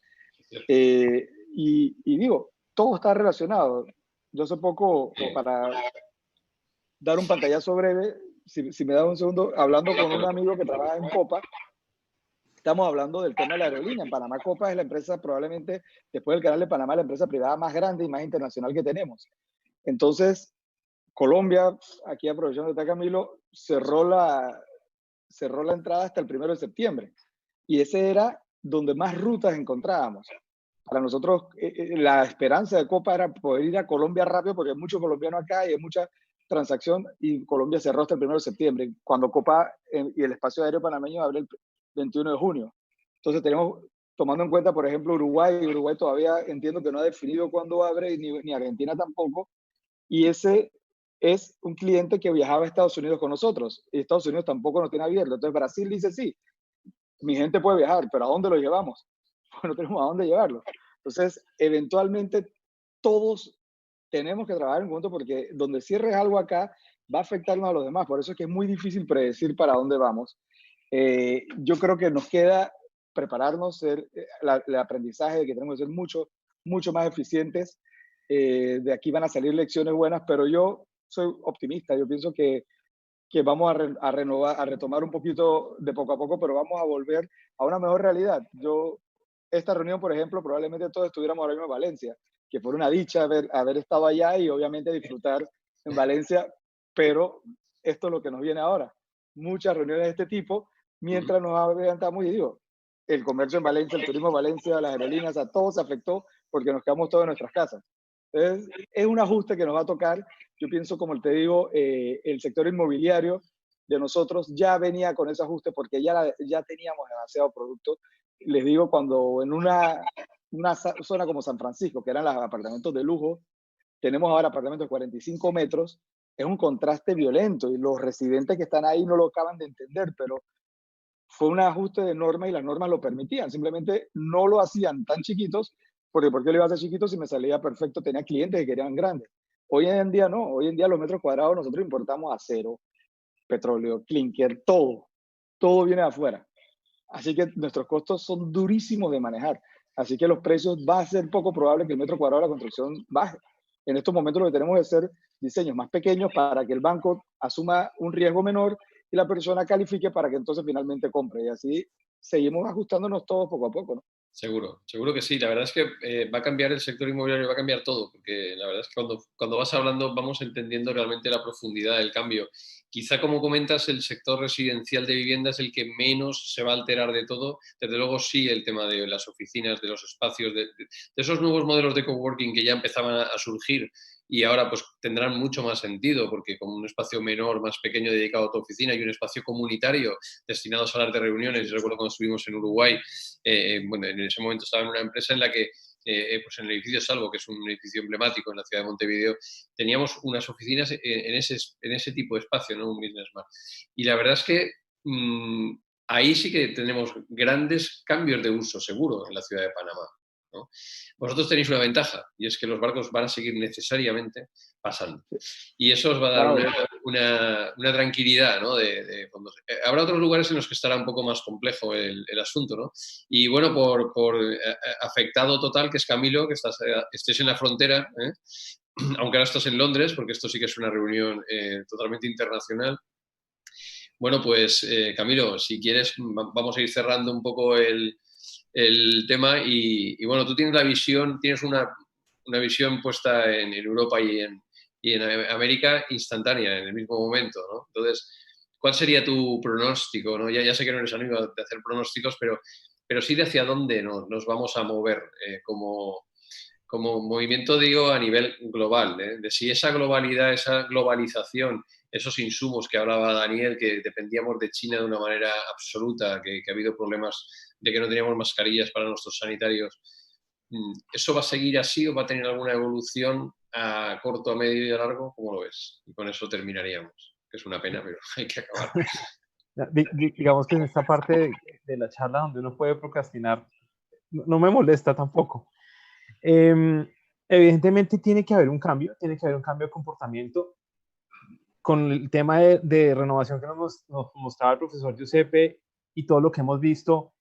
Speaker 4: Y digo, todo está relacionado. Yo hace poco, para dar un pantallazo breve, si me da un segundo, hablando con un amigo que trabaja en Copa, estamos hablando del tema de la aerolínea. En Panamá, Copa es la empresa, probablemente, después del Canal de Panamá, la empresa privada más grande y más internacional que tenemos. Entonces, Colombia, aquí aprovechando que está Camilo, cerró la entrada hasta el 1 de septiembre. Y ese era donde más rutas encontrábamos. Para nosotros, la esperanza de Copa era poder ir a Colombia rápido, porque hay muchos colombianos acá y hay mucha transacción, y Colombia cerró hasta el 1 de septiembre, cuando Copa y el espacio aéreo panameño abre el 21 de junio. Entonces tenemos, tomando en cuenta, por ejemplo, Uruguay todavía entiendo que no ha definido cuándo abre, ni Argentina tampoco, y ese es un cliente que viajaba a Estados Unidos con nosotros, y Estados Unidos tampoco nos tiene abierto. Entonces Brasil dice, sí, mi gente puede viajar, pero ¿a dónde lo llevamos? Pues no tenemos a dónde llevarlo. Entonces, eventualmente, todos tenemos que trabajar en conjunto, porque donde cierres algo acá va a afectarnos a los demás. Por eso es que es muy difícil predecir para dónde vamos. Yo creo que nos queda prepararnos, el aprendizaje de que tenemos que ser mucho más eficientes. De aquí van a salir lecciones buenas, pero yo soy optimista. Yo pienso que vamos a renovar, a retomar un poquito de poco a poco, pero vamos a volver a una mejor realidad. Esta reunión, por ejemplo, probablemente todos estuviéramos ahora mismo en Valencia, que fue una dicha haber estado allá y obviamente disfrutar en Valencia, pero esto es lo que nos viene ahora. Muchas reuniones de este tipo, mientras nos adelantamos, y digo, el comercio en Valencia, el turismo en Valencia, las aerolíneas, a todos se afectó porque nos quedamos todos en nuestras casas. Entonces, es un ajuste que nos va a tocar. Yo pienso, como te digo, el sector inmobiliario de nosotros ya venía con ese ajuste porque ya teníamos demasiado producto. Les digo, cuando en una zona como San Francisco, que eran los apartamentos de lujo, tenemos ahora apartamentos de 45 metros, es un contraste violento, y los residentes que están ahí no lo acaban de entender, pero fue un ajuste de normas y las normas lo permitían. Simplemente no lo hacían tan chiquitos, porque ¿por qué lo iba a hacer chiquito si me salía perfecto? Tenía clientes que querían grandes. Hoy en día no, hoy en día los metros cuadrados nosotros importamos acero, petróleo, clinker, todo viene de afuera. Así que nuestros costos son durísimos de manejar. Así que los precios, va a ser poco probable que el metro cuadrado de la construcción baje. En estos momentos lo que tenemos es hacer diseños más pequeños para que el banco asuma un riesgo menor y la persona califique para que entonces finalmente compre. Y así seguimos ajustándonos todos poco a poco, ¿no?
Speaker 1: Seguro, seguro que sí. La verdad es que va a cambiar el sector inmobiliario, va a cambiar todo, porque la verdad es que cuando vas hablando vamos entendiendo realmente la profundidad del cambio. Quizá, como comentas, el sector residencial de vivienda es el que menos se va a alterar de todo. Desde luego sí el tema de las oficinas, de los espacios, de esos nuevos modelos de coworking que ya empezaban a surgir y ahora pues tendrán mucho más sentido, porque como un espacio menor, más pequeño, dedicado a tu oficina, y un espacio comunitario destinado a salas de reuniones. Yo recuerdo cuando estuvimos en Uruguay, bueno, en ese momento estaba en una empresa en la que pues en el edificio Salvo, que es un edificio emblemático en la ciudad de Montevideo, teníamos unas oficinas en ese tipo de espacio, ¿no? Un business mart. Y la verdad es que ahí sí que tenemos grandes cambios de uso, seguro, en la ciudad de Panamá, ¿no? Vosotros tenéis una ventaja, y es que los barcos van a seguir necesariamente pasando. Y eso os va a dar una tranquilidad, ¿no? Habrá otros lugares en los que estará un poco más complejo el asunto, ¿no? Y bueno, por afectado total, que es Camilo, que estés en la frontera, aunque ahora estás en Londres, porque esto sí que es una reunión totalmente internacional. Bueno, pues Camilo, si quieres, vamos a ir cerrando un poco el tema y bueno, tú tienes tienes una visión puesta en Europa y en América instantánea, en el mismo momento, ¿no? Entonces, ¿cuál sería tu pronóstico, ¿no? Ya sé que no eres amigo de hacer pronósticos, pero sí de hacia dónde nos vamos a mover como movimiento, digo, a nivel global, de si esa globalidad, esa globalización, esos insumos que hablaba Daniel, que dependíamos de China de una manera absoluta, que ha habido problemas de que no teníamos mascarillas para nuestros sanitarios, ¿eso va a seguir así o va a tener alguna evolución a corto, a medio y a largo? ¿Cómo lo ves? Y con eso terminaríamos, que es una pena, pero hay que acabar.
Speaker 5: Digamos que en esta parte de la charla donde uno puede procrastinar, no me molesta tampoco. Evidentemente tiene que haber un cambio de comportamiento. Con el tema de renovación que nos mostraba el profesor Giuseppe y todo lo que hemos visto,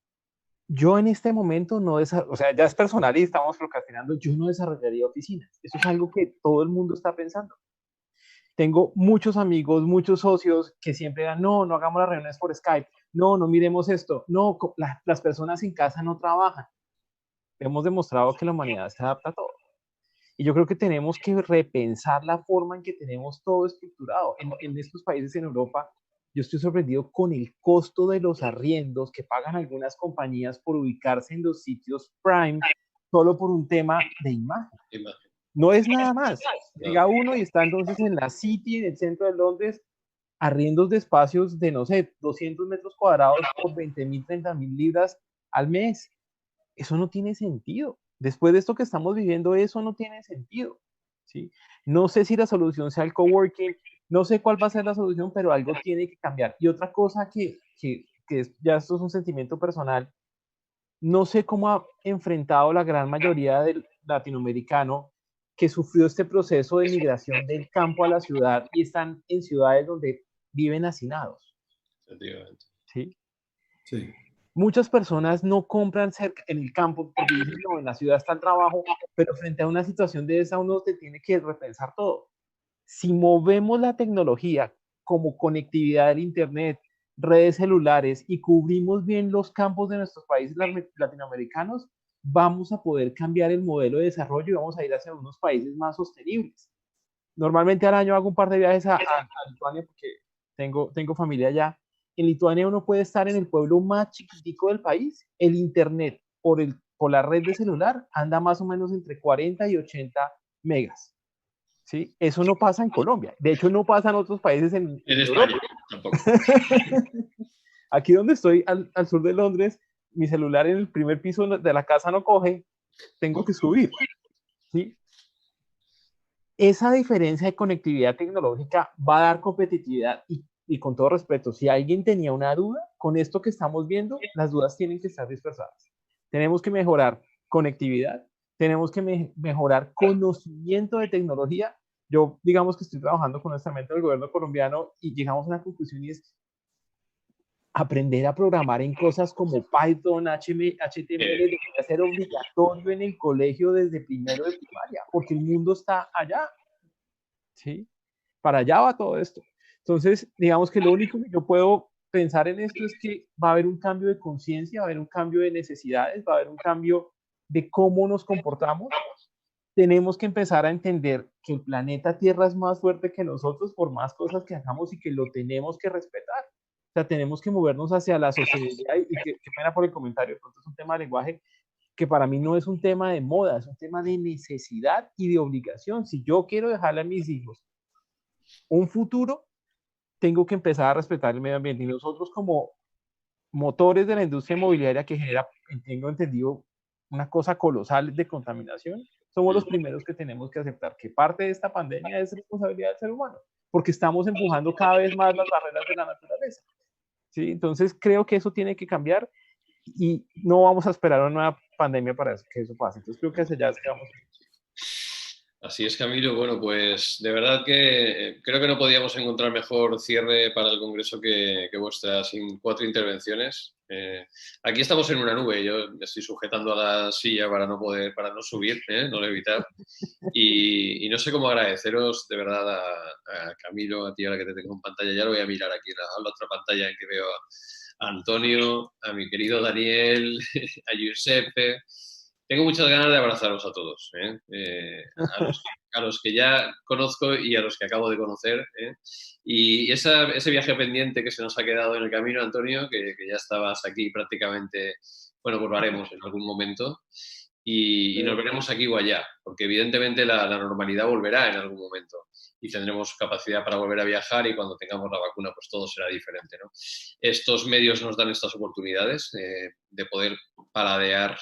Speaker 5: yo en este momento o sea, ya es personal y estamos procrastinando, yo no desarrollaría oficinas. Eso es algo que todo el mundo está pensando. Tengo muchos amigos, muchos socios que siempre dan, no hagamos las reuniones por Skype, no miremos esto, no, las personas en casa no trabajan. Hemos demostrado que la humanidad se adapta a todo. Y yo creo que tenemos que repensar la forma en que tenemos todo estructurado. En estos países en Europa, yo estoy sorprendido con el costo de los arriendos que pagan algunas compañías por ubicarse en los sitios prime solo por un tema de imagen. No es nada más. Llega uno y está entonces en la City, en el centro de Londres, arriendos de espacios de, no sé, 200 metros cuadrados por 20.000, 30.000 libras al mes. Eso no tiene sentido. Después de esto que estamos viviendo, eso no tiene sentido, ¿sí? No sé si la solución sea el coworking, no sé cuál va a ser la solución, pero algo tiene que cambiar. Y otra cosa que ya esto es un sentimiento personal, no sé cómo ha enfrentado la gran mayoría del latinoamericano que sufrió este proceso de migración del campo a la ciudad y están en ciudades donde viven hacinados. ¿Sí?
Speaker 3: Sí.
Speaker 5: Muchas personas no compran cerca en el campo porque dicen, no, en la ciudad está el trabajo, pero frente a una situación de esa uno se tiene que repensar todo. Si movemos la tecnología como conectividad del internet, redes celulares y cubrimos bien los campos de nuestros países latinoamericanos, vamos a poder cambiar el modelo de desarrollo y vamos a ir hacia unos países más sostenibles. Normalmente al año hago un par de viajes a Lituania porque tengo familia allá. En Lituania uno puede estar en el pueblo más chiquitico del país. El internet por la red de celular anda más o menos entre 40 y 80 megas. ¿Sí? Eso no pasa en Colombia. De hecho, no pasa en otros países en
Speaker 1: España tampoco.
Speaker 5: Aquí donde estoy, al sur de Londres, mi celular en el primer piso de la casa no coge. Tengo que subir. ¿Sí? Esa diferencia de conectividad tecnológica va a dar competitividad y con todo respeto, si alguien tenía una duda, con esto que estamos viendo, las dudas tienen que estar dispersadas. Tenemos que mejorar conectividad, tenemos que mejorar conocimiento de tecnología. Yo, digamos que estoy trabajando con nuestra mente del gobierno colombiano y llegamos a una conclusión y es aprender a programar en cosas como Python, HTML, debería ser obligatorio en el colegio desde primero de primaria, porque el mundo está allá. ¿Sí? Para allá va todo esto. Entonces, digamos que lo único que yo puedo pensar en esto es que va a haber un cambio de conciencia, va a haber un cambio de necesidades, va a haber un cambio de cómo nos comportamos tenemos que empezar a entender que el planeta Tierra es más fuerte que nosotros por más cosas que hagamos y que lo tenemos que respetar. O sea, tenemos que movernos hacia la sociedad y qué pena por el comentario, porque es un tema de lenguaje que para mí no es un tema de moda, es un tema de necesidad y de obligación. Si yo quiero dejarle a mis hijos un futuro, tengo que empezar a respetar el medio ambiente. Y nosotros como motores de la industria inmobiliaria que genera, tengo entendido, una cosa colosal de contaminación, somos los primeros que tenemos que aceptar que parte de esta pandemia es responsabilidad del ser humano, porque estamos empujando cada vez más las barreras de la naturaleza. ¿Sí? Entonces creo que eso tiene que cambiar y no vamos a esperar una nueva pandemia para que eso pase. Entonces creo que hacia allá es que vamos.
Speaker 1: Así es, Camilo. Bueno, pues de verdad que creo que no podíamos encontrar mejor cierre para el Congreso que vuestras 4 intervenciones. Aquí estamos en una nube. Yo me estoy sujetando a la silla para no subir, no levitar. Y no sé cómo agradeceros de verdad a Camilo, a ti ahora que te tengo en pantalla. Ya lo voy a mirar aquí a la otra pantalla en que veo a Antonio, a mi querido Daniel, a Giuseppe. Tengo muchas ganas de abrazaros a todos, a los que ya conozco y a los que acabo de conocer. Y ese viaje pendiente que se nos ha quedado en el camino, Antonio, que ya estabas aquí prácticamente, bueno, pues lo haremos en algún momento. Y nos veremos aquí o allá, porque evidentemente la normalidad volverá en algún momento y tendremos capacidad para volver a viajar y cuando tengamos la vacuna pues todo será diferente, ¿no? Estos medios nos dan estas oportunidades de poder paladear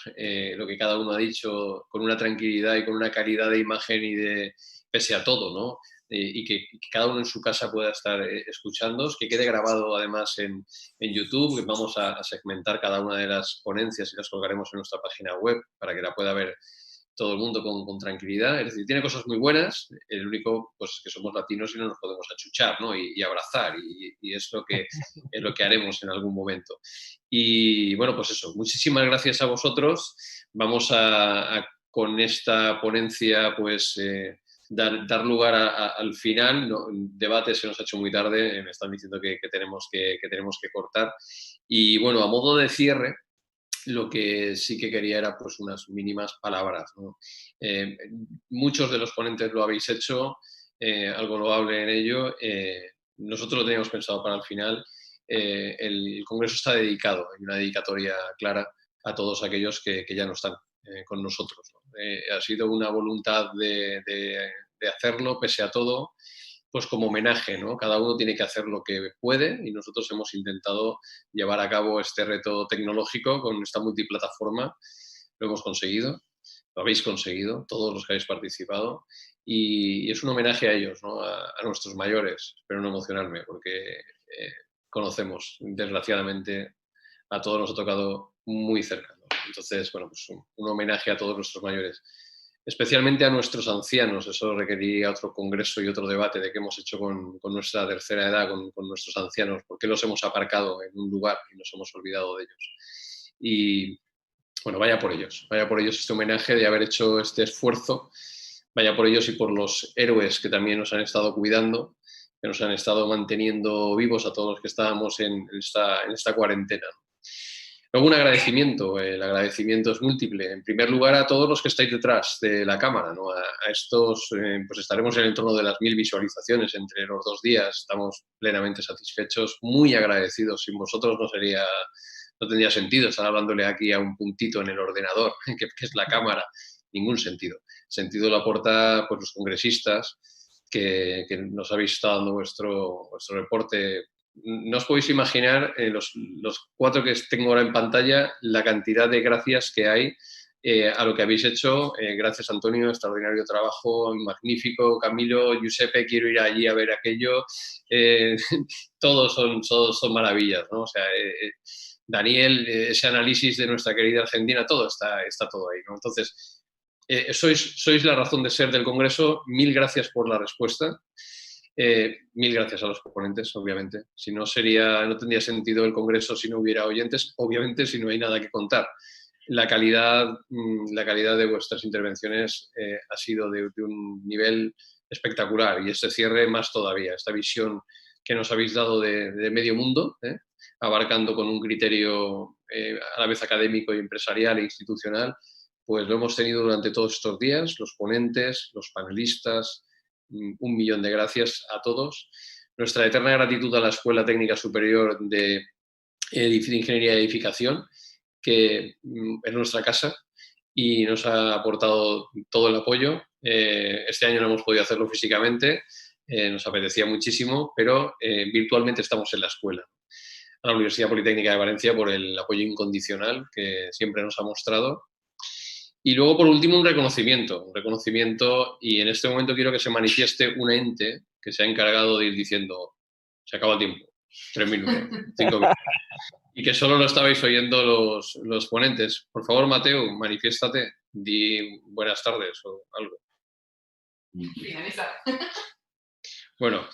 Speaker 1: lo que cada uno ha dicho con una tranquilidad y con una calidad de imagen y de pese a todo, ¿no? Y que cada uno en su casa pueda estar escuchándoos, que quede grabado además en YouTube, que vamos a segmentar cada una de las ponencias y las colgaremos en nuestra página web para que la pueda ver todo el mundo con tranquilidad. Es decir, tiene cosas muy buenas, el único pues es que somos latinos y no nos podemos achuchar, ¿no? Y abrazar, y es lo que haremos en algún momento. Y bueno, pues eso, muchísimas gracias a vosotros. Vamos con esta ponencia pues dar lugar al final. ¿No? El debate se nos ha hecho muy tarde, me están diciendo que tenemos que cortar. Y bueno, a modo de cierre, lo que sí que quería era pues unas mínimas palabras, ¿no? Muchos de los ponentes lo habéis hecho, algo loable en ello. Nosotros lo teníamos pensado para el final. El Congreso está dedicado, hay una dedicatoria clara a todos aquellos que ya no están con nosotros, ¿no? Ha sido una voluntad de hacerlo pese a todo, pues como homenaje, ¿no? Cada uno tiene que hacer lo que puede y nosotros hemos intentado llevar a cabo este reto tecnológico con esta multiplataforma. Lo hemos conseguido, lo habéis conseguido, todos los que habéis participado, y es un homenaje a ellos, ¿no? A nuestros mayores. Espero no emocionarme porque conocemos, desgraciadamente, a todos nos ha tocado muy cerca, ¿no? Entonces, bueno, pues un homenaje a todos nuestros mayores. Especialmente a nuestros ancianos, eso requeriría otro congreso y otro debate de qué hemos hecho con nuestra tercera edad, con nuestros ancianos, por qué los hemos aparcado en un lugar y nos hemos olvidado de ellos. Y bueno, vaya por ellos este homenaje de haber hecho este esfuerzo, vaya por ellos y por los héroes que también nos han estado cuidando, que nos han estado manteniendo vivos a todos los que estábamos en esta cuarentena. Luego un agradecimiento, el agradecimiento es múltiple. En primer lugar a todos los que estáis detrás de la cámara, ¿no? A estos, pues estaremos en el torno de las 1000 visualizaciones entre los 2 días, estamos plenamente satisfechos, muy agradecidos. Sin vosotros no tendría sentido estar hablándole aquí a un puntito en el ordenador, que es la cámara, ningún sentido. Sentido lo aporta pues, los congresistas que nos habéis estado dando vuestro reporte. No os podéis imaginar, los 4 que tengo ahora en pantalla, la cantidad de gracias que hay a lo que habéis hecho. Gracias, Antonio, extraordinario trabajo, magnífico. Camilo, Giuseppe, quiero ir allí a ver aquello. Todos son maravillas, ¿no? O sea, Daniel, ese análisis de nuestra querida Argentina, todo está todo ahí, ¿no? Entonces, sois la razón de ser del Congreso. 1000 gracias por la respuesta. 1000 gracias a los proponentes, obviamente. Si no tendría sentido el Congreso si no hubiera oyentes, obviamente si no hay nada que contar. La calidad de vuestras intervenciones ha sido de un nivel espectacular y este cierre más todavía. Esta visión que nos habéis dado de medio mundo, abarcando con un criterio a la vez académico y empresarial e institucional, pues lo hemos tenido durante todos estos días, los ponentes, los panelistas. 1.000.000 de gracias a todos. Nuestra eterna gratitud a la Escuela Técnica Superior de Ingeniería de Edificación, que es nuestra casa y nos ha aportado todo el apoyo. Este año no hemos podido hacerlo físicamente, nos apetecía muchísimo, pero virtualmente estamos en la escuela. A la Universidad Politécnica de Valencia por el apoyo incondicional que siempre nos ha mostrado. Y luego, por último, un reconocimiento, y en este momento quiero que se manifieste un ente que se ha encargado de ir diciendo, se acaba el tiempo, 3 minutos, 5 minutos, y que solo lo estabais oyendo los ponentes. Por favor, Mateo, manifiéstate, di buenas tardes o algo.
Speaker 6: Finaliza.
Speaker 1: Bueno,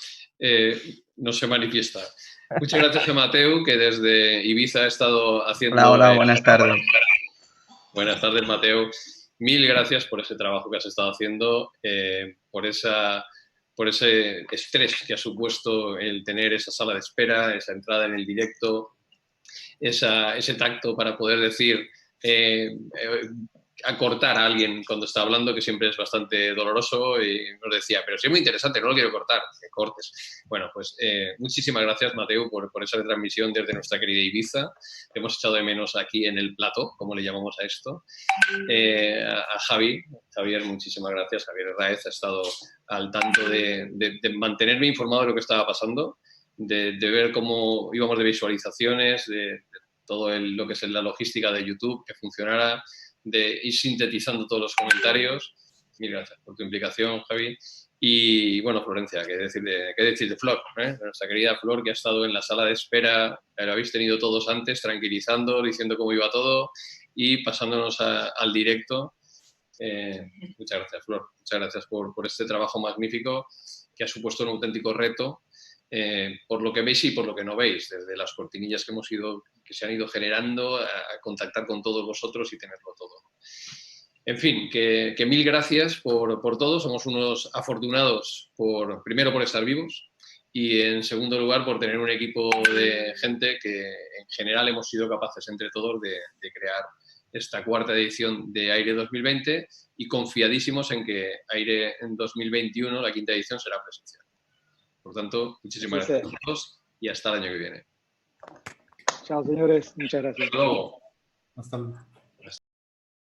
Speaker 1: no se manifiesta. Muchas gracias a Mateo, que desde Ibiza ha estado haciendo...
Speaker 7: Hola, buenas tardes.
Speaker 1: Buenas tardes, Mateo. 1000 gracias por ese trabajo que has estado haciendo, por ese estrés que ha supuesto el tener esa sala de espera, esa entrada en el directo, ese tacto para poder decir, acortar a alguien cuando está hablando, que siempre es bastante doloroso, y nos decía, pero sí es muy interesante, no lo quiero cortar, que cortes. Bueno, pues muchísimas gracias, Mateo, por esa retransmisión desde nuestra querida Ibiza. Te hemos echado de menos aquí en el plató, como le llamamos a esto. A Javier, muchísimas gracias. Javier Raez ha estado al tanto de mantenerme informado de lo que estaba pasando, de ver cómo íbamos de visualizaciones, de todo lo que es la logística de YouTube, que funcionara, de ir sintetizando todos los comentarios. Mil gracias por tu implicación, Javi. Y bueno, Florencia, ¿qué decir de Flor? Nuestra querida Flor, que ha estado en la sala de espera, lo habéis tenido todos antes, tranquilizando, diciendo cómo iba todo y pasándonos al directo. Muchas gracias, Flor. Muchas gracias por este trabajo magnífico que ha supuesto un auténtico reto, por lo que veis y por lo que no veis, desde las cortinillas que se han ido generando, a contactar con todos vosotros y tenerlo todo. En fin, que 1000 gracias por todo. Somos unos afortunados, primero por estar vivos y en segundo lugar por tener un equipo de gente que en general hemos sido capaces entre todos de crear esta 4ª edición de AIRE 2020 y confiadísimos en que AIRE en 2021, la 5ª edición, será presencial. Por tanto, muchísimas gracias a todos y hasta el año que viene.
Speaker 4: Chao, señores. Muchas gracias.
Speaker 1: Hasta luego.
Speaker 3: Hasta luego.